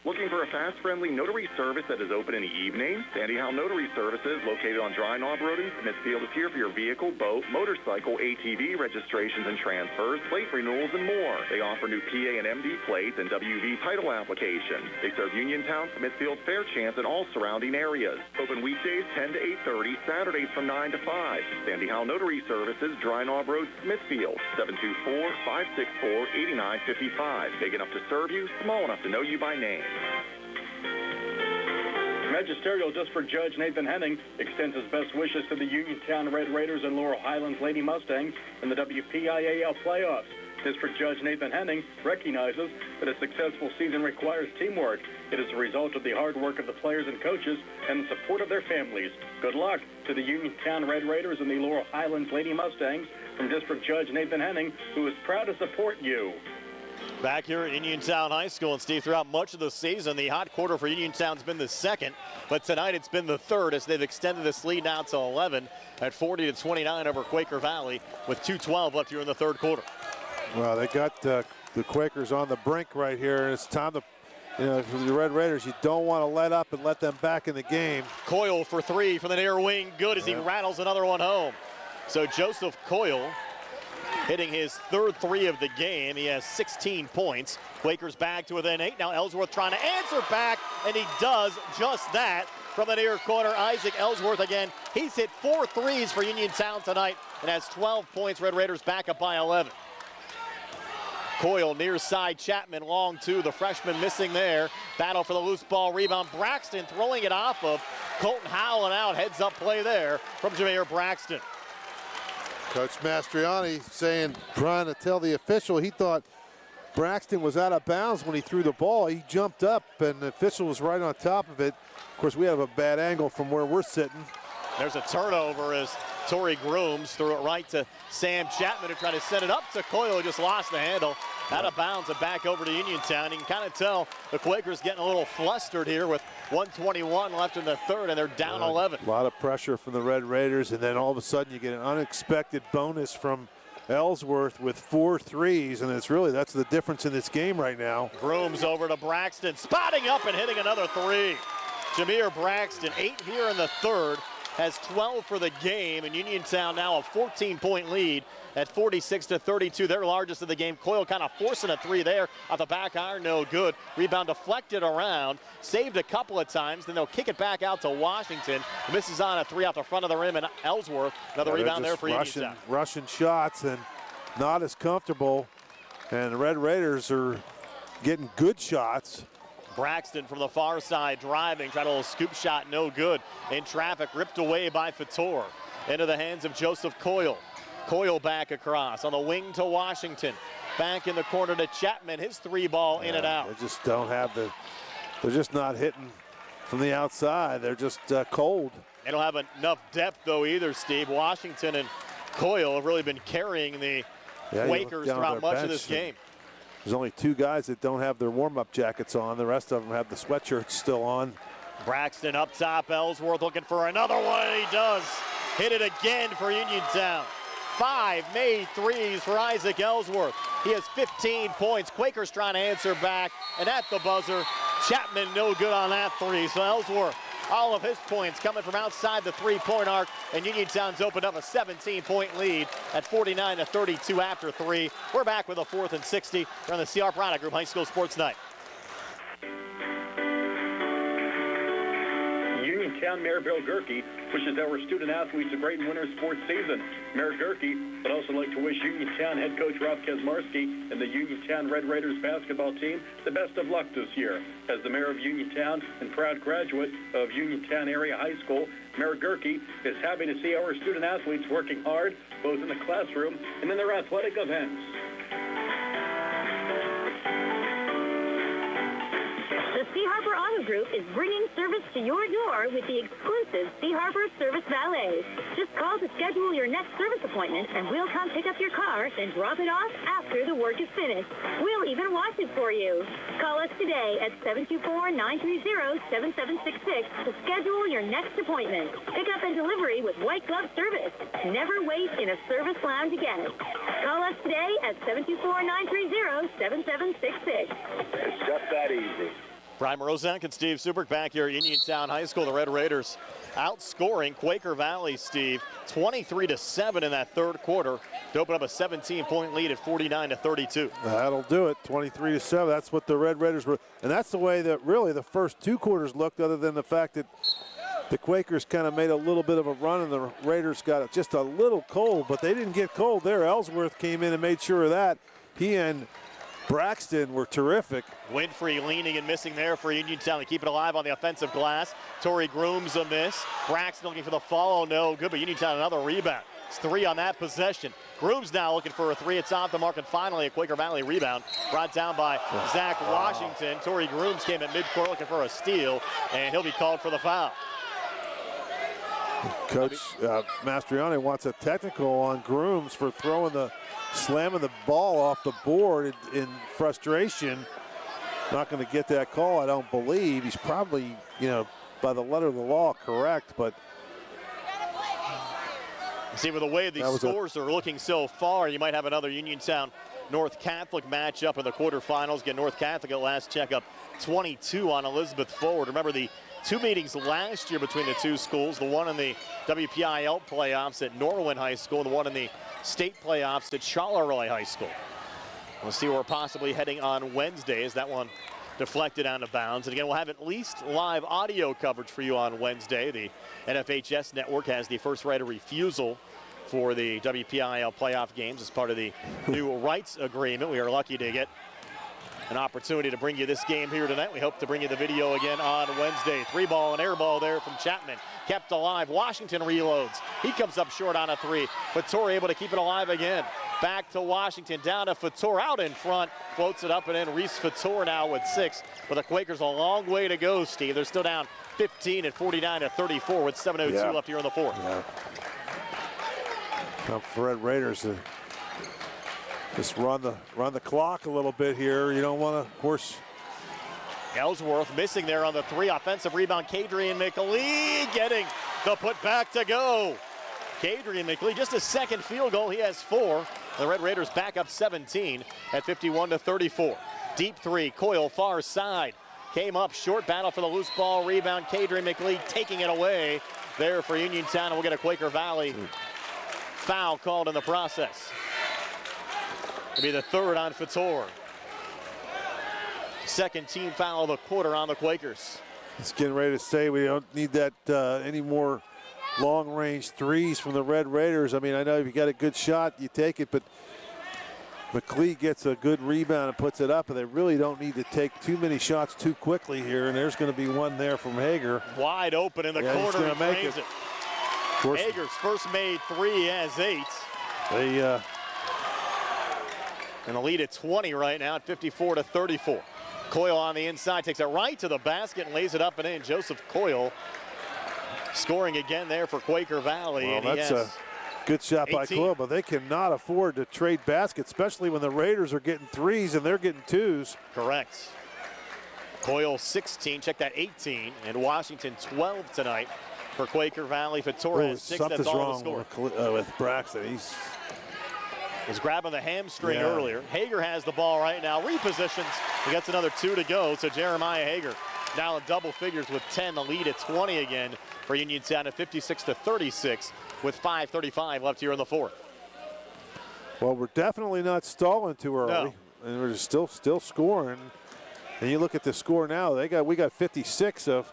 Looking for a fast, friendly notary service that is open in the evening? Sandy Howe Notary Services, located on Dry Knob Road in Smithfield, is here for your vehicle, boat, motorcycle, ATV registrations and transfers, plate renewals, and more. They offer new PA and MD plates and WV title applications. They serve Uniontown, Smithfield, Fairchance, and all surrounding areas. Open weekdays 10 to 8:30, Saturdays from 9 to 5. Sandy Howe Notary Services, Dry Knob Road, Smithfield, 724-564-8955. Big enough to serve you, small enough to know you by name. Magisterial District Judge Nathan Henning extends his best wishes to the Uniontown Red Raiders and Laurel Highlands Lady Mustangs in the WPIAL playoffs. District Judge Nathan Henning recognizes that a successful season requires teamwork. It is a result of the hard work of the players and coaches and the support of their families. Good luck to the Uniontown Red Raiders and the Laurel Highlands Lady Mustangs from District Judge Nathan Henning, who is proud to support you. Back here at Uniontown High School, and Steve, throughout much of the season, the hot quarter for Uniontown's been the second, but tonight it's been the third as they've extended this lead now to 11 at 40-29 over Quaker Valley with 2:12 left here in the third quarter. Well, they got the Quakers on the brink right here, and it's time to, for the Red Raiders, you don't want to let up and let them back in the game. Coyle for three from the near wing, good as he rattles another one home. So Joseph Coyle hitting his third three of the game. He has 16 points. Quakers back to within 8. Now Ellsworth trying to answer back, and he does just that from the near corner. Isaac Ellsworth again. He's hit 4 threes for Uniontown tonight and has 12 points. Red Raiders back up by 11. Coyle near side, Chapman long two. The freshman missing there. Battle for the loose ball rebound. Braxton throwing it off of Colton Howland out. Heads up play there from Jameer Braxton. Coach Mastriani trying to tell the official he thought Braxton was out of bounds when he threw the ball. He jumped up and the official was right on top of it. Of course, we have a bad angle from where we're sitting. There's a turnover as Torrey Grooms threw it right to Sam Chapman, who tried to set it up to Coyle, who just lost the handle. Out of bounds and back over to Uniontown. You can kind of tell the Quakers getting a little flustered here with 1:21 left in the third, and they're down 11. A lot of pressure from the Red Raiders, and then all of a sudden you get an unexpected bonus from Ellsworth with 4 threes, and that's the difference in this game right now. Grooms over to Braxton, spotting up and hitting another three. Jameer Braxton, 8 here in the third, has 12 for the game, and Uniontown now a 14-point lead at 46-32, their largest of the game. Coyle kind of forcing a three there off the back iron, no good. Rebound deflected around, saved a couple of times, then they'll kick it back out to Washington. Misses on a three off the front of the rim, and Ellsworth, another rebound there for Uniontown. Russian shots and not as comfortable, and the Red Raiders are getting good shots. Braxton from the far side driving, tried a little scoop shot, no good. In traffic, ripped away by Fator. Into the hands of Joseph Coyle. Coyle back across on the wing to Washington. Back in the corner to Chapman, his three ball in and out. They just don't have they're just not hitting from the outside. They're just cold. They don't have enough depth though either, Steve. Washington and Coyle have really been carrying the Quakers throughout much of this game. There's only 2 guys that don't have their warm-up jackets on. The rest of them have the sweatshirts still on. Braxton up top, Ellsworth looking for another one, and he does. Hit it again for Uniontown. 5 made threes for Isaac Ellsworth. He has 15 points. Quakers trying to answer back, and at the buzzer, Chapman no good on that three. So Ellsworth, all of his points coming from outside the three-point arc, and Uniontown's opened up a 17-point lead at 49-32 after 3. We're back with a 4th and 60 on the CR Product Group High School Sports Night. Uniontown Mayor Bill Gerke wishes our student athletes a great winter sports season. Mayor Gerke would also like to wish Uniontown head coach Rob Kazmarski and the Uniontown Red Raiders basketball team the best of luck this year. As the mayor of Uniontown and proud graduate of Uniontown Area High School, Mayor Gerke is happy to see our student athletes working hard both in the classroom and in their athletic events. The Sea Harbor Auto Group is bringing service to your door with the exclusive Sea Harbor Service Valet. Just call to schedule your next service appointment, and we'll come pick up your car and drop it off after the work is finished. We'll even wash it for you. Call us today at 724-930-7766 to schedule your next appointment. Pickup and delivery with white glove service. Never wait in a service lounge again. Call us today at 724-930-7766. It's just that easy. Brian Morozak and Steve Subrick back here at Uniontown High School. The Red Raiders outscoring Quaker Valley, Steve, 23-7 in that third quarter to open up a 17-point lead at 49-32. That'll do it, 23-7. That's what the Red Raiders were, and that's the way that really the first 2 quarters looked, other than the fact that the Quakers kind of made a little bit of a run and the Raiders got just a little cold, but they didn't get cold there. Ellsworth came in and made sure of that. He and Braxton were terrific. Winfrey leaning and missing there for Uniontown. They keep it alive on the offensive glass. Torrey Groom's a miss. Braxton looking for the follow, no good, but Uniontown another rebound. It's 3 on that possession. Groom's now looking for a 3. It's off the mark, and finally a Quaker Valley rebound brought down by Zach Washington. Torrey Grooms came at midcourt looking for a steal, and he'll be called for the foul. Coach Mastriani wants a technical on Grooms for slamming the ball off the board in frustration. Not going to get that call, I don't believe. He's probably, by the letter of the law, correct, but see, with the way these scores are looking so far, you might have another Uniontown North Catholic matchup in the quarterfinals. Get North Catholic at last check up 22 on Elizabeth Forward. Remember the 2 meetings last year between the 2 schools, the one in the WPIAL playoffs at Norwin High School and the one in the state playoffs at Charleroi High School. We'll see where we're possibly heading on Wednesday as that one deflected out of bounds. And again, we'll have at least live audio coverage for you on Wednesday. The NFHS network has the first right of refusal for the WPIAL playoff games as part of the new rights agreement. We are lucky to get an opportunity to bring you this game here tonight. We hope to bring you the video again on Wednesday. 3-ball and air ball there from Chapman. Kept alive. Washington reloads. He comes up short on a 3. Fator able to keep it alive again. Back to Washington. Down to Fator out in front. Floats it up and in. Reese Fator now with 6. But the Quakers a long way to go, Steve. They're still down 15 at 49-34 with 7:02 left here in the 4th. Yeah. Now for Red Raiders to just run the clock a little bit here. You don't want to, of course. Ellsworth missing there on the 3. Offensive rebound. Kadrian McLee getting the put back to go. Kadrian McLee, just a second field goal. He has 4. The Red Raiders back up 17 at 51-34. Deep 3. Coyle far side. Came up short. Battle for the loose ball rebound. Kadrian McLee taking it away there for Uniontown. And we'll get a Quaker Valley foul called in the process. It'll be the 3rd on Fator. Second team foul of the quarter on the Quakers. It's getting ready to say we don't need that any more long-range 3s from the Red Raiders. I mean, I know if you got a good shot, you take it, but McLee gets a good rebound and puts it up, and they really don't need to take too many shots too quickly here, and there's going to be one there from Hager. Wide open in the corner, he make drains it. Hager's first made 3, he has 8. They and the lead at 20 right now at 54-34. Coyle on the inside, takes it right to the basket and lays it up and in. Joseph Coyle scoring again there for Quaker Valley. Well, and that's a good shot by Coyle, but they cannot afford to trade baskets, especially when the Raiders are getting 3s and they're getting 2s. Correct. Coyle 16, check that 18, and Washington 12 tonight for Quaker Valley. Fator has 6, that's all the score. With Braxton, he's was grabbing the hamstring earlier. Hager has the ball right now, repositions. He gets another 2 to go, so Jeremiah Hager now in double figures with 10, the lead at 20 again for Uniontown at 56-36 with 5:35 left here in the 4th. Well, we're definitely not stalling too early, and we're still scoring. And you look at the score now, we got 56 of.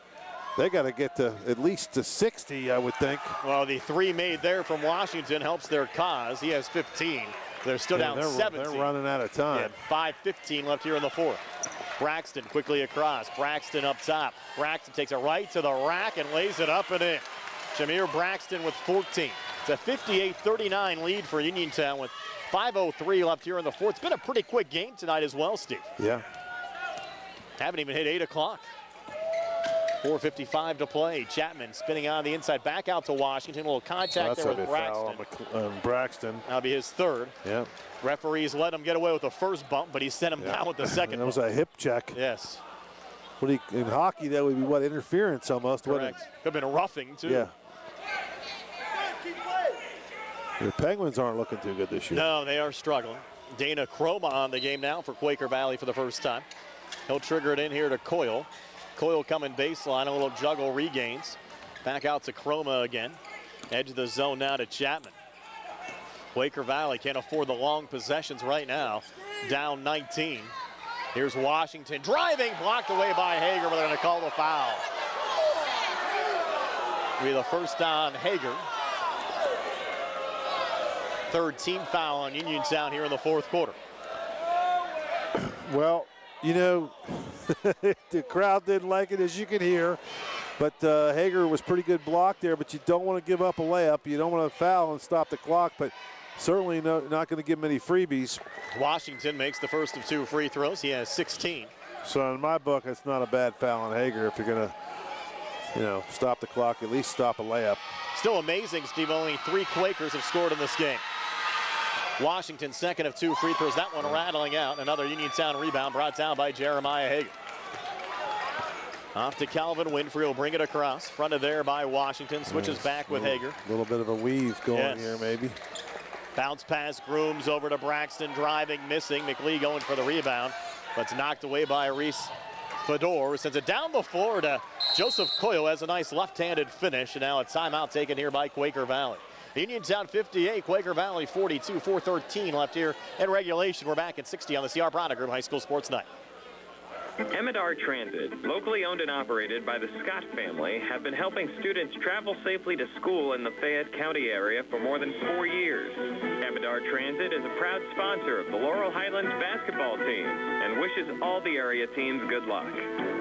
They got to get to at least to 60, I would think. Well, the 3 made there from Washington helps their cause. He has 15. They're still down 17. They're running out of time. 5:15 left here in the 4th. Braxton quickly across. Braxton up top. Braxton takes it right to the rack and lays it up and in. Jameer Braxton with 14. It's a 58-39 lead for Uniontown with 5:03 left here in the 4th. It's been a pretty quick game tonight as well, Steve. Yeah. Haven't even hit 8 o'clock. 4:55 to play. Chapman spinning on the inside, back out to Washington. A little contact there with Braxton. Braxton. That'll be his 3rd. Yeah. Referees let him get away with the first bump, but he sent him down with the second. That was a hip check. Yes. In hockey, that would be what, interference almost. Correct. Could have been a roughing too. Yeah. The Penguins aren't looking too good this year. No, they are struggling. Dana Kroma on the game now for Quaker Valley for the first time. He'll trigger it in here to Coyle. Coyle coming baseline, a little juggle, regains. Back out to Kroma again. Edge of the zone now to Chapman. Quaker Valley can't afford the long possessions right now. Down 19. Here's Washington driving, blocked away by Hager, but they're going to call the foul. It'll be the first on Hager. 3rd team foul on Uniontown here in the 4th quarter. Well, you know, the crowd didn't like it, as you can hear. But Hager was pretty good block there, but you don't want to give up a layup. You don't want to foul and stop the clock, but certainly not going to give him any freebies. Washington makes the first of 2 free throws. He has 16. So in my book, it's not a bad foul on Hager if you're going to, you know, stop the clock, at least stop a layup. Still amazing, Steve, only 3 Quakers have scored in this game. Washington, second of 2 free throws. That one rattling out. Another Uniontown rebound brought down by Jeremiah Hager. Off to Calvin Winfrey, will bring it across. Fronted there by Washington, switches back with Hager. A little bit of a weave going here, maybe. Bounce pass, Grooms over to Braxton, driving, missing. McLee going for the rebound, but it's knocked away by Reese Fedor. Sends it down the floor to Joseph Coyle. Has a nice left-handed finish, and now a timeout taken here by Quaker Valley. Uniontown 58, Quaker Valley 42, 4:13 left here in regulation. We're back at 60 on the CR Product Group High School Sports Night. M&R Transit, locally owned and operated by the Scott family, have been helping students travel safely to school in the Fayette County area for more than 4 years. M&R Transit is a proud sponsor of the Laurel Highlands basketball team and wishes all the area teams good luck.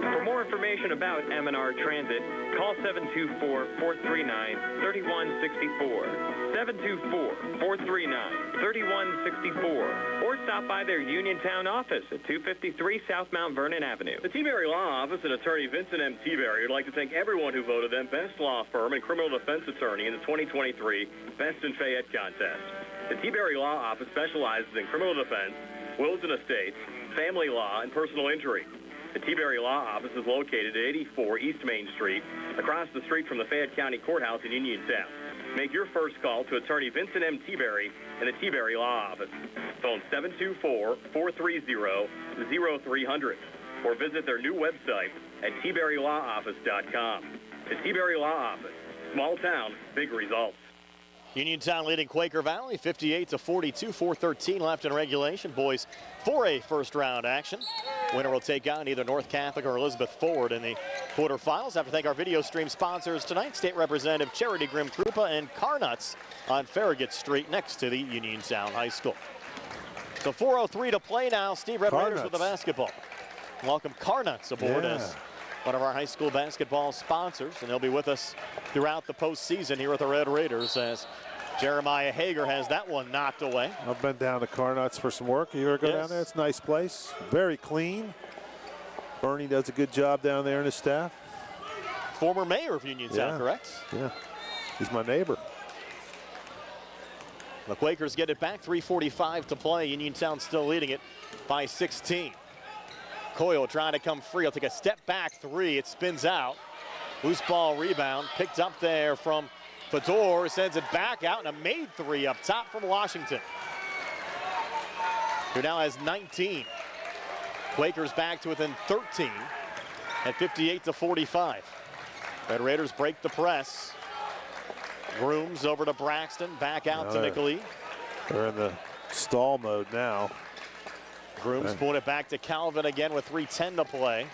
For more information about M&R Transit, call 724-439-3164. 724-439-3164, or stop by their Uniontown office at 253 South Mount Vernon Avenue. The T-Berry Law Office and attorney Vincent M. T-Berry would like to thank everyone who voted them Best Law Firm and Criminal Defense Attorney in the 2023 Best in Fayette contest. The T-Berry Law Office specializes in criminal defense, wills and estates, family law, and personal injury. The T-Berry Law Office is located at 84 East Main Street, across the street from the Fayette County Courthouse in Uniontown. Make your first call to attorney Vincent M. T-Berry in the T-Berry Law Office. Phone 724-430-0300 or visit their new website at tberrylawoffice.com. The T-Berry Law Office. Small town, big results. Uniontown leading Quaker Valley 58-42, 4:13 left in regulation. Boys 4A first round action. Winner will take on either North Catholic or Elizabeth Forward in the quarterfinals. I have to thank our video stream sponsors tonight, State Representative Charity Grimm Krupa and Karnuts on Farragut Street next to the Uniontown High School. So 4:03 to play now. Steve, Red Raiders with the basketball. Welcome Karnuts aboard as one of our high school basketball sponsors, and they'll be with us throughout the postseason here with the Red Raiders as Jeremiah Hager has that one knocked away. I've been down to Karnuts for some work. You ever go down there? It's a nice place. Very clean. Bernie does a good job down there and his staff. Former mayor of Uniontown, correct? Yeah, he's my neighbor. The Quakers get it back, 3:45 to play. Uniontown still leading it by 16. Coyle trying to come free. He'll take a step back 3. It spins out. Loose ball rebound picked up there from Fedor. Sends it back out and a made 3 up top from Washington, who now has 19. Quakers back to within 13 at 58-45. Red Raiders break the press. Grooms over to Braxton, back out to McLee. They're in the stall mode now. Grooms pulling it back to Calvin again with 3:10 to play.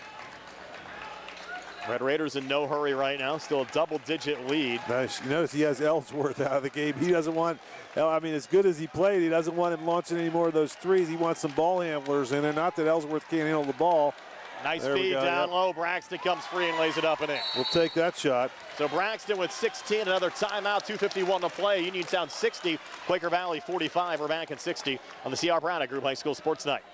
Red Raiders in no hurry right now, still a double-digit lead. Nice. You notice he has Ellsworth out of the game. He doesn't want, I mean, as good as he played, he doesn't want him launching any more of those threes. He wants some ball handlers in there. Not that Ellsworth can't handle the ball. Nice feed down low. Braxton comes free and lays it up and in. We'll take that shot. So Braxton with 16, another timeout, 2:51 to play. Uniontown 60, Quaker Valley 45. We're back at 60 on the CR Product Group High School Sports Night.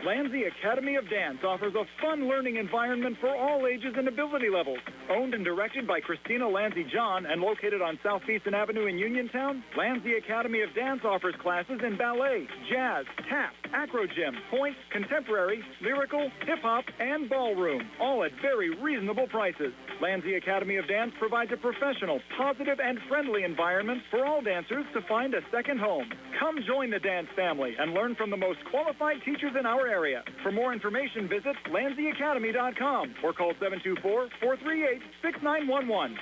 Lanzi Academy of Dance offers a fun learning environment for all ages and ability levels. Owned and directed by Christina Lanzi John and located on South Beeson Avenue in Uniontown, Lanzi Academy of Dance offers classes in ballet, jazz, tap, acro gym, point, contemporary, lyrical, hip-hop, and ballroom, all at very reasonable prices. Lanzi Academy of Dance provides a professional, positive, and friendly environment for all dancers to find a second home. Come join the dance family and learn from the most qualified teachers in our area. For more information, visit LanziAcademy.com or call 724-438-6911.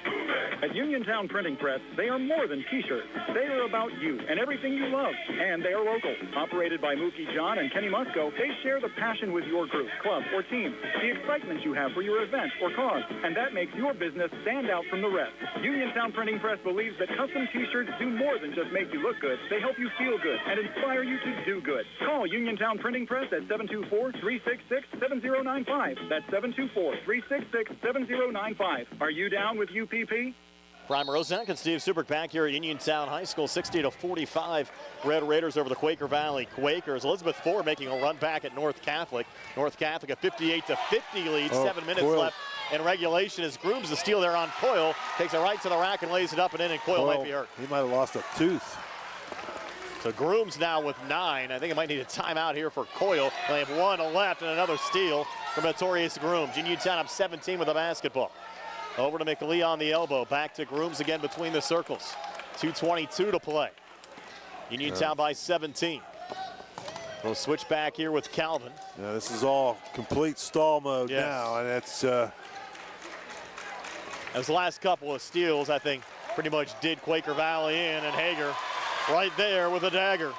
At Uniontown Printing Press, they are more than T-shirts. They are about you and everything you love, and they are local. Operated by Mookie John and Kenny Musco, they share the passion with your group, club, or team, the excitement you have for your event or cause, and that makes your business stand out from the rest. Uniontown Printing Press believes that custom T-shirts do more than just make you look good. They help you feel good and inspire you to do good. Call Uniontown Printing Press at 724-366-7095. That's 724-366-7095. Are you down with UPP? Brian Rozak and Steve Subrick back here at Uniontown High School, 60-45. Red Raiders over the Quaker Valley Quakers. Elizabeth Ford making a run back at North Catholic. North Catholic a 58-50 lead. 7 minutes left in regulation as Grooms the steal there on Coyle. Takes it right to the rack and lays it up and in, and Coyle might be hurt. He might have lost a tooth. So Grooms now with 9. I think it might need a timeout here for Coyle. They have 1 left and another steal from Notorious Grooms. Uniontown up 17 with the basketball. Over to McLean on the elbow. Back to Grooms again between the circles. 2:22 to play. Uniontown by 17. We'll switch back here with Calvin. Yeah, this is all complete stall mode now, and it's those last couple of steals, I think, pretty much did Quaker Valley in, and Hager right there with a dagger.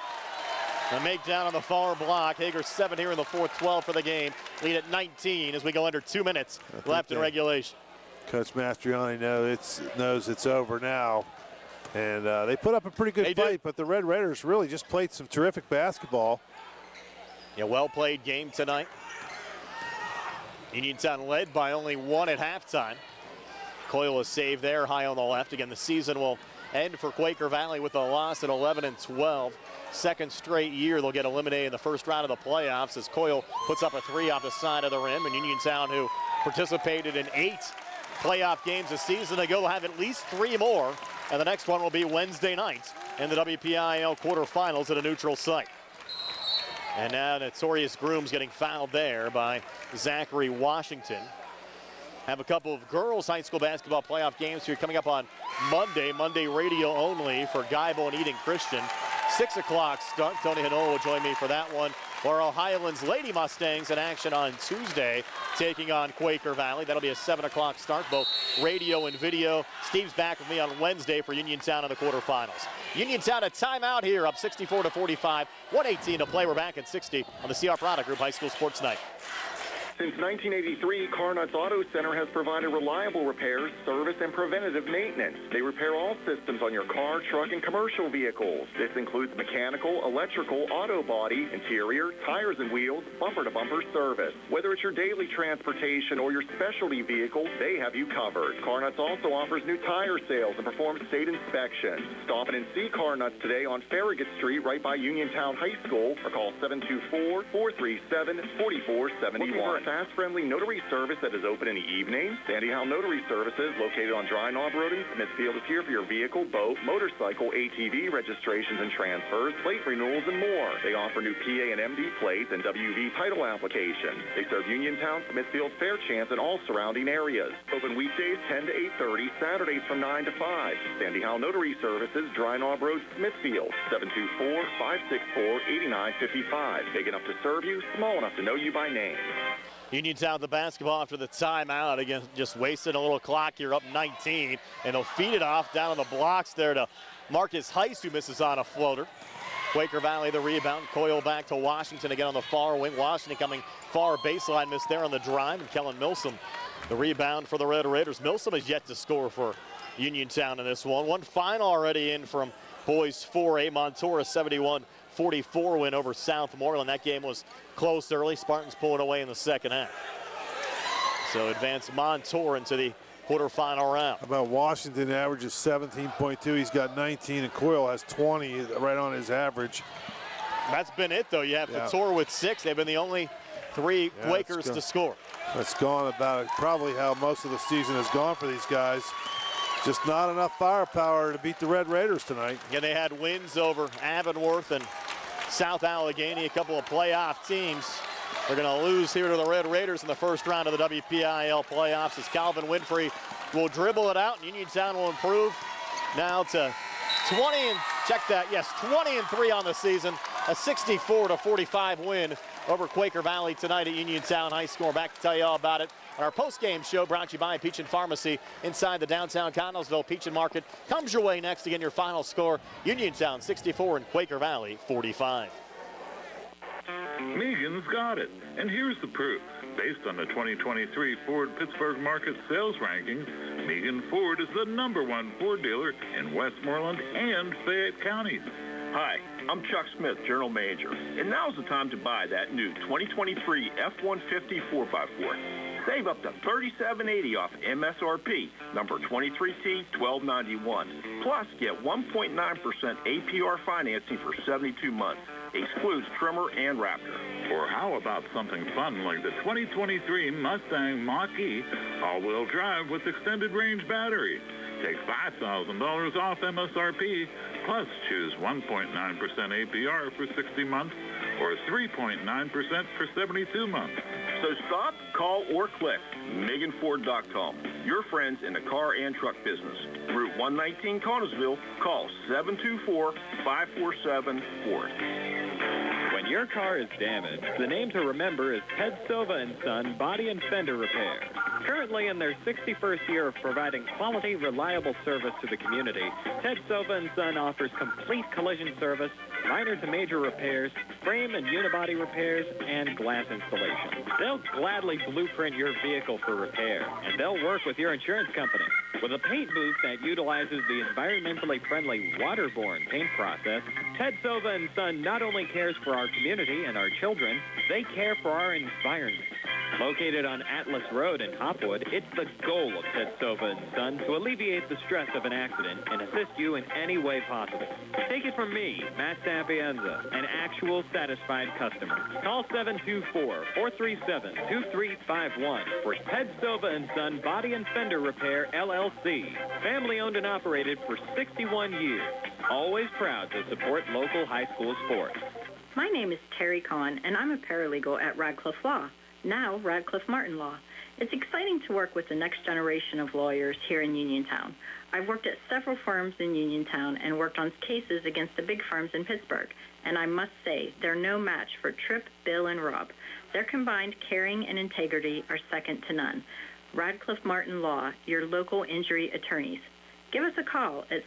A make down on the far block. Hager 7 here in the fourth, 12 for the game. Lead at 19 as we go under 2 minutes left in regulation. Coach Mastriani knows it's over now. And they put up a pretty good fight, but the Red Raiders really just played some terrific basketball. Yeah, well-played game tonight. Uniontown led by only 1 at halftime. Coyle a save there, high on the left. Again, the season will end for Quaker Valley with a loss at 11-12. Second straight year they'll get eliminated in the first round of the playoffs as Coyle puts up a 3 off the side of the rim. And Uniontown, who participated in 8 playoff games a season ago, will have at least 3 more. And the next one will be Wednesday night in the WPIAL quarterfinals at a neutral site. And now Notorious Grooms getting fouled there by Zachary Washington. Have a couple of girls high school basketball playoff games here coming up on Monday radio only for Guybo and Eden Christian. 6 o'clock start. Tony Hanola will join me for that one. Laurel Highlands Lady Mustangs in action on Tuesday, taking on Quaker Valley. That'll be a 7 o'clock start, both radio and video. Steve's back with me on Wednesday for Uniontown in the quarterfinals. Uniontown a timeout here, up 64-45. 1:18 to play. We're back at 60 on the CR Product Group High School Sports Night. Since 1983, Karnuts Auto Center has provided reliable repairs, service, and preventative maintenance. They repair all systems on your car, truck, and commercial vehicles. This includes mechanical, electrical, auto body, interior, tires and wheels, bumper-to-bumper service. Whether it's your daily transportation or your specialty vehicle, they have you covered. Karnuts also offers new tire sales and performs state inspections. Stop in and see Karnuts today on Farragut Street right by Uniontown High School, or call 724-437-4471. Fast, friendly notary service that is open in the evening. Sandy Howe Notary Services, located on Dry Knob Road in Smithfield, is here for your vehicle, boat, motorcycle, ATV registrations and transfers, plate renewals, and more. They offer new PA and MD plates and WV title applications. They serve Uniontown, Smithfield, Fairchance, and all surrounding areas. Open weekdays 10 to 8:30, Saturdays from 9 to 5. Sandy Howe Notary Services, Dry Knob Road, Smithfield, 724-564-8955. Big enough to serve you, small enough to know you by name. Uniontown the basketball after the timeout. Again, just wasting a little clock here, up 19. And they'll feed it off down on the blocks there to Marcus Heiss, who misses on a floater. Quaker Valley the rebound. Coyle back to Washington again on the far wing. Washington coming far baseline, miss there on the drive. And Kellen Milsom, the rebound for the Red Raiders. Milsom has yet to score for Uniontown in this one. One final already in from boys 4A. Montour, 71-44 win over Southmoreland. That game was close early. Spartans pulling away in the second half. So advance Montour into the quarterfinal round. How about Washington averages 17.2. He's got 19, and Coyle has 20, right on his average. That's been it, though. You have Couture with 6. They've been the only 3 Quakers to score. That's gone about probably how most of the season has gone for these guys. Just not enough firepower to beat the Red Raiders tonight. Yeah, they had wins over Avonworth and South Allegheny, a couple of playoff teams. They're going to lose here to the Red Raiders in the first round of the WPIAL playoffs as Calvin Winfrey will dribble it out, and Uniontown will improve now to 20 and check that. Yes, 20-3 on the season. A 64-45 win over Quaker Valley tonight at Uniontown High School. We're back to tell you all about it on our post-game show, brought to you by Peach & Pharmacy inside the downtown Connellsville Peach & Market. Comes your way next. Again, your final score, Uniontown 64 and Quaker Valley 45. Megan's got it, and here's the proof. Based on the 2023 Ford Pittsburgh Market Sales Rankings, Megan Ford is the #1 Ford dealer in Westmoreland and Fayette counties. Hi, I'm Chuck Smith, General Manager, and now's the time to buy that new 2023 F-150 4x4. Save up to $37.80 off MSRP, number 23T1291. Plus, get 1.9% APR financing for 72 months. Excludes Trimmer and Raptor. Or how about something fun like the 2023 Mustang Mach-E all-wheel drive with extended range battery? Take $5,000 off MSRP, plus choose 1.9% APR for 60 months or 3.9% for 72 months. So stop, call, or click MeganFord.com. Your friends in the car and truck business. Route 119 Connellsville. Call 724-547-FORD. When your car is damaged, the name to remember is Ted Silva & Son Body and Fender Repair. Currently in their 61st year of providing quality, reliable service to the community, Ted Silva & Son offers complete collision service, minor to major repairs, frame and unibody repairs, and glass installation. They'll gladly blueprint your vehicle for repair, and they'll work with your insurance company. With a paint booth that utilizes the environmentally friendly waterborne paint process, Ted Silva & Son not only cares for our community and our children, they care for our environment. Located on Atlas Road in Hopwood, it's the goal of Ted Silva & Son to alleviate the stress of an accident and assist you in any way possible. Take it from me, Matt Sapienza, an actual satisfied customer. Call 724-437-2351 for Ted Silva & Son Body and Fender Repair, LLC. Family owned and operated for 61 years. Always proud to support local high school sports. My name is Terry Kahn, and I'm a paralegal at Radcliffe Law, now Radcliffe Martin Law. It's exciting to work with the next generation of lawyers here in Uniontown. I've worked at several firms in Uniontown and worked on cases against the big firms in Pittsburgh, and I must say they're no match for Tripp, Bill, and Rob. Their combined caring and integrity are second to none. Radcliffe Martin Law, your local injury attorneys. Give us a call at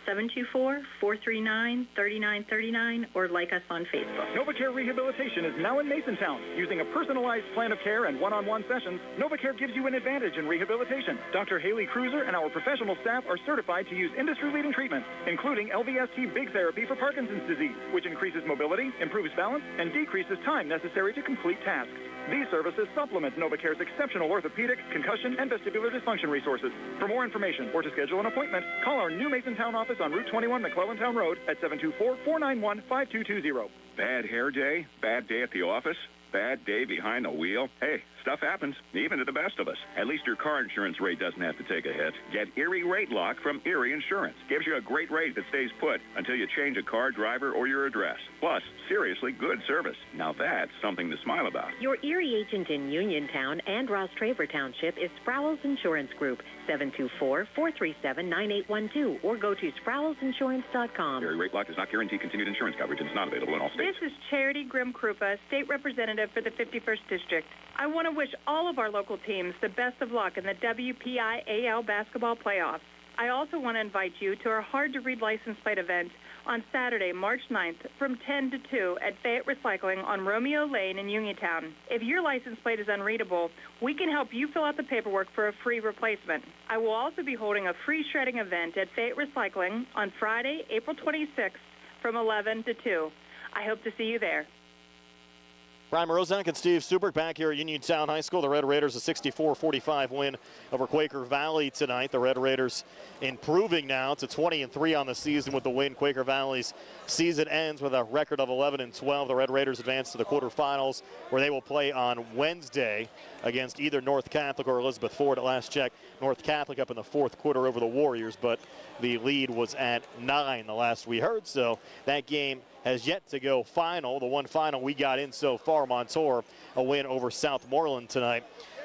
724-439-3939 or like us on Facebook. NovaCare Rehabilitation is now in Masontown. Using a personalized plan of care and one-on-one sessions, NovaCare gives you an advantage in rehabilitation. Dr. Haley Cruiser and our professional staff are certified to use industry-leading treatments, including LVST Big Therapy for Parkinson's disease, which increases mobility, improves balance, and decreases time necessary to complete tasks. These services supplement NovaCare's exceptional orthopedic, concussion, and vestibular dysfunction resources. For more information or to schedule an appointment, call our new Masontown office on Route 21 McClellantown Road at 724-491-5220. Bad hair day? Bad day at the office? Bad day behind the wheel? Hey, stuff happens, even to the best of us. At least your car insurance rate doesn't have to take a hit. Get Erie Rate Lock from Erie Insurance. Gives you a great rate that stays put until you change a car, driver, or your address. Plus, seriously good service. Now that's something to smile about. Your Erie agent in Uniontown and Ross Traver Township is Sproul's Insurance Group, 724-437-9812, or go to SproulsInsurance.com. Erie Rate Lock does not guarantee continued insurance coverage and is not available in all states. This is Charity Grimm Krupa, State Representative for the 51st District. I want to wish all of our local teams the best of luck in the WPIAL basketball playoffs. I also want to invite you to our hard-to-read license plate event on Saturday, March 9th from 10 to 2 at Fayette Recycling on Romeo Lane in Uniontown. If your license plate is unreadable, we can help you fill out the paperwork for a free replacement. I will also be holding a free shredding event at Fayette Recycling on Friday, April 26th from 11 to 2. I hope to see you there. Brian Morozak and Steve Suberg back here at Uniontown High School. The Red Raiders a 64-45 win over Quaker Valley tonight. The Red Raiders improving now to 20-3 on the season with the win. Quaker Valley's season ends with a record of 11-12. The Red Raiders advance to the quarterfinals where they will play on Wednesday against either North Catholic or Elizabeth Ford. At last check, North Catholic up in the fourth quarter over the Warriors, but the lead was at 9 the last we heard, so that game has yet to go final. The one final we got in so far, Montour, a win over Southmoreland tonight.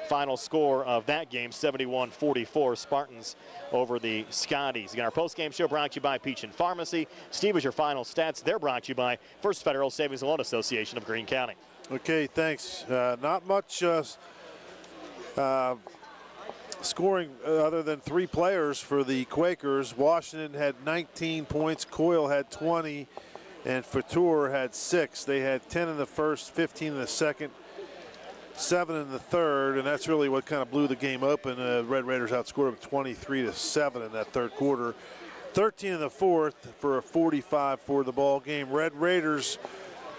Final score of that game, 71-44, Spartans over the Scotties. Again, our post-game show brought to you by Peach and Pharmacy. Steve, is your final stats. They're brought to you by First Federal Savings and Loan Association of Greene County. Okay, thanks. Not much scoring other than 3 players for the Quakers. Washington had 19 points. Coyle had 20. and Fatur had 6. They had 10 in the first, 15 in the second, 7 in the third, and that's really what kind of blew the game open. Red Raiders outscored them 23-7 in that third quarter. 13 in the fourth for a 45 for the ball game. Red Raiders,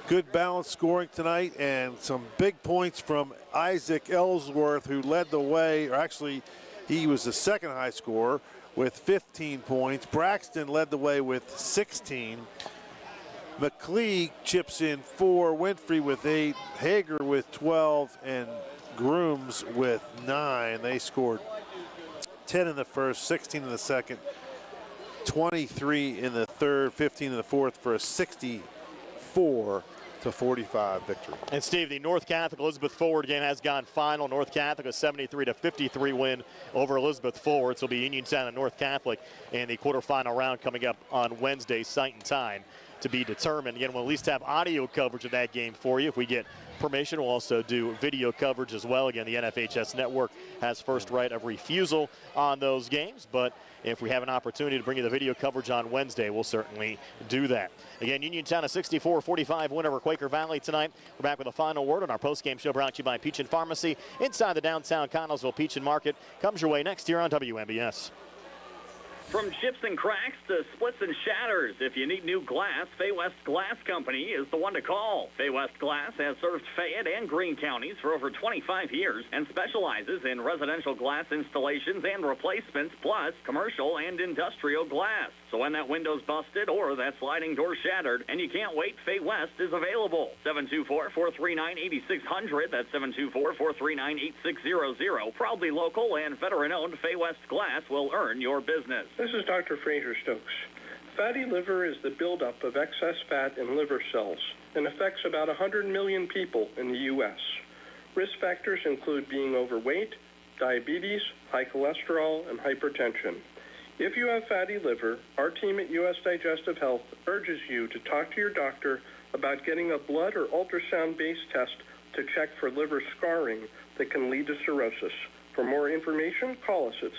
good balanced scoring tonight, and some big points from Isaac Ellsworth, who led the way, or actually he was the second high scorer with 15 points. Braxton led the way with 16. McLeod chips in 4, Winfrey with 8, Hager with 12, and Grooms with 9. They scored 10 in the first, 16 in the second, 23 in the third, 15 in the fourth for a 64-45 victory. And Steve, the North Catholic Elizabeth Forward game has gone final. North Catholic a 73-53 win over Elizabeth Forward. So it'll be Uniontown and North Catholic in the quarterfinal round coming up on Wednesday, site and time to be determined. Again, we'll at least have audio coverage of that game for you. If we get permission, we'll also do video coverage as well. Again, the NFHS network has first right of refusal on those games, but if we have an opportunity to bring you the video coverage on Wednesday, we'll certainly do that. Again, Uniontown a 64-45 win over Quaker Valley tonight. We're back with a final word on our post-game show brought to you by Peach and Pharmacy inside the downtown Connellsville Peach and Market. Comes your way next year on WMBS. From chips and cracks to splits and shatters, if you need new glass, Fay West Glass Company is the one to call. Fay West Glass has served Fayette and Greene counties for over 25 years and specializes in residential glass installations and replacements, plus commercial and industrial glass. So when that window's busted or that sliding door shattered and you can't wait, Fay West is available. 724-439-8600. That's 724-439-8600. Proudly local and veteran-owned, Fay West Glass will earn your business. This is Dr. Fraser Stokes. Fatty liver is the buildup of excess fat in liver cells and affects about 100 million people in the U.S. Risk factors include being overweight, diabetes, high cholesterol, and hypertension. If you have fatty liver, our team at U.S. Digestive Health urges you to talk to your doctor about getting a blood or ultrasound-based test to check for liver scarring that can lead to cirrhosis. For more information, call us at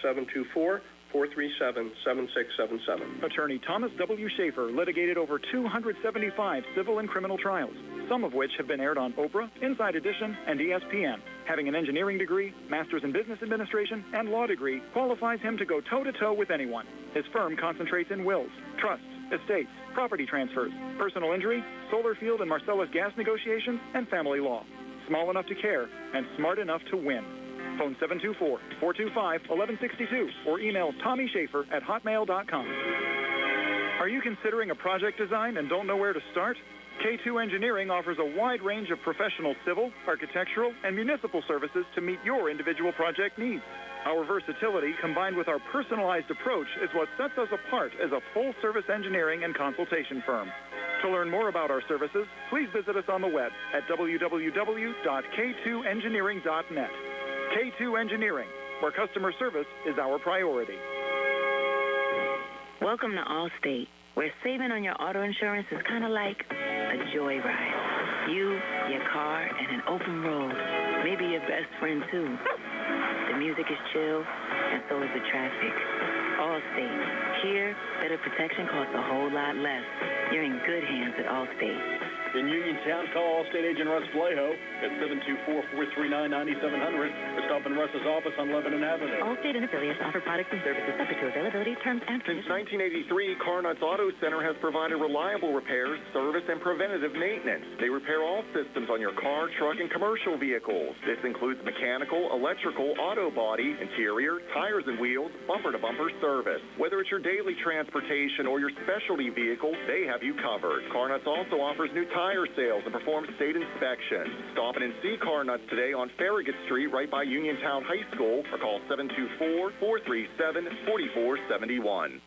724-437-7677. Attorney Thomas W. Schaefer litigated over 275 civil and criminal trials, some of which have been aired on Oprah, Inside Edition, and ESPN. Having an engineering degree, master's in business administration, and law degree qualifies him to go toe-to-toe with anyone. His firm concentrates in wills, trusts, estates, property transfers, personal injury, solar field and Marcellus gas negotiations, and family law. Small enough to care and smart enough to win. Phone 724-425-1162 or email TommySchaefer@hotmail.com. Are you considering a project design and don't know where to start? K2 Engineering offers a wide range of professional civil, architectural, and municipal services to meet your individual project needs. Our versatility combined with our personalized approach is what sets us apart as a full-service engineering and consultation firm. To learn more about our services, please visit us on the web at www.k2engineering.net. K2 Engineering, where customer service is our priority. Welcome to Allstate, where saving on your auto insurance is kind of like a joyride. You, your car, and an open road. Maybe your best friend, too. The music is chill, and so is the traffic. Allstate. Here, better protection costs a whole lot less. You're in good hands at Allstate. In Uniontown, call Allstate agent Russ Vallejo at 724-439-9700 or stop in Russ's office on Lebanon Avenue. Allstate and affiliates offer products and services subject to availability, terms, and Since conditions. 1983, Karnuts Auto Center has provided reliable repairs, service, and preventative maintenance. They repair all systems on your car, truck, and commercial vehicles. This includes mechanical, electrical, auto body, interior, tires and wheels, bumper-to-bumper service. Whether it's your daily transportation or your specialty vehicle, they have you covered. Karnuts also offers new tire sales and performs state inspections. Stop in and see Karnuts today on Farragut Street right by Uniontown High School or call 724-437-4471.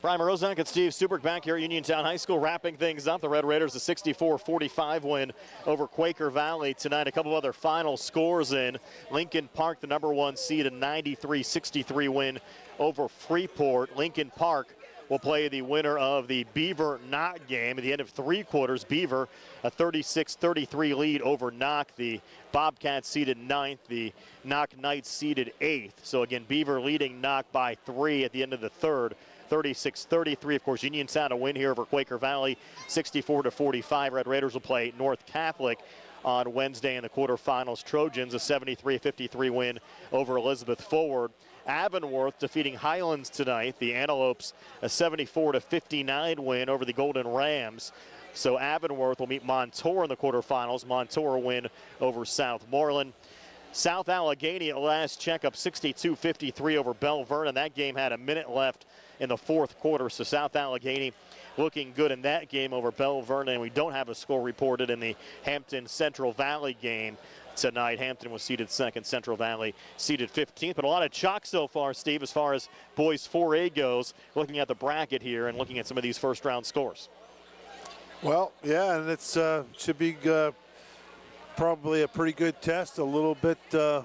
Brian Morozak and Steve Subrick back here at Uniontown High School wrapping things up. The Red Raiders a 64-45 win over Quaker Valley tonight. A couple of other final scores in. Lincoln Park, the #1 seed, a 93-63 win over Freeport. Lincoln Park will play the winner of the Beaver-Knock game. At the end of three quarters, Beaver a 36-33 lead over Knock. The Bobcats seeded 9th, the Knock Knights seeded 8th. So again, Beaver leading Knock by 3 at the end of the third 36-33. Of course, Uniontown a win here over Quaker Valley, 64-45. Red Raiders will play North Catholic on Wednesday in the quarterfinals. Trojans a 73-53 win over Elizabeth Forward. Avonworth defeating Highlands tonight. The Antelopes a 74-59 win over the Golden Rams. So Avonworth will meet Montour in the quarterfinals. Montour win over Southmoreland. South Allegheny at last check up 62-53 over Belle Vernon. That game had a minute left in the fourth quarter, so South Allegheny looking good in that game over Belle Vernon. We don't have a score reported in the Hampton Central Valley game tonight. Hampton was seeded second, Central Valley seeded 15th. But a lot of chalk so far, Steve, as far as boys 4A goes, looking at the bracket here and looking at some of these first-round scores. Well, yeah, and it's should be probably a pretty good test. A little bit, a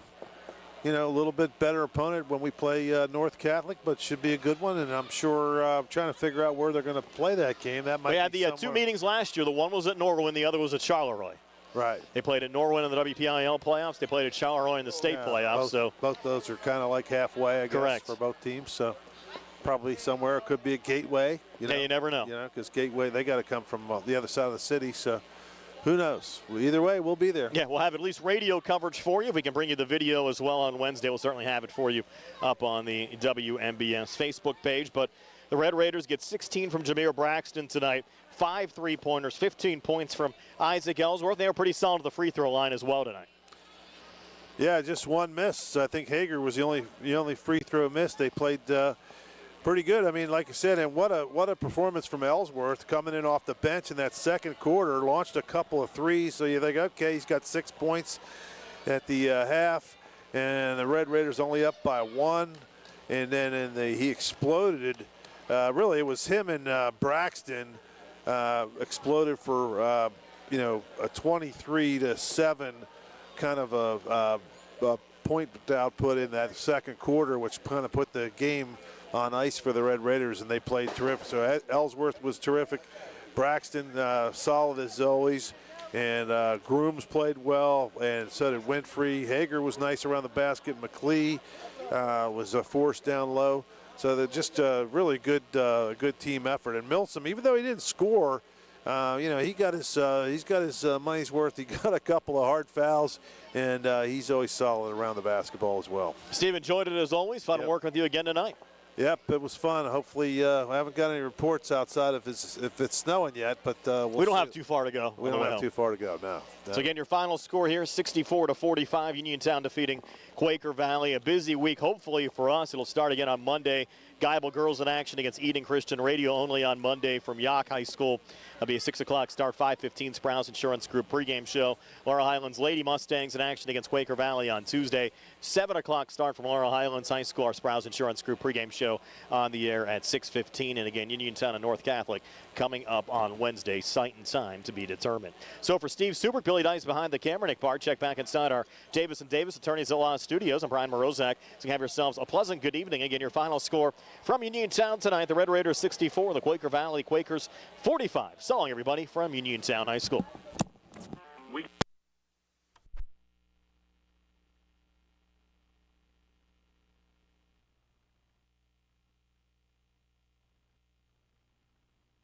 little bit better opponent when we play North Catholic, but should be a good one. And I'm sure trying to figure out where they're going to play that game. That might. We had the two meetings last year. The one was at Norwin, the other was at Charleroi. Right. They played at Norwin in the WPIAL playoffs. They played at Charleroi in the state playoffs. Both those are kind of like halfway, I guess, correct, for both teams. So probably somewhere it could be a Gateway. You never know. Because Gateway, they got to come from the other side of the city. So. Who knows? Either way, we'll be there. Yeah, we'll have at least radio coverage for you. If we can bring you the video as well on Wednesday, we'll certainly have it for you up on the WMBS Facebook page. But the Red Raiders get 16 from Jameer Braxton tonight, 5 3-pointers, 15 points from Isaac Ellsworth. They were pretty solid at the free throw line as well tonight. Yeah, just one miss. I think Hager was the only free throw miss. They played pretty good. I mean, like I said, and what a performance from Ellsworth coming in off the bench in that second quarter. Launched a couple of threes, so you think, okay, he's got 6 points at the half, and the Red Raiders only up by 1. And then he exploded. Really, it was him and Braxton exploded for a 23-7 kind of a point output in that second quarter, which kind of put the game on ice for the Red Raiders, and they played terrific. So Ellsworth was terrific. Braxton solid as always, and Grooms played well, and so did Winfrey. Hager was nice around the basket. McLee was a force down low. So they're just a really good team effort. And Milsom, even though he didn't score, he's got his money's worth. He got a couple of hard fouls, and he's always solid around the basketball as well. Steve, enjoyed it as always. Fun working with you again tonight. Yep, it was fun. Hopefully, I haven't got any reports outside of if it's snowing yet, but we don't have too far to go. We don't have too far to go, no. So again, your final score here, 64-45. Uniontown defeating Quaker Valley. A busy week, hopefully for us. It'll start again on Monday. Geibel girls in action against Eden Christian Radio only on Monday from Yock High School. It'll be a 6 o'clock start, 5:15 Sprouse Insurance Group pregame show. Laurel Highlands Lady Mustangs in action against Quaker Valley on Tuesday. 7 o'clock start from Laurel Highlands High School. Our Sprouse Insurance Group pregame show on the air at 6:15. And again, Uniontown and North Catholic coming up on Wednesday. Site and time to be determined. So for Steve Super, Billy Dice behind the camera, Nick Bard, check back inside our Davis & Davis Attorneys at Law Studios. I'm Brian Morozak. So have yourselves a pleasant good evening. Again, your final score from Uniontown tonight. The Red Raiders 64, the Quaker Valley Quakers 45. So long, everybody, from Uniontown High School.